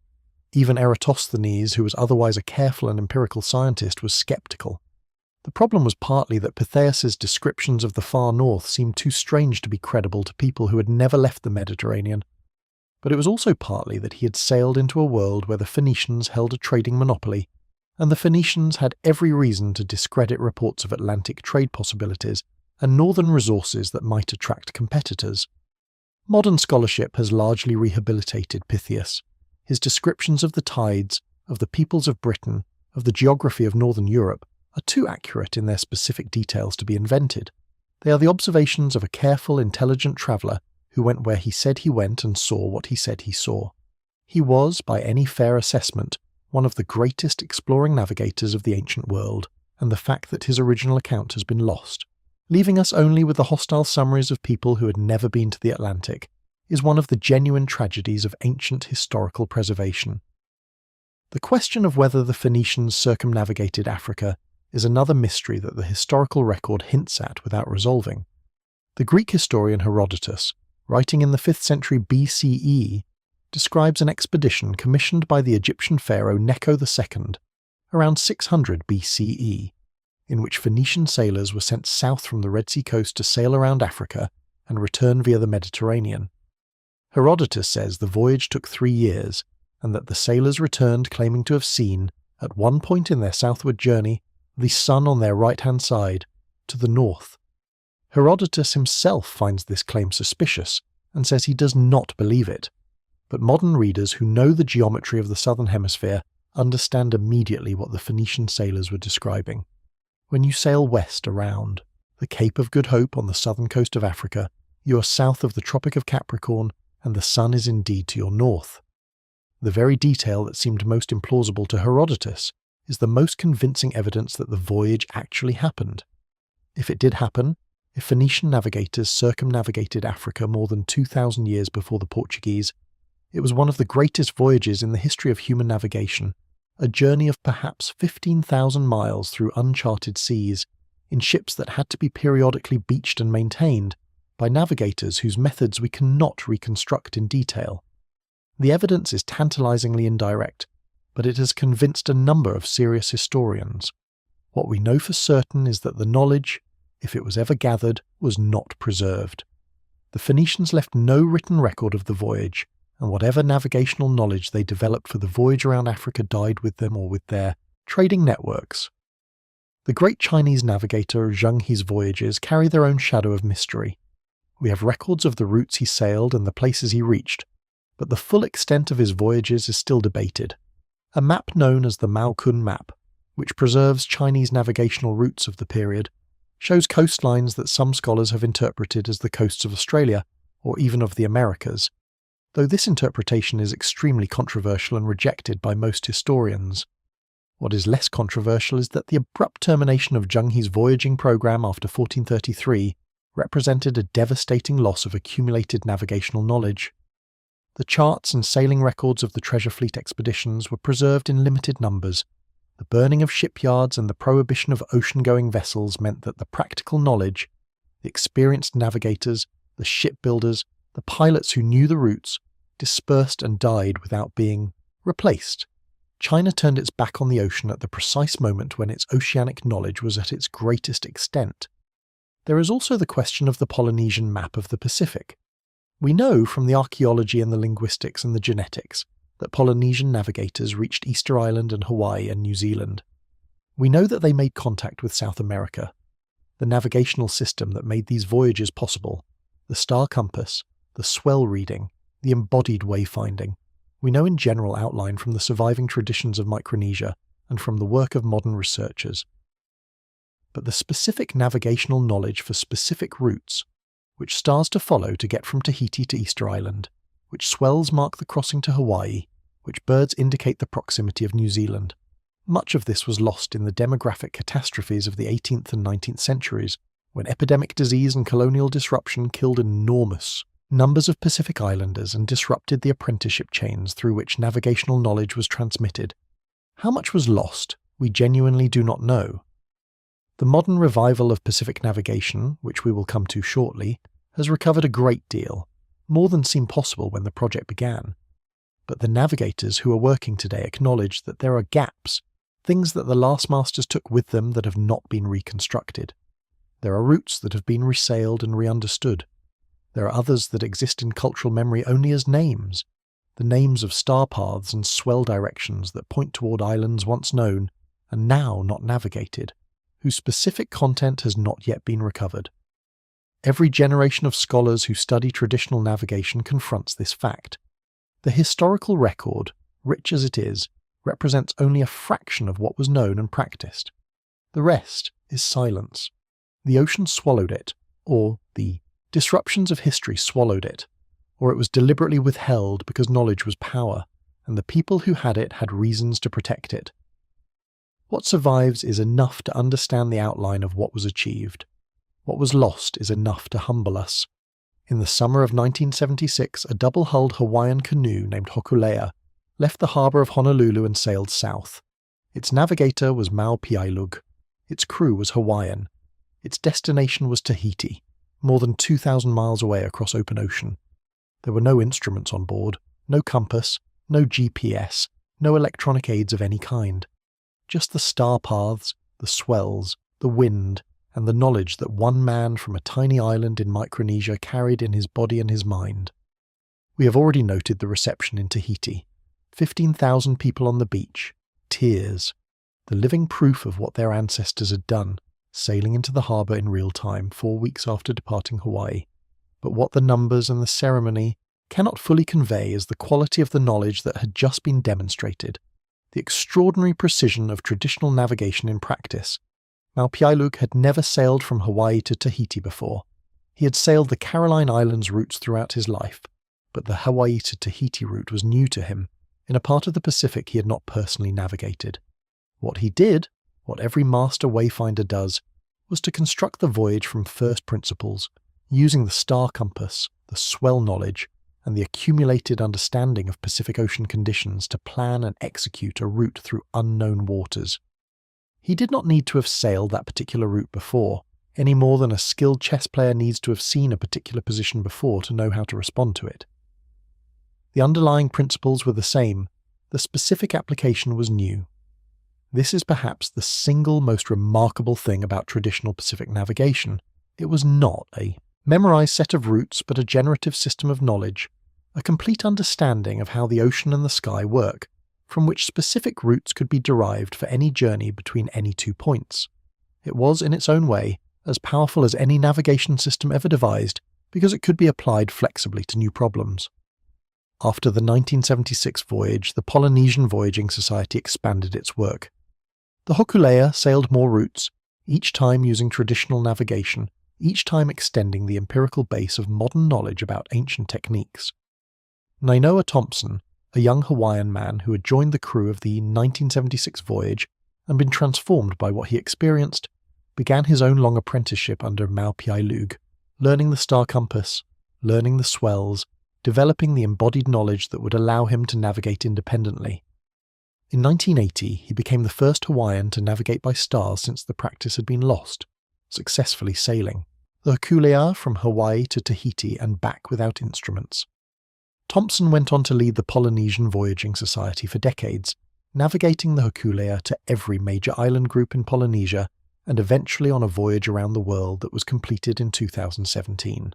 Even Eratosthenes, who was otherwise a careful and empirical scientist, was sceptical. The problem was partly that Pytheas' descriptions of the far north seemed too strange to be credible to people who had never left the Mediterranean. But it was also partly that he had sailed into a world where the Phoenicians held a trading monopoly, and the Phoenicians had every reason to discredit reports of Atlantic trade possibilities and northern resources that might attract competitors. Modern scholarship has largely rehabilitated Pytheas. His descriptions of the tides, of the peoples of Britain, of the geography of northern Europe, are too accurate in their specific details to be invented. They are the observations of a careful, intelligent traveller who went where he said he went and saw what he said he saw. He was, by any fair assessment, one of the greatest exploring navigators of the ancient world, and the fact that his original account has been lost, leaving us only with the hostile summaries of people who had never been to the Atlantic, is one of the genuine tragedies of ancient historical preservation. The question of whether the Phoenicians circumnavigated Africa is another mystery that the historical record hints at without resolving. The Greek historian Herodotus, writing in the 5th century BCE, describes an expedition commissioned by the Egyptian pharaoh Necho II around 600 BCE, in which Phoenician sailors were sent south from the Red Sea coast to sail around Africa and return via the Mediterranean. Herodotus says the voyage took 3 years, and that the sailors returned claiming to have seen, at one point in their southward journey, the sun on their right-hand side, to the north. Herodotus himself finds this claim suspicious and says he does not believe it, but modern readers who know the geometry of the southern hemisphere understand immediately what the Phoenician sailors were describing. When you sail west around the Cape of Good Hope on the southern coast of Africa, you are south of the Tropic of Capricorn, and the sun is indeed to your north. The very detail that seemed most implausible to Herodotus is the most convincing evidence that the voyage actually happened. If it did happen, if Phoenician navigators circumnavigated Africa more than 2,000 years before the Portuguese, it was one of the greatest voyages in the history of human navigation, a journey of perhaps 15,000 miles through uncharted seas, in ships that had to be periodically beached and maintained by navigators whose methods we cannot reconstruct in detail. The evidence is tantalizingly indirect, but it has convinced a number of serious historians. What we know for certain is that the knowledge, if it was ever gathered, was not preserved. The Phoenicians left no written record of the voyage, and whatever navigational knowledge they developed for the voyage around Africa died with them or with their trading networks. The great Chinese navigator Zheng He's voyages carry their own shadow of mystery. We have records of the routes he sailed and the places he reached, but the full extent of his voyages is still debated. A map known as the Maokun map, which preserves Chinese navigational routes of the period, shows coastlines that some scholars have interpreted as the coasts of Australia or even of the Americas, though this interpretation is extremely controversial and rejected by most historians. What is less controversial is that the abrupt termination of Zheng He's voyaging program after 1433 represented a devastating loss of accumulated navigational knowledge. The charts and sailing records of the treasure fleet expeditions were preserved in limited numbers. The burning of shipyards and the prohibition of ocean-going vessels meant that the practical knowledge, the experienced navigators, the shipbuilders, the pilots who knew the routes, dispersed and died without being replaced. China turned its back on the ocean at the precise moment when its oceanic knowledge was at its greatest extent. There is also the question of the Polynesian map of the Pacific. We know from the archaeology and the linguistics and the genetics that Polynesian navigators reached Easter Island and Hawaii and New Zealand. We know that they made contact with South America. The navigational system that made these voyages possible, the star compass, the swell reading, the embodied wayfinding, we know in general outline from the surviving traditions of Micronesia and from the work of modern researchers. But the specific navigational knowledge for specific routes, which stars to follow to get from Tahiti to Easter Island, which swells mark the crossing to Hawaii, which birds indicate the proximity of New Zealand, much of this was lost in the demographic catastrophes of the 18th and 19th centuries, when epidemic disease and colonial disruption killed enormous numbers of Pacific Islanders and disrupted the apprenticeship chains through which navigational knowledge was transmitted. How much was lost, we genuinely do not know. The modern revival of Pacific navigation, which we will come to shortly, has recovered a great deal, more than seemed possible when the project began. But the navigators who are working today acknowledge that there are gaps, things that the last masters took with them that have not been reconstructed. There are routes that have been resailed and re-understood. There are others that exist in cultural memory only as names, the names of star paths and swell directions that point toward islands once known and now not navigated, whose specific content has not yet been recovered. Every generation of scholars who study traditional navigation confronts this fact. The historical record, rich as it is, represents only a fraction of what was known and practiced. The rest is silence. The ocean swallowed it, or the Disruptions of history swallowed it, or it was deliberately withheld because knowledge was power, and the people who had it had reasons to protect it. What survives is enough to understand the outline of what was achieved. What was lost is enough to humble us. In the summer of 1976, a double-hulled Hawaiian canoe named Hokule'a left the harbour of Honolulu and sailed south. Its navigator was Piailug. Its crew was Hawaiian. Its destination was Tahiti, more than 2,000 miles away across open ocean. There were no instruments on board, no compass, no GPS, no electronic aids of any kind. Just the star paths, the swells, the wind, and the knowledge that one man from a tiny island in Micronesia carried in his body and his mind. We have already noted the reception in Tahiti. 15,000 people on the beach, tears, the living proof of what their ancestors had done, sailing into the harbour in real time 4 weeks after departing Hawaii. But what the numbers and the ceremony cannot fully convey is the quality of the knowledge that had just been demonstrated, the extraordinary precision of traditional navigation in practice. Piailug had never sailed from Hawaii to Tahiti before. He had sailed the Caroline Islands routes throughout his life, but the Hawaii to Tahiti route was new to him, in a part of the Pacific he had not personally navigated. What he did, what every master wayfinder does, was to construct the voyage from first principles, using the star compass, the swell knowledge, and the accumulated understanding of Pacific Ocean conditions to plan and execute a route through unknown waters. He did not need to have sailed that particular route before, any more than a skilled chess player needs to have seen a particular position before to know how to respond to it. The underlying principles were the same, the specific application was new. This is perhaps the single most remarkable thing about traditional Pacific navigation. It was not a memorized set of routes but a generative system of knowledge, a complete understanding of how the ocean and the sky work, from which specific routes could be derived for any journey between any 2 points. It was, in its own way, as powerful as any navigation system ever devised because it could be applied flexibly to new problems. After the 1976 voyage, the Polynesian Voyaging Society expanded its work. The hokule'a sailed more routes, each time using traditional navigation, each time extending the empirical base of modern knowledge about ancient techniques. Nainoa Thompson, a young Hawaiian man who had joined the crew of the 1976 voyage and been transformed by what he experienced, began his own long apprenticeship under Piailug, learning the star compass, learning the swells, developing the embodied knowledge that would allow him to navigate independently. In 1980, he became the first Hawaiian to navigate by stars since the practice had been lost, successfully sailing the hokule'a from Hawaii to Tahiti and back without instruments. Thompson went on to lead the Polynesian Voyaging Society for decades, navigating the hokule'a to every major island group in Polynesia and eventually on a voyage around the world that was completed in 2017.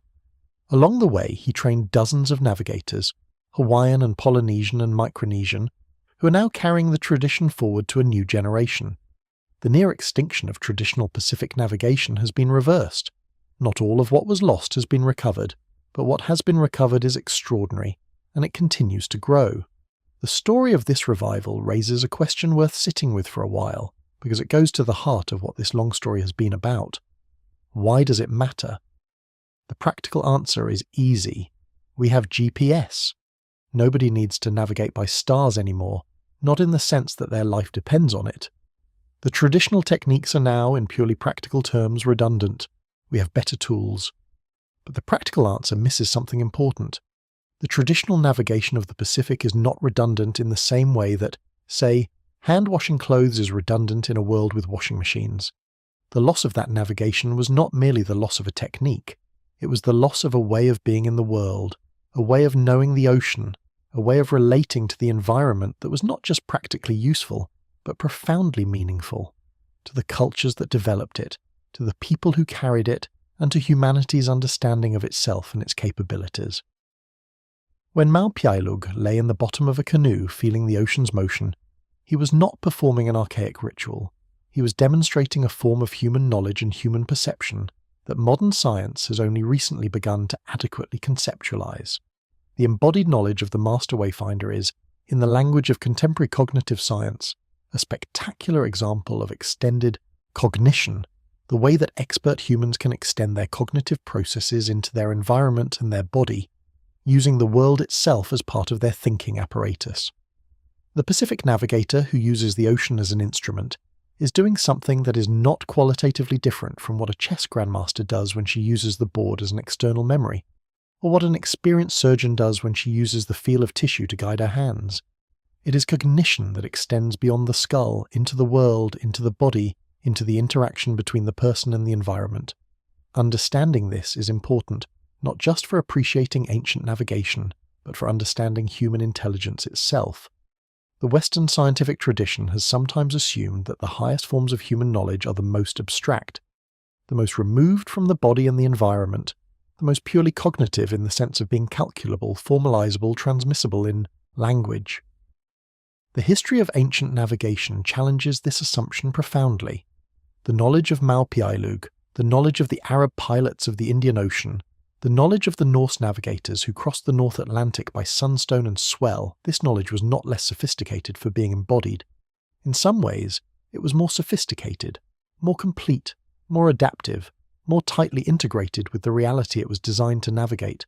Along the way, he trained dozens of navigators, Hawaiian and Polynesian and Micronesian, who are now carrying the tradition forward to a new generation. The near extinction of traditional Pacific navigation has been reversed. Not all of what was lost has been recovered, but what has been recovered is extraordinary, and it continues to grow. The story of this revival raises a question worth sitting with for a while, because it goes to the heart of what this long story has been about. Why does it matter? The practical answer is easy. We have GPS. Nobody needs to navigate by stars anymore, not in the sense that their life depends on it. The traditional techniques are now, in purely practical terms, redundant. We have better tools. But the practical answer misses something important. The traditional navigation of the Pacific is not redundant in the same way that, say, hand-washing clothes is redundant in a world with washing machines. The loss of that navigation was not merely the loss of a technique. It was the loss of a way of being in the world, a way of knowing the ocean, a way of relating to the environment that was not just practically useful, but profoundly meaningful, to the cultures that developed it, to the people who carried it, and to humanity's understanding of itself and its capabilities. When Piailug lay in the bottom of a canoe feeling the ocean's motion, he was not performing an archaic ritual. He was demonstrating a form of human knowledge and human perception that modern science has only recently begun to adequately conceptualize. The embodied knowledge of the master wayfinder is, in the language of contemporary cognitive science, a spectacular example of extended cognition, the way that expert humans can extend their cognitive processes into their environment and their body, using the world itself as part of their thinking apparatus. The Pacific navigator, who uses the ocean as an instrument, is doing something that is not qualitatively different from what a chess grandmaster does when she uses the board as an external memory, or what an experienced surgeon does when she uses the feel of tissue to guide her hands. It is cognition that extends beyond the skull, into the world, into the body, into the interaction between the person and the environment. Understanding this is important, not just for appreciating ancient navigation, but for understanding human intelligence itself. The Western scientific tradition has sometimes assumed that the highest forms of human knowledge are the most abstract, the most removed from the body and the environment, the most purely cognitive in the sense of being calculable, formalizable, transmissible in language. The history of ancient navigation challenges this assumption profoundly. The knowledge of Maupiailug, the knowledge of the Arab pilots of the Indian Ocean, the knowledge of the Norse navigators who crossed the North Atlantic by sunstone and swell, this knowledge was not less sophisticated for being embodied. In some ways, it was more sophisticated, more complete, more adaptive, more tightly integrated with the reality it was designed to navigate.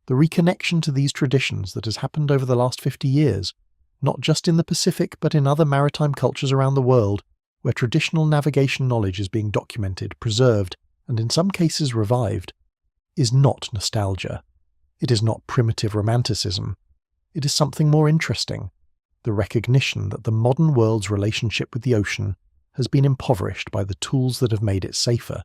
The reconnection to these traditions that has happened over the last 50 years, not just in the Pacific but in other maritime cultures around the world, where traditional navigation knowledge is being documented, preserved, and in some cases revived, is not nostalgia. It is not primitive romanticism. It is something more interesting, the recognition that the modern world's relationship with the ocean has been impoverished by the tools that have made it safer.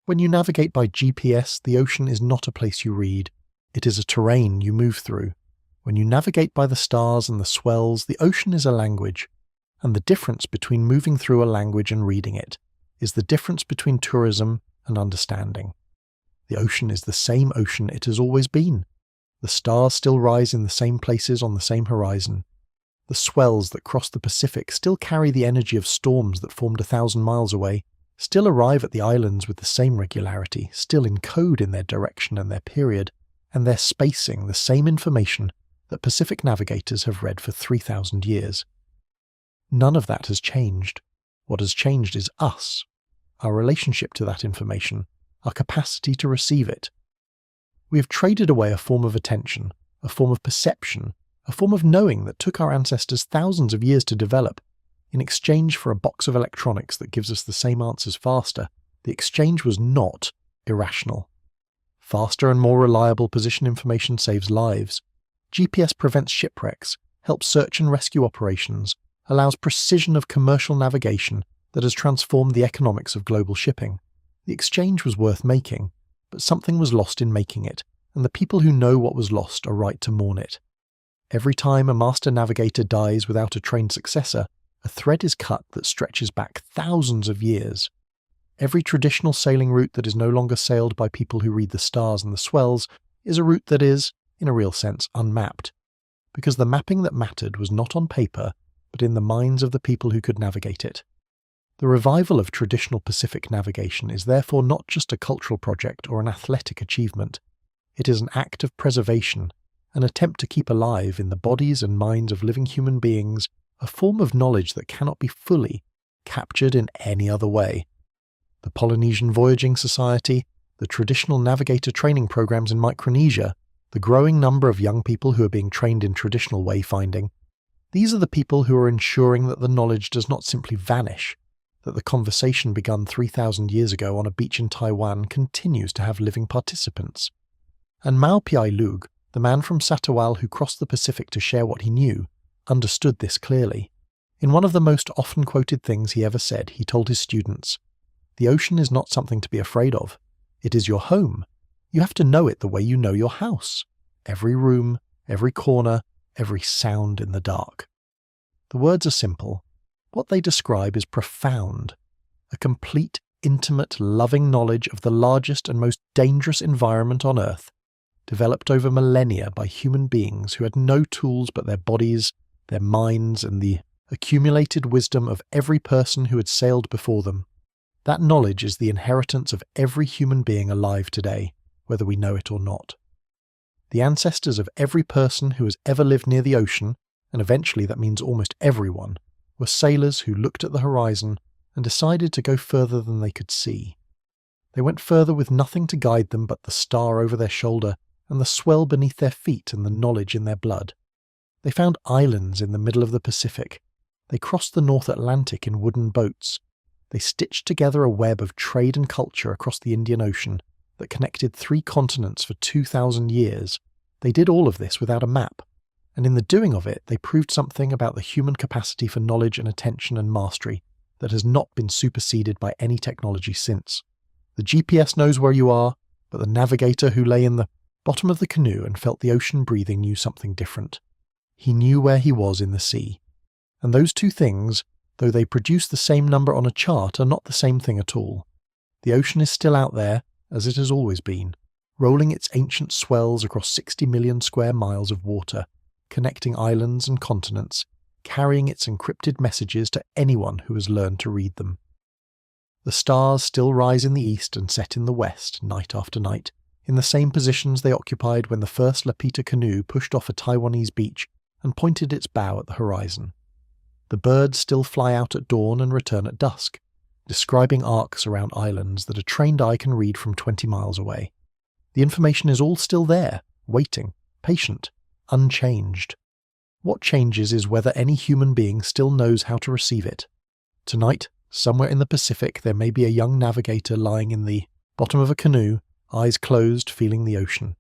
When you navigate by GPS, the ocean is not a place you read, it is a terrain you move through. When you navigate by the stars and the swells, the ocean is a language, and the difference between moving through a language and reading it is the difference between tourism and understanding. The ocean is the same ocean it has always been. The stars still rise in the same places on the same horizon. The swells that cross the Pacific still carry the energy of storms that formed 1,000 miles away, still arrive at the islands with the same regularity, still encode in their direction and their period, and their spacing the same information that Pacific navigators have read for 3,000 years. None of that has changed. What has changed is us, our relationship to that information, our capacity to receive it. We have traded away a form of attention, a form of perception, a form of knowing that took our ancestors thousands of years to develop, in exchange for a box of electronics that gives us the same answers faster. The exchange was not irrational. Faster and more reliable position information saves lives. GPS prevents shipwrecks, helps search and rescue operations, allows precision of commercial navigation that has transformed the economics of global shipping. The exchange was worth making, but something was lost in making it, and the people who know what was lost are right to mourn it. Every time a master navigator dies without a trained successor, a thread is cut that stretches back thousands of years. Every traditional sailing route that is no longer sailed by people who read the stars and the swells is a route that is, in a real sense, unmapped, because the mapping that mattered was not on paper, but in the minds of the people who could navigate it. The revival of traditional Pacific navigation is therefore not just a cultural project or an athletic achievement. It is an act of preservation, an attempt to keep alive in the bodies and minds of living human beings a form of knowledge that cannot be fully captured in any other way. The Polynesian Voyaging Society, the traditional navigator training programs in Micronesia, the growing number of young people who are being trained in traditional wayfinding, these are the people who are ensuring that the knowledge does not simply vanish, that the conversation begun 3,000 years ago on a beach in Taiwan continues to have living participants. And Maupiailug, the man from Satawal who crossed the Pacific to share what he knew, understood this clearly. In one of the most often quoted things he ever said, he told his students, "The ocean is not something to be afraid of. It is your home. You have to know it the way you know your house. Every room, every corner, every sound in the dark." The words are simple. What they describe is profound. A complete, intimate, loving knowledge of the largest and most dangerous environment on Earth, developed over millennia by human beings who had no tools but their bodies, their minds, and the accumulated wisdom of every person who had sailed before them. That knowledge is the inheritance of every human being alive today, whether we know it or not. The ancestors of every person who has ever lived near the ocean, and eventually that means almost everyone, were sailors who looked at the horizon and decided to go further than they could see. They went further with nothing to guide them but the star over their shoulder and the swell beneath their feet and the knowledge in their blood. They found islands in the middle of the Pacific. They crossed the North Atlantic in wooden boats. They stitched together a web of trade and culture across the Indian Ocean that connected 3 continents for 2,000 years. They did all of this without a map, and in the doing of it, they proved something about the human capacity for knowledge and attention and mastery that has not been superseded by any technology since. The GPS knows where you are, but the navigator who lay in the bottom of the canoe and felt the ocean breathing knew something different. He knew where he was in the sea. And those two things, though they produce the same number on a chart, are not the same thing at all. The ocean is still out there, as it has always been, rolling its ancient swells across 60 million square miles of water, connecting islands and continents, carrying its encrypted messages to anyone who has learned to read them. The stars still rise in the east and set in the west, night after night, in the same positions they occupied when the first Lapita canoe pushed off a Taiwanese beach and pointed its bow at the horizon. The birds still fly out at dawn and return at dusk, describing arcs around islands that a trained eye can read from 20 miles away. The information is all still there, waiting, patient, unchanged. What changes is whether any human being still knows how to receive it. Tonight, somewhere in the Pacific, there may be a young navigator lying in the bottom of a canoe, eyes closed, feeling the ocean.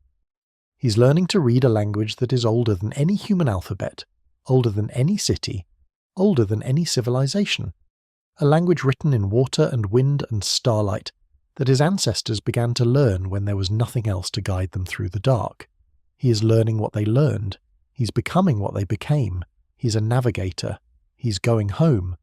He's learning to read a language that is older than any human alphabet, older than any city, older than any civilization. A language written in water and wind and starlight that his ancestors began to learn when there was nothing else to guide them through the dark. He is learning what they learned. He's becoming what they became. He's a navigator. He's going home.